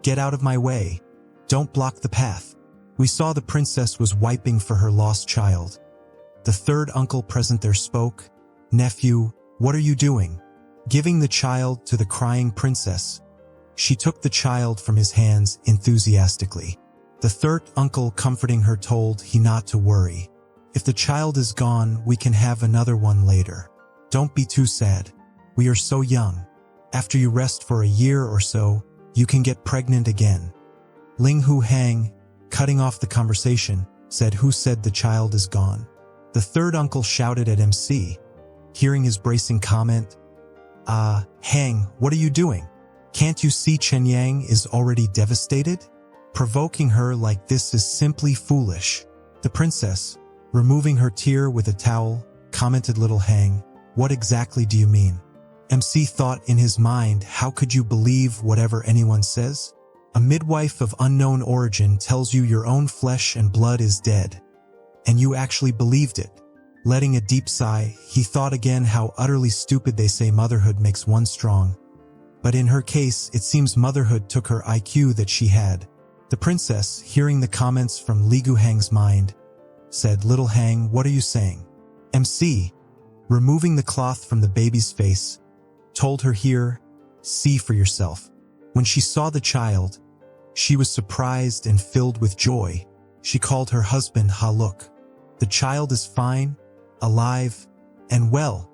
"Get out of my way. Don't block the path." We saw the princess was wiping for her lost child. The third uncle present there spoke, "Nephew, what are you doing?" Giving the child to the crying princess. She took the child from his hands enthusiastically. The third uncle, comforting her, told he not to worry. "If the child is gone, we can have another one later. Don't be too sad. We are so young. After you rest for a year or so, you can get pregnant again." Ling Hu Hang, cutting off the conversation, said, "Who said the child is gone?" The third uncle shouted at MC, hearing his bracing comment, Hang, what are you doing? Can't you see Chenyang is already devastated? Provoking her like this is simply foolish." The princess, removing her tear with a towel, commented, "Little Hang, what exactly do you mean?" MC thought in his mind, how could you believe whatever anyone says? A midwife of unknown origin tells you your own flesh and blood is dead. And you actually believed it. Letting a deep sigh, he thought again how utterly stupid they say motherhood makes one strong. But in her case, it seems motherhood took her IQ that she had. The princess, hearing the comments from Li Gu Hang's mind, said, "Little Hang, what are you saying?" MC, removing the cloth from the baby's face, told her, "Here, see for yourself." When she saw the child, she was surprised and filled with joy. She called her husband, "Ha, look. The child is fine, alive, and well."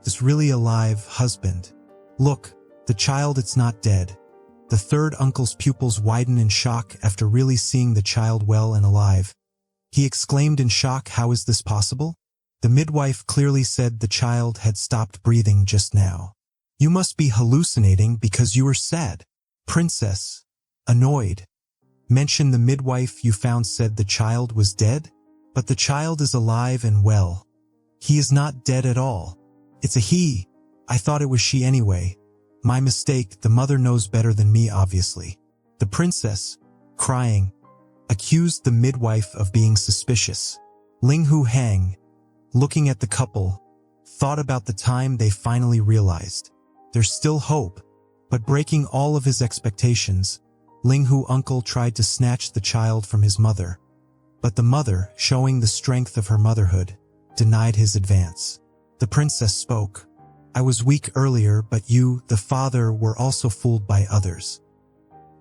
"Is really alive, husband? Look, the child, it's not dead." The third uncle's pupils widened in shock after really seeing the child well and alive. He exclaimed in shock, "How is this possible?" The midwife clearly said the child had stopped breathing just now. "You must be hallucinating because you were sad." Princess, annoyed, mentioned the midwife you found said the child was dead? But the child is alive and well. He is not dead at all. It's a he. I thought it was she anyway. My mistake, the mother knows better than me, obviously. The princess, crying, accused the midwife of being suspicious. Ling Hu Hang, looking at the couple, thought about the time they finally realized. There's still hope, but breaking all of his expectations, Ling Hu uncle tried to snatch the child from his mother. But the mother, showing the strength of her motherhood, denied his advance. The princess spoke. "I was weak earlier, but you, the father, were also fooled by others.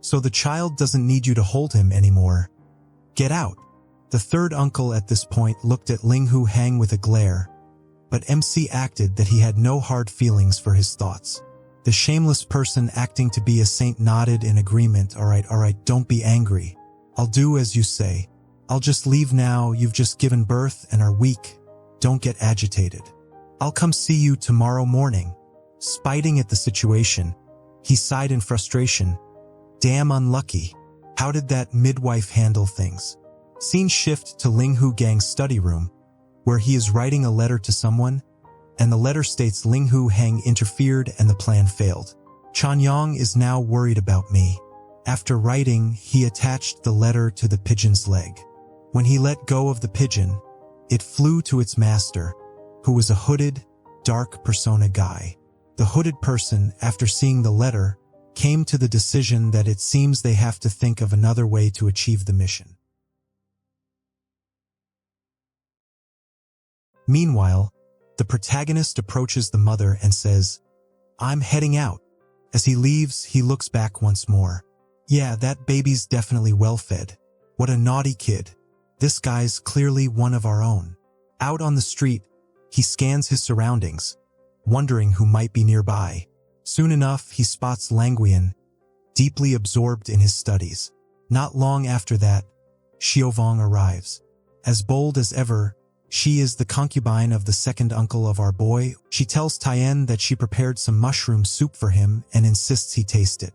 So the child doesn't need you to hold him anymore. Get out." The third uncle at this point looked at Ling Hu Hang with a glare, but MC acted that he had no hard feelings for his thoughts. The shameless person acting to be a saint nodded in agreement. All right, don't be angry. I'll do as you say. I'll just leave now, you've just given birth and are weak. Don't get agitated. I'll come see you tomorrow morning." Spiting at the situation, he sighed in frustration. Damn unlucky. How did that midwife handle things? Scene shift to Ling Hu Gang's study room, where he is writing a letter to someone, and the letter states Ling Hu Hang interfered and the plan failed. Chanyang is now worried about me. After writing, he attached the letter to the pigeon's leg. When he let go of the pigeon, it flew to its master, who was a hooded, dark persona guy. The hooded person, after seeing the letter, came to the decision that it seems they have to think of another way to achieve the mission. Meanwhile, the protagonist approaches the mother and says, "I'm heading out." As he leaves, he looks back once more. Yeah, that baby's definitely well-fed. What a naughty kid. This guy's clearly one of our own. Out on the street, he scans his surroundings, wondering who might be nearby. Soon enough, he spots Languian, deeply absorbed in his studies. Not long after that, Xiaovang arrives. As bold as ever, she is the concubine of the second uncle of our boy. She tells Tien that she prepared some mushroom soup for him and insists he taste it.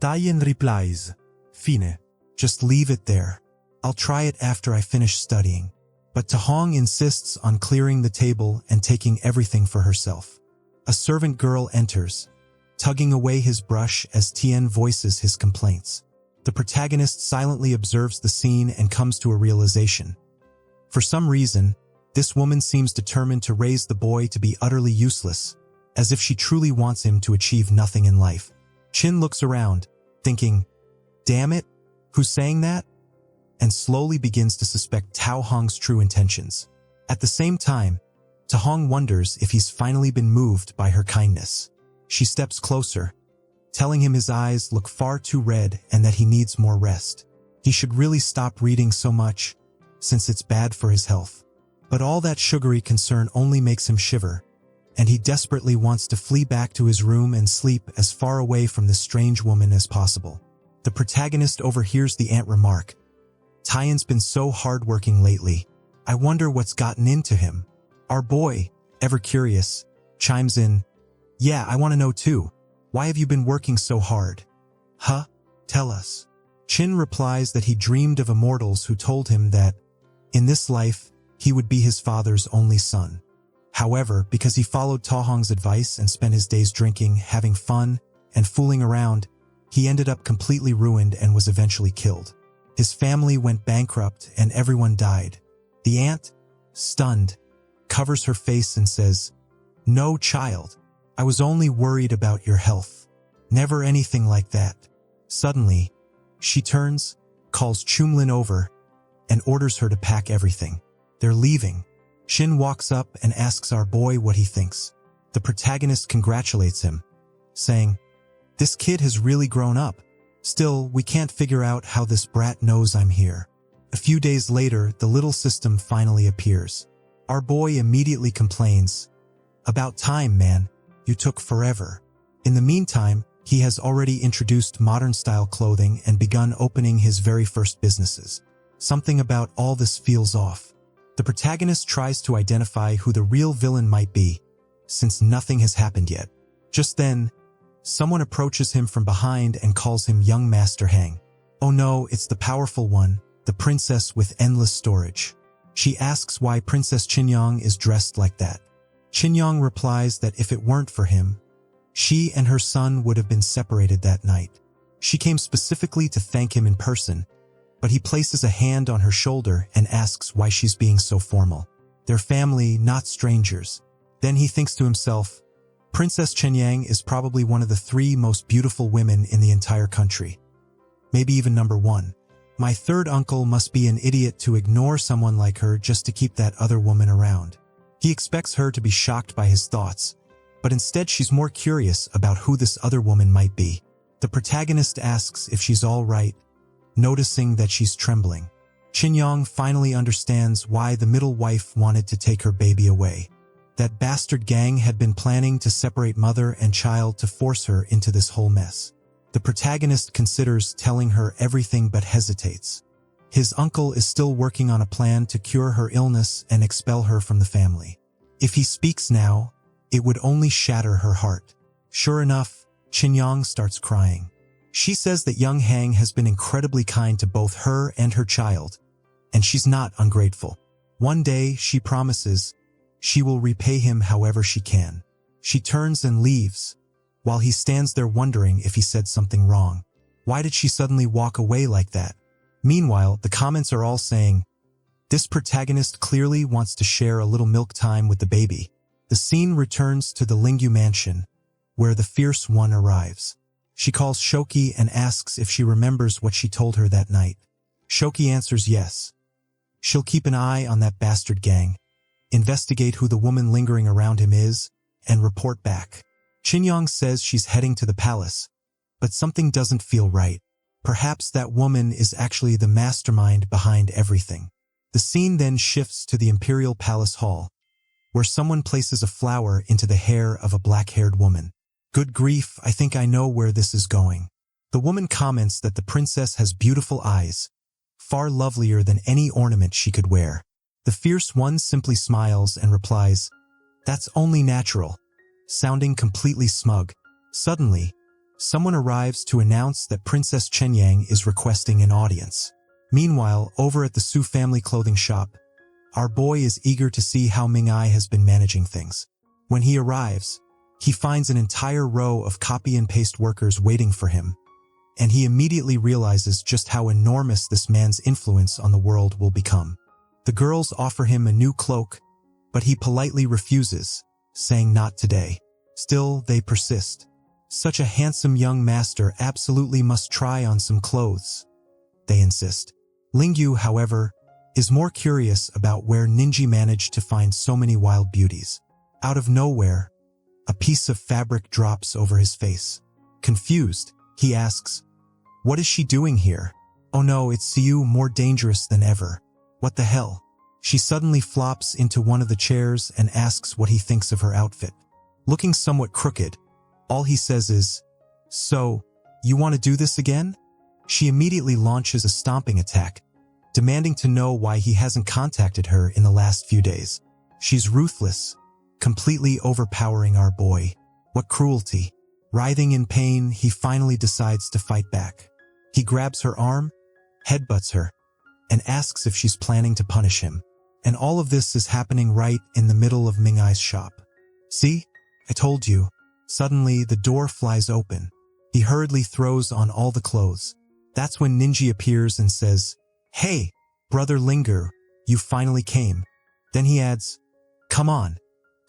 Tien replies, "Fine. Just leave it there. I'll try it after I finish studying." But Tahong insists on clearing the table and taking everything for herself. A servant girl enters, tugging away his brush as Tien voices his complaints. The protagonist silently observes the scene and comes to a realization. For some reason, this woman seems determined to raise the boy to be utterly useless, as if she truly wants him to achieve nothing in life. Qin looks around, thinking, "Damn it, who's saying that?" and slowly begins to suspect Tao Hong's true intentions. At the same time, Tahong wonders if he's finally been moved by her kindness. She steps closer, telling him his eyes look far too red and that he needs more rest. He should really stop reading so much, since it's bad for his health. But all that sugary concern only makes him shiver, and he desperately wants to flee back to his room and sleep as far away from this strange woman as possible. The protagonist overhears the aunt remark, "Tien's been so hardworking lately. I wonder what's gotten into him." Our boy, ever curious, chimes in, "Yeah, I want to know too. Why have you been working so hard?" "Huh? Tell us." Qin replies that he dreamed of immortals who told him that, in this life, he would be his father's only son. However, because he followed Tahong's advice and spent his days drinking, having fun, and fooling around, he ended up completely ruined and was eventually killed. His family went bankrupt and everyone died. The aunt, stunned, covers her face and says, "No, child. I was only worried about your health. Never anything like that." Suddenly, she turns, calls Chumlin over, and orders her to pack everything. They're leaving. Shin walks up and asks our boy what he thinks. The protagonist congratulates him, saying, "This kid has really grown up. Still, we can't figure out how this brat knows I'm here." A few days later, the little system finally appears. Our boy immediately complains, "About time, man. You took forever." In the meantime, he has already introduced modern-style clothing and begun opening his very first businesses. Something about all this feels off. The protagonist tries to identify who the real villain might be, since nothing has happened yet. Just then, someone approaches him from behind and calls him young Master Hang. Oh no, it's the powerful one, the princess with endless storage. She asks why Princess Qinyang is dressed like that. Qinyang replies that if it weren't for him, she and her son would have been separated that night. She came specifically to thank him in person, but he places a hand on her shoulder and asks why she's being so formal. They're family, not strangers. Then he thinks to himself, Princess Qinyang is probably one of the 3 most beautiful women in the entire country. Maybe even number 1. My third uncle must be an idiot to ignore someone like her just to keep that other woman around. He expects her to be shocked by his thoughts, but instead she's more curious about who this other woman might be. The protagonist asks if she's all right, noticing that she's trembling. Qinyang finally understands why the middle wife wanted to take her baby away. That bastard gang had been planning to separate mother and child to force her into this whole mess. The protagonist considers telling her everything but hesitates. His uncle is still working on a plan to cure her illness and expel her from the family. If he speaks now, it would only shatter her heart. Sure enough, Qinyang starts crying. She says that young Hang has been incredibly kind to both her and her child, and she's not ungrateful. One day, she promises, she will repay him however she can. She turns and leaves, while he stands there wondering if he said something wrong. Why did she suddenly walk away like that? Meanwhile, the comments are all saying, this protagonist clearly wants to share a little milk time with the baby. The scene returns to the Lingyu mansion, where the fierce one arrives. She calls Shoki and asks if she remembers what she told her that night. Shoki answers yes. She'll keep an eye on that bastard gang, investigate who the woman lingering around him is, and report back. Qinyang says she's heading to the palace, but something doesn't feel right. Perhaps that woman is actually the mastermind behind everything. The scene then shifts to the Imperial Palace Hall, where someone places a flower into the hair of a black-haired woman. Good grief, I think I know where this is going. The woman comments that the princess has beautiful eyes, far lovelier than any ornament she could wear. The fierce one simply smiles and replies, "That's only natural," sounding completely smug. Suddenly, someone arrives to announce that Princess Chenyang is requesting an audience. Meanwhile, over at the Su family clothing shop, our boy is eager to see how Ming-ai has been managing things. When he arrives, he finds an entire row of copy-and-paste workers waiting for him, and he immediately realizes just how enormous this man's influence on the world will become. The girls offer him a new cloak, but he politely refuses, saying not today. Still, they persist. Such a handsome young master absolutely must try on some clothes, they insist. Lingyu, however, is more curious about where Ninji managed to find so many wild beauties. Out of nowhere, a piece of fabric drops over his face. Confused, he asks, "What is she doing here?" "Oh no, it's Siu, more dangerous than ever." "What the hell?" She suddenly flops into one of the chairs and asks what he thinks of her outfit. Looking somewhat crooked, all he says is, "So, you want to do this again?" She immediately launches a stomping attack, demanding to know why he hasn't contacted her in the last few days. She's ruthless, completely overpowering our boy. What cruelty. Writhing in pain, he finally decides to fight back. He grabs her arm, headbutts her, and asks if she's planning to punish him. And all of this is happening right in the middle of Ming-ai's shop. "See? I told you." Suddenly, the door flies open. He hurriedly throws on all the clothes. That's when Ninji appears and says, "Hey, brother Linger, you finally came." Then he adds, "Come on,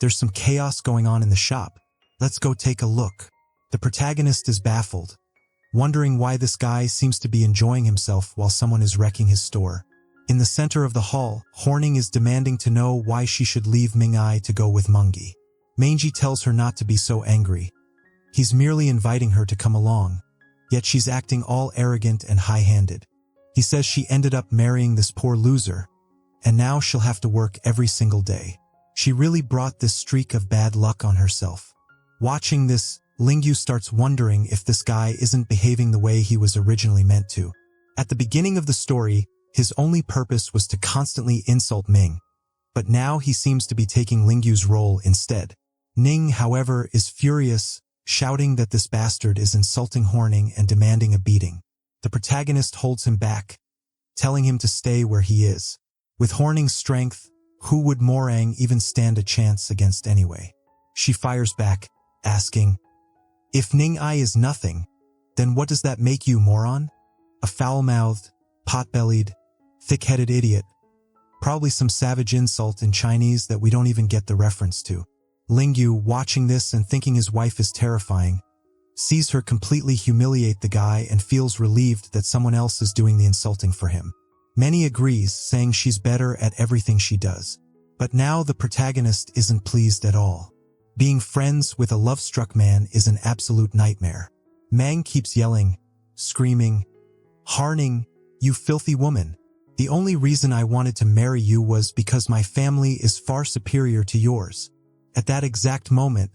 there's some chaos going on in the shop. Let's go take a look." The protagonist is baffled, wondering why this guy seems to be enjoying himself while someone is wrecking his store. In the center of the hall, Horning is demanding to know why she should leave Ming-ai to go with Mungi. Manji tells her not to be so angry. He's merely inviting her to come along, yet she's acting all arrogant and high-handed. He says she ended up marrying this poor loser, and now she'll have to work every single day. She really brought this streak of bad luck on herself. Watching this, Lingyu starts wondering if this guy isn't behaving the way he was originally meant to. At the beginning of the story, his only purpose was to constantly insult Ming, but now he seems to be taking Lingyu's role instead. Ning, however, is furious, shouting that this bastard is insulting Horning and demanding a beating. The protagonist holds him back, telling him to stay where he is. With Horning's strength, who would Morang even stand a chance against anyway? She fires back, asking, "If Ning-ai is nothing, then what does that make you, moron? A foul-mouthed, pot-bellied, thick-headed idiot." Probably some savage insult in Chinese that we don't even get the reference to. Lingyu, watching this and thinking his wife is terrifying, sees her completely humiliate the guy and feels relieved that someone else is doing the insulting for him. Many agrees, saying she's better at everything she does. But now the protagonist isn't pleased at all. Being friends with a love-struck man is an absolute nightmare. Mang keeps yelling, screaming, "Horning, you filthy woman. The only reason I wanted to marry you was because my family is far superior to yours." At that exact moment,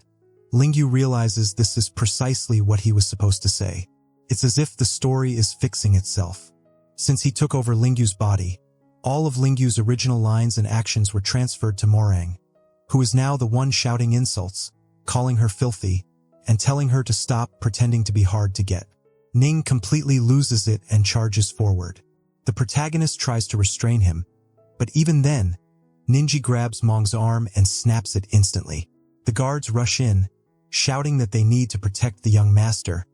Lingyu realizes this is precisely what he was supposed to say. It's as if the story is fixing itself. Since he took over Lingyu's body, all of Lingyu's original lines and actions were transferred to Morang, who is now the one shouting insults, calling her filthy, and telling her to stop pretending to be hard to get. Ning completely loses it and charges forward. The protagonist tries to restrain him, but even then, Ninji grabs Mong's arm and snaps it instantly. The guards rush in, shouting that they need to protect the young master,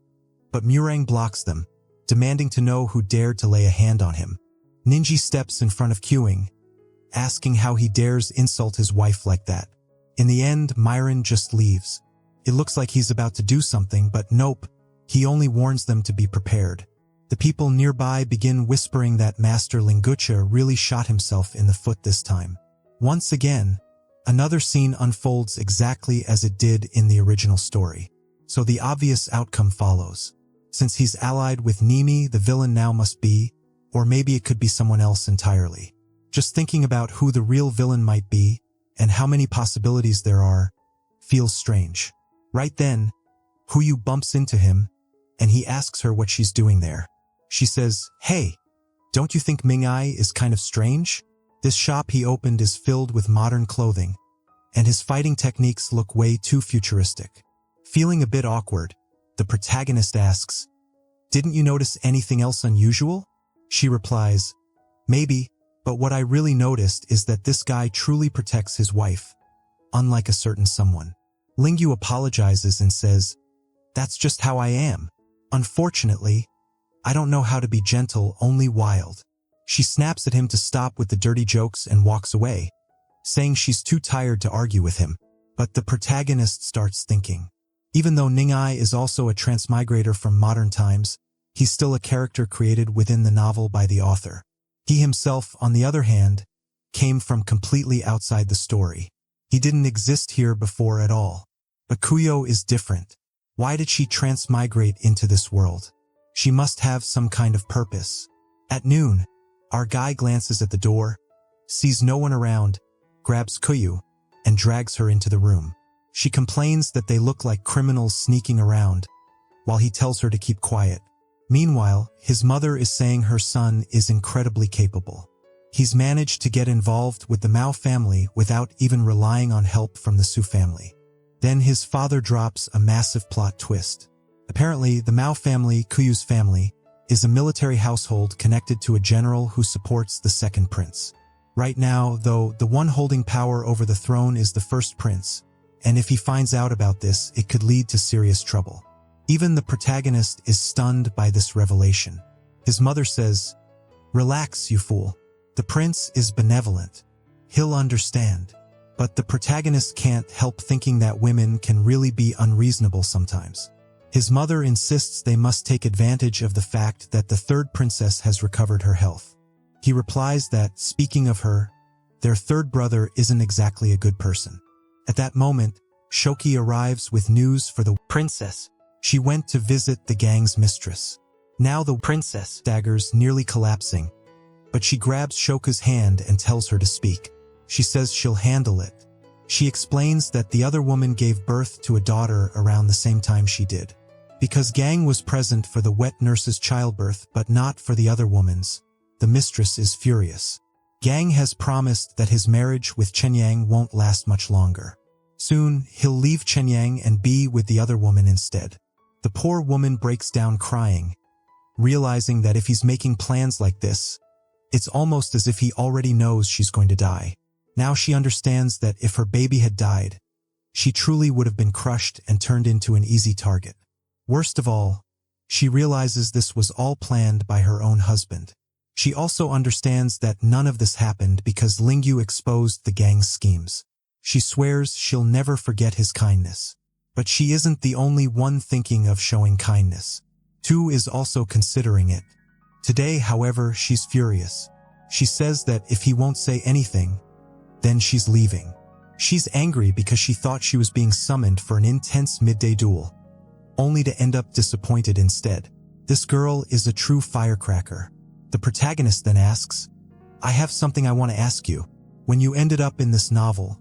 but Murang blocks them, demanding to know who dared to lay a hand on him. Ninji steps in front of Qing, asking how he dares insult his wife like that. In the end, Myron just leaves. It looks like he's about to do something, but nope, he only warns them to be prepared. The people nearby begin whispering that Master Lingucha really shot himself in the foot this time. Once again, another scene unfolds exactly as it did in the original story. So the obvious outcome follows. Since he's allied with Nimi, the villain now must be, or maybe it could be someone else entirely. Just thinking about who the real villain might be, and how many possibilities there are, feels strange. Right then, Huyu bumps into him, and he asks her what she's doing there. She says, "Hey, don't you think Ming'ai is kind of strange? This shop he opened is filled with modern clothing, and his fighting techniques look way too futuristic." Feeling a bit awkward, the protagonist asks, "Didn't you notice anything else unusual?" She replies, "Maybe, but what I really noticed is that this guy truly protects his wife, unlike a certain someone." Lingyu apologizes and says, "That's just how I am. Unfortunately, I don't know how to be gentle, only wild." She snaps at him to stop with the dirty jokes and walks away, saying she's too tired to argue with him. But the protagonist starts thinking. Even though Ning'ai is also a transmigrator from modern times, he's still a character created within the novel by the author. He himself, on the other hand, came from completely outside the story. He didn't exist here before at all. But Kuyo is different. Why did she transmigrate into this world? She must have some kind of purpose. At noon, our guy glances at the door, sees no one around, grabs Kuyo, and drags her into the room. She complains that they look like criminals sneaking around, while he tells her to keep quiet. Meanwhile, his mother is saying her son is incredibly capable. He's managed to get involved with the Mao family without even relying on help from the Su family. Then his father drops a massive plot twist. Apparently, the Mao family, Kuyu's family, is a military household connected to a general who supports the second prince. Right now, though, the one holding power over the throne is the first prince, and if he finds out about this, it could lead to serious trouble. Even the protagonist is stunned by this revelation. His mother says, "Relax, you fool. The prince is benevolent. He'll understand." But the protagonist can't help thinking that women can really be unreasonable sometimes. His mother insists they must take advantage of the fact that the third princess has recovered her health. He replies that, speaking of her, their third brother isn't exactly a good person. At that moment, Shoki arrives with news for the princess. She went to visit the gang's mistress. Now the princess staggers, nearly collapsing, but she grabs Shoka's hand and tells her to speak. She says she'll handle it. She explains that the other woman gave birth to a daughter around the same time she did. Because Gang was present for the wet nurse's childbirth but not for the other woman's, the mistress is furious. Gang has promised that his marriage with Chenyang won't last much longer. Soon, he'll leave Chenyang and be with the other woman instead. The poor woman breaks down crying, realizing that if he's making plans like this, it's almost as if he already knows she's going to die. Now she understands that if her baby had died, she truly would have been crushed and turned into an easy target. Worst of all, she realizes this was all planned by her own husband. She also understands that none of this happened because Lingyu exposed the gang's schemes. She swears she'll never forget his kindness. But she isn't the only one thinking of showing kindness. Tu is also considering it. Today, however, she's furious. She says that if he won't say anything, then she's leaving. She's angry because she thought she was being summoned for an intense midday duel, only to end up disappointed instead. This girl is a true firecracker. The protagonist then asks, "I have something I want to ask you. When you ended up in this novel,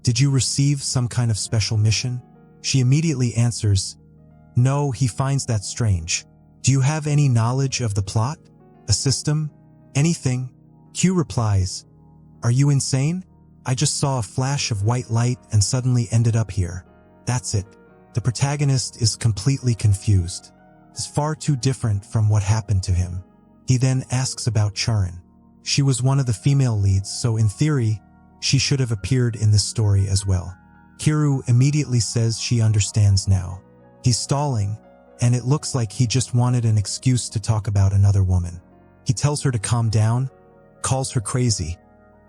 did you receive some kind of special mission?" She immediately answers, "No." He finds that strange. "Do you have any knowledge of the plot? A system? Anything?" Q replies, "Are you insane? I just saw a flash of white light and suddenly ended up here. That's it." The protagonist is completely confused. It's far too different from what happened to him. He then asks about Charin. She was one of the female leads, so in theory, she should have appeared in this story as well. Kiru immediately says she understands now. He's stalling, and it looks like he just wanted an excuse to talk about another woman. He tells her to calm down, calls her crazy,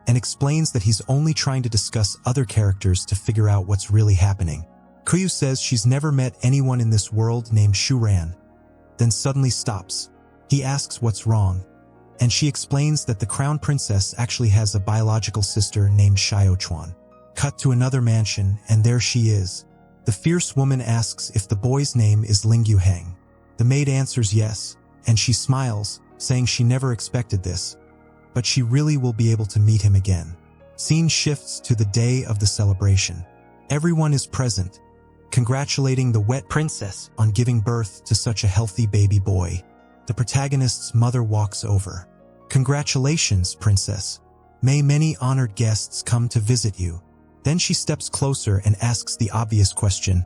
and explains that he's only trying to discuss other characters to figure out what's really happening. Kuyu says she's never met anyone in this world named Shuran, then suddenly stops. He asks what's wrong, and she explains that the crown princess actually has a biological sister named Xiaochuan. Cut to another mansion, and there she is. The fierce woman asks if the boy's name is Lingyu Heng. The maid answers yes, and she smiles, saying she never expected this, but she really will be able to meet him again. Scene shifts to the day of the celebration. Everyone is present, congratulating the wet princess on giving birth to such a healthy baby boy. The protagonist's mother walks over. "Congratulations, princess. May many honored guests come to visit you." Then she steps closer and asks the obvious question,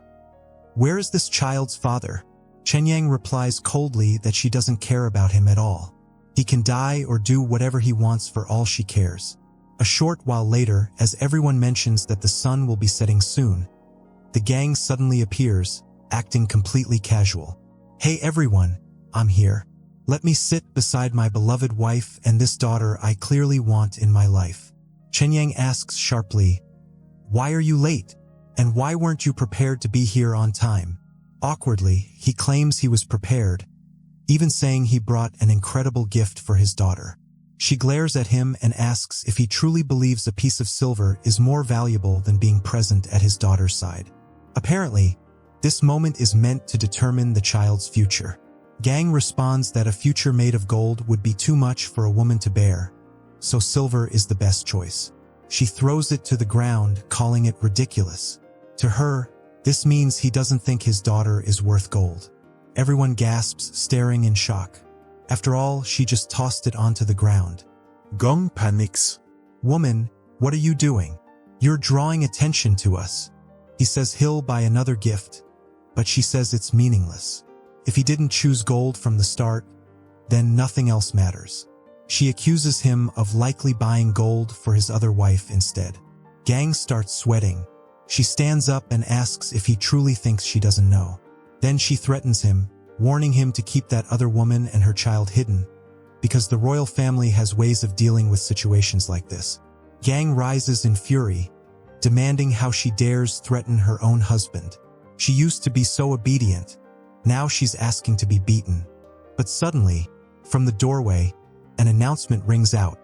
"Where is this child's father?" Xiang replies coldly that she doesn't care about him at all. He can die or do whatever he wants for all she cares. A short while later, as everyone mentions that the sun will be setting soon, the gang suddenly appears, acting completely casual. "Hey everyone, I'm here. Let me sit beside my beloved wife and this daughter I clearly want in my life." Xiang asks sharply, "Why are you late? And why weren't you prepared to be here on time?" Awkwardly, he claims he was prepared, even saying he brought an incredible gift for his daughter. She glares at him and asks if he truly believes a piece of silver is more valuable than being present at his daughter's side. Apparently, this moment is meant to determine the child's future. Gang responds that a future made of gold would be too much for a woman to bear, so silver is the best choice. She throws it to the ground, calling it ridiculous. To her, this means he doesn't think his daughter is worth gold. Everyone gasps, staring in shock. After all, she just tossed it onto the ground. Gong panics. "Woman, what are you doing? You're drawing attention to us." He says he'll buy another gift, but she says it's meaningless. If he didn't choose gold from the start, then nothing else matters. She accuses him of likely buying gold for his other wife instead. Gang starts sweating. She stands up and asks if he truly thinks she doesn't know. Then she threatens him, warning him to keep that other woman and her child hidden, because the royal family has ways of dealing with situations like this. Gang rises in fury, demanding how she dares threaten her own husband. She used to be so obedient. Now she's asking to be beaten. But suddenly, from the doorway, an announcement rings out.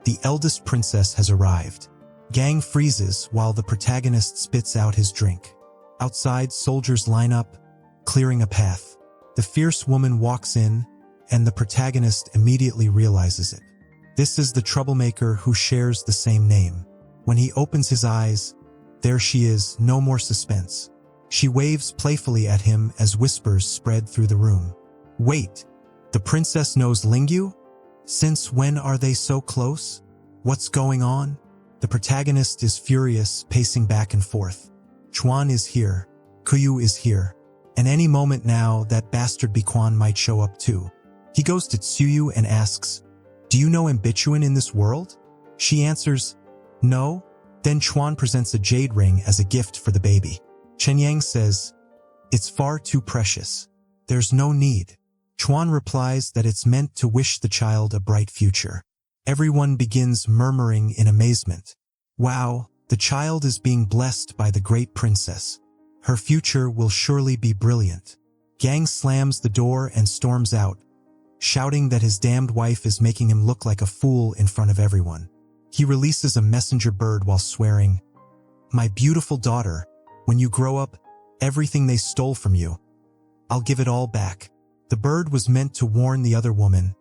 The eldest princess has arrived. Gang freezes while the protagonist spits out his drink. Outside, soldiers line up, clearing a path. The fierce woman walks in, and the protagonist immediately realizes it. This is the troublemaker who shares the same name. When he opens his eyes, there she is, no more suspense. She waves playfully at him as whispers spread through the room. "Wait, the princess knows Lingyu? Since when are they so close? What's going on?" The protagonist is furious, pacing back and forth. Chuan is here. Kuyu is here. And any moment now, that bastard Biquan might show up too. He goes to Tsuyu and asks, "Do you know Ambituan in this world?" She answers, "No." Then Chuan presents a jade ring as a gift for the baby. Xiang says, "It's far too precious. There's no need." Chuan replies that it's meant to wish the child a bright future. Everyone begins murmuring in amazement. Wow, the child is being blessed by the great princess. Her future will surely be brilliant. Gang slams the door and storms out, shouting that his damned wife is making him look like a fool in front of everyone. He releases a messenger bird while swearing, "My beautiful daughter, when you grow up, everything they stole from you, I'll give it all back." The bird was meant to warn the other woman,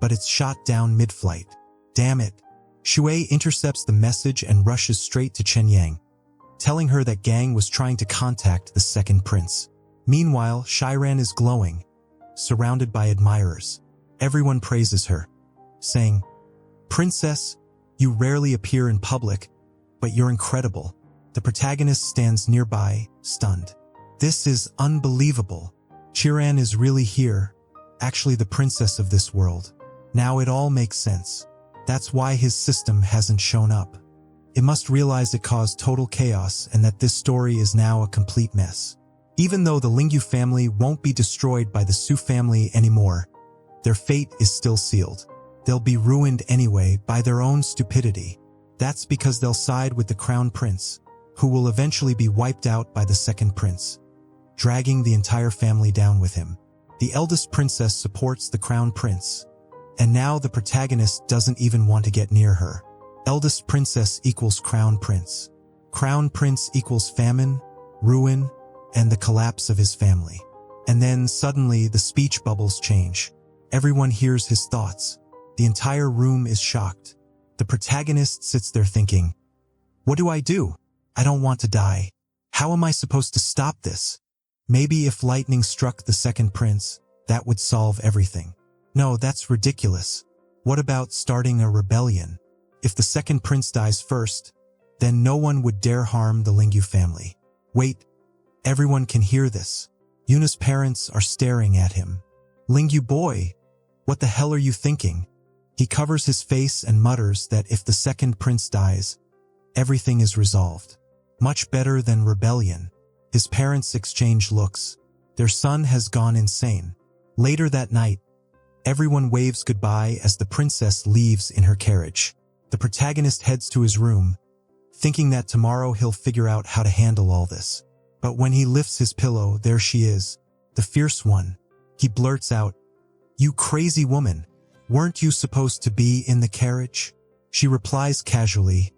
but it's shot down mid-flight. Damn it. Shui intercepts the message and rushes straight to Xiang, telling her that Gang was trying to contact the second prince. Meanwhile, Shiran is glowing, surrounded by admirers. Everyone praises her, saying, "Princess, you rarely appear in public, but you're incredible." The protagonist stands nearby, stunned. "This is unbelievable. Chiran is really here, actually the princess of this world. Now it all makes sense. That's why his system hasn't shown up. It must realize it caused total chaos and that this story is now a complete mess. Even though the Lingyu family won't be destroyed by the Su family anymore, their fate is still sealed. They'll be ruined anyway by their own stupidity. That's because they'll side with the crown prince, who will eventually be wiped out by the second prince, dragging the entire family down with him. The eldest princess supports the crown prince, and now the protagonist doesn't even want to get near her. Eldest princess equals crown prince. Crown prince equals famine, ruin, and the collapse of his family. And then suddenly the speech bubbles change. Everyone hears his thoughts. The entire room is shocked. The protagonist sits there thinking, what do? I don't want to die. How am I supposed to stop this? Maybe if lightning struck the second prince, that would solve everything. No, that's ridiculous. What about starting a rebellion? If the second prince dies first, then no one would dare harm the Lingyu family. Wait, everyone can hear this. Yuna's parents are staring at him. Lingyu boy, what the hell are you thinking? He covers his face and mutters that if the second prince dies, everything is resolved. Much better than rebellion. His parents exchange looks. Their son has gone insane. Later that night, everyone waves goodbye as the princess leaves in her carriage. The protagonist heads to his room, thinking that tomorrow he'll figure out how to handle all this. But when he lifts his pillow, there she is, the fierce one. He blurts out, "You crazy woman, weren't you supposed to be in the carriage?" She replies casually,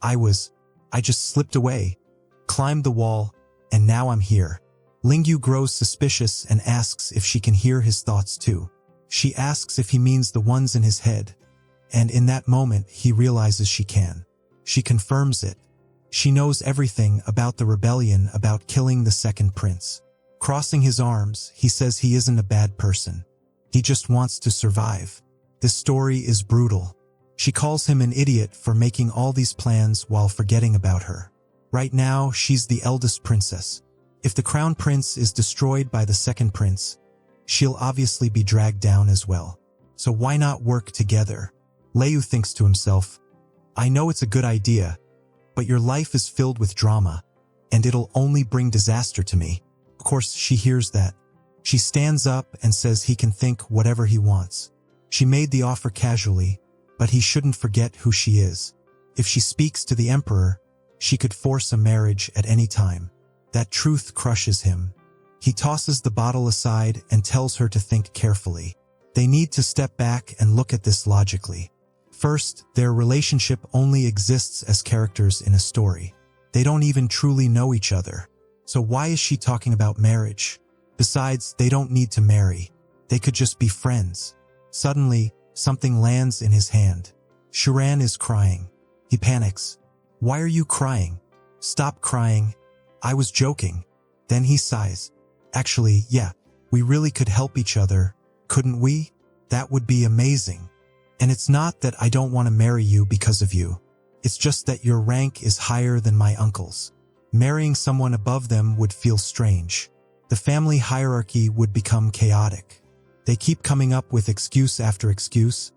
I just slipped away, climbed the wall, and now I'm here." Lingyu grows suspicious and asks if she can hear his thoughts too. She asks if he means the ones in his head, and in that moment he realizes she can. She confirms it. She knows everything about the rebellion, about killing the second prince. Crossing his arms, he says he isn't a bad person. He just wants to survive. This story is brutal. She calls him an idiot for making all these plans while forgetting about her. Right now, she's the eldest princess. If the crown prince is destroyed by the second prince, she'll obviously be dragged down as well. So why not work together? Leu thinks to himself, I know it's a good idea, but your life is filled with drama, and it'll only bring disaster to me. Of course, she hears that. She stands up and says he can think whatever he wants. She made the offer casually, but he shouldn't forget who she is. If she speaks to the emperor, she could force a marriage at any time. That truth crushes him. He tosses the bottle aside and tells her to think carefully. They need to step back and look at this logically. First, their relationship only exists as characters in a story. They don't even truly know each other. So why is she talking about marriage? Besides, they don't need to marry. They could just be friends. Suddenly, something lands in his hand. Shiran is crying. He panics. Why are you crying? Stop crying. I was joking. Then he sighs. Actually, yeah, we really could help each other, couldn't we? That would be amazing. And it's not that I don't want to marry you because of you. It's just that your rank is higher than my uncle's. Marrying someone above them would feel strange. The family hierarchy would become chaotic. They keep coming up with excuse after excuse,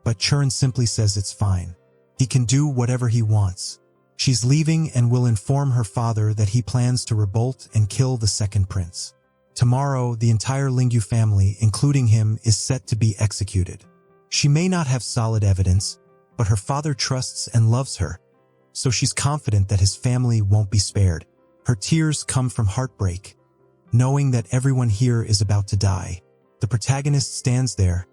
but Churn simply says it's fine. He can do whatever he wants. She's leaving and will inform her father that he plans to revolt and kill the second prince. Tomorrow, the entire Lingyu family, including him, is set to be executed. She may not have solid evidence, but her father trusts and loves her, so she's confident that his family won't be spared. Her tears come from heartbreak, knowing that everyone here is about to die. The protagonist stands there,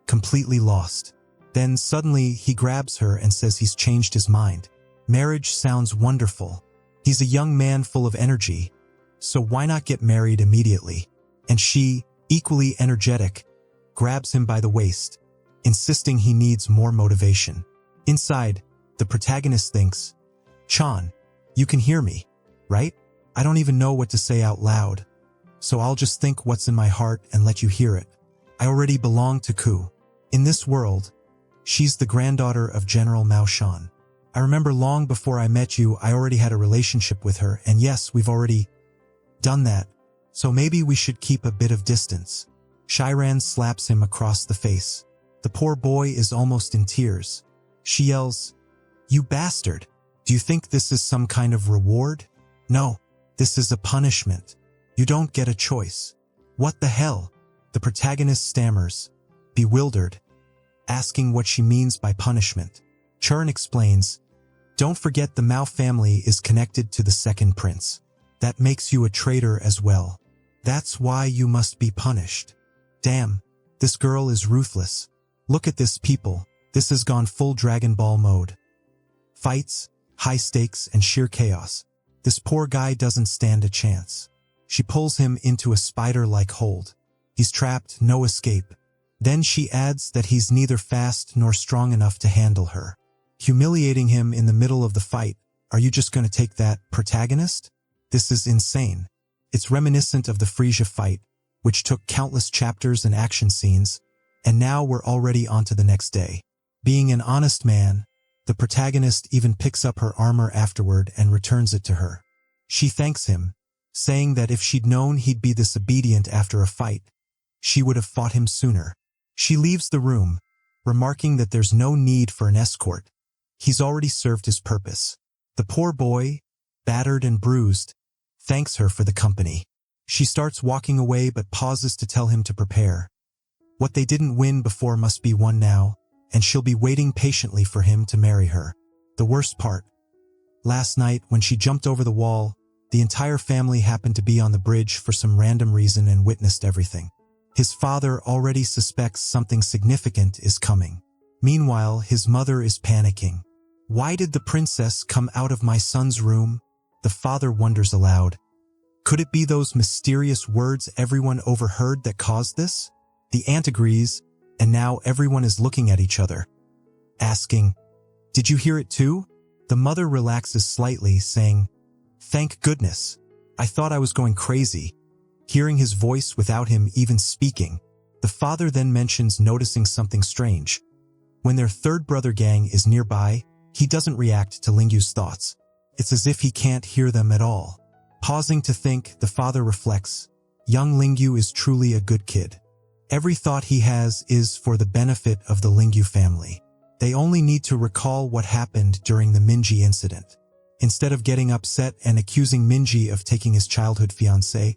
completely lost. Then suddenly he grabs her and says he's changed his mind. Marriage sounds wonderful. He's a young man full of energy, so why not get married immediately? And she, equally energetic, grabs him by the waist, insisting he needs more motivation. Inside, the protagonist thinks, Chan, you can hear me, right? I don't even know what to say out loud, so I'll just think what's in my heart and let you hear it. I already belong to Ku. In this world, she's the granddaughter of General Mao Shan. I remember long before I met you, I already had a relationship with her, and yes, we've already done that, so maybe we should keep a bit of distance. Shiran slaps him across the face. The poor boy is almost in tears. She yells, You bastard! Do you think this is some kind of reward? No, this is a punishment. You don't get a choice. What the hell? The protagonist stammers, bewildered, asking what she means by punishment. Churn explains, Don't forget the Mao family is connected to the second prince. That makes you a traitor as well. That's why you must be punished. Damn, this girl is ruthless. Look at this, people. This has gone full Dragon Ball mode. Fights, high stakes, and sheer chaos. This poor guy doesn't stand a chance. She pulls him into a spider-like hold. He's trapped, no escape. Then she adds that he's neither fast nor strong enough to handle her, humiliating him in the middle of the fight. Are you just going to take that, protagonist? This is insane. It's reminiscent of the Frisia fight, which took countless chapters and action scenes, and now we're already on to the next day. Being an honest man, the protagonist even picks up her armor afterward and returns it to her. She thanks him, saying that if she'd known he'd be this obedient after a fight, she would have fought him sooner. She leaves the room, remarking that there's no need for an escort. He's already served his purpose. The poor boy, battered and bruised, thanks her for the company. She starts walking away but pauses to tell him to prepare. What they didn't win before must be won now, and she'll be waiting patiently for him to marry her. The worst part. Last night, when she jumped over the wall, the entire family happened to be on the bridge for some random reason and witnessed everything. His father already suspects something significant is coming. Meanwhile, his mother is panicking. Why did the princess come out of my son's room? The father wonders aloud. Could it be those mysterious words everyone overheard that caused this? The aunt agrees, and now everyone is looking at each other, asking, "Did you hear it too?" The mother relaxes slightly, saying, "Thank goodness. I thought I was going crazy," hearing his voice without him even speaking. The father then mentions noticing something strange. When their third brother gang is nearby, he doesn't react to Lingyu's thoughts. It's as if he can't hear them at all. Pausing to think, the father reflects, young Lingyu is truly a good kid. Every thought he has is for the benefit of the Lingyu family. They only need to recall what happened during the Minji incident. Instead of getting upset and accusing Minji of taking his childhood fiancé,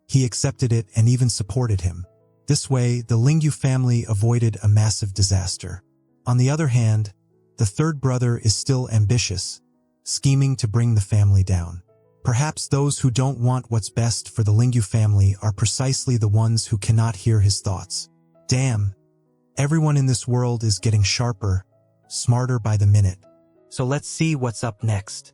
he accepted it and even supported him. This way, the Lingyu family avoided a massive disaster. On the other hand, the third brother is still ambitious, scheming to bring the family down. Perhaps those who don't want what's best for the Lingyu family are precisely the ones who cannot hear his thoughts. Damn, everyone in this world is getting sharper, smarter by the minute. So let's see what's up next.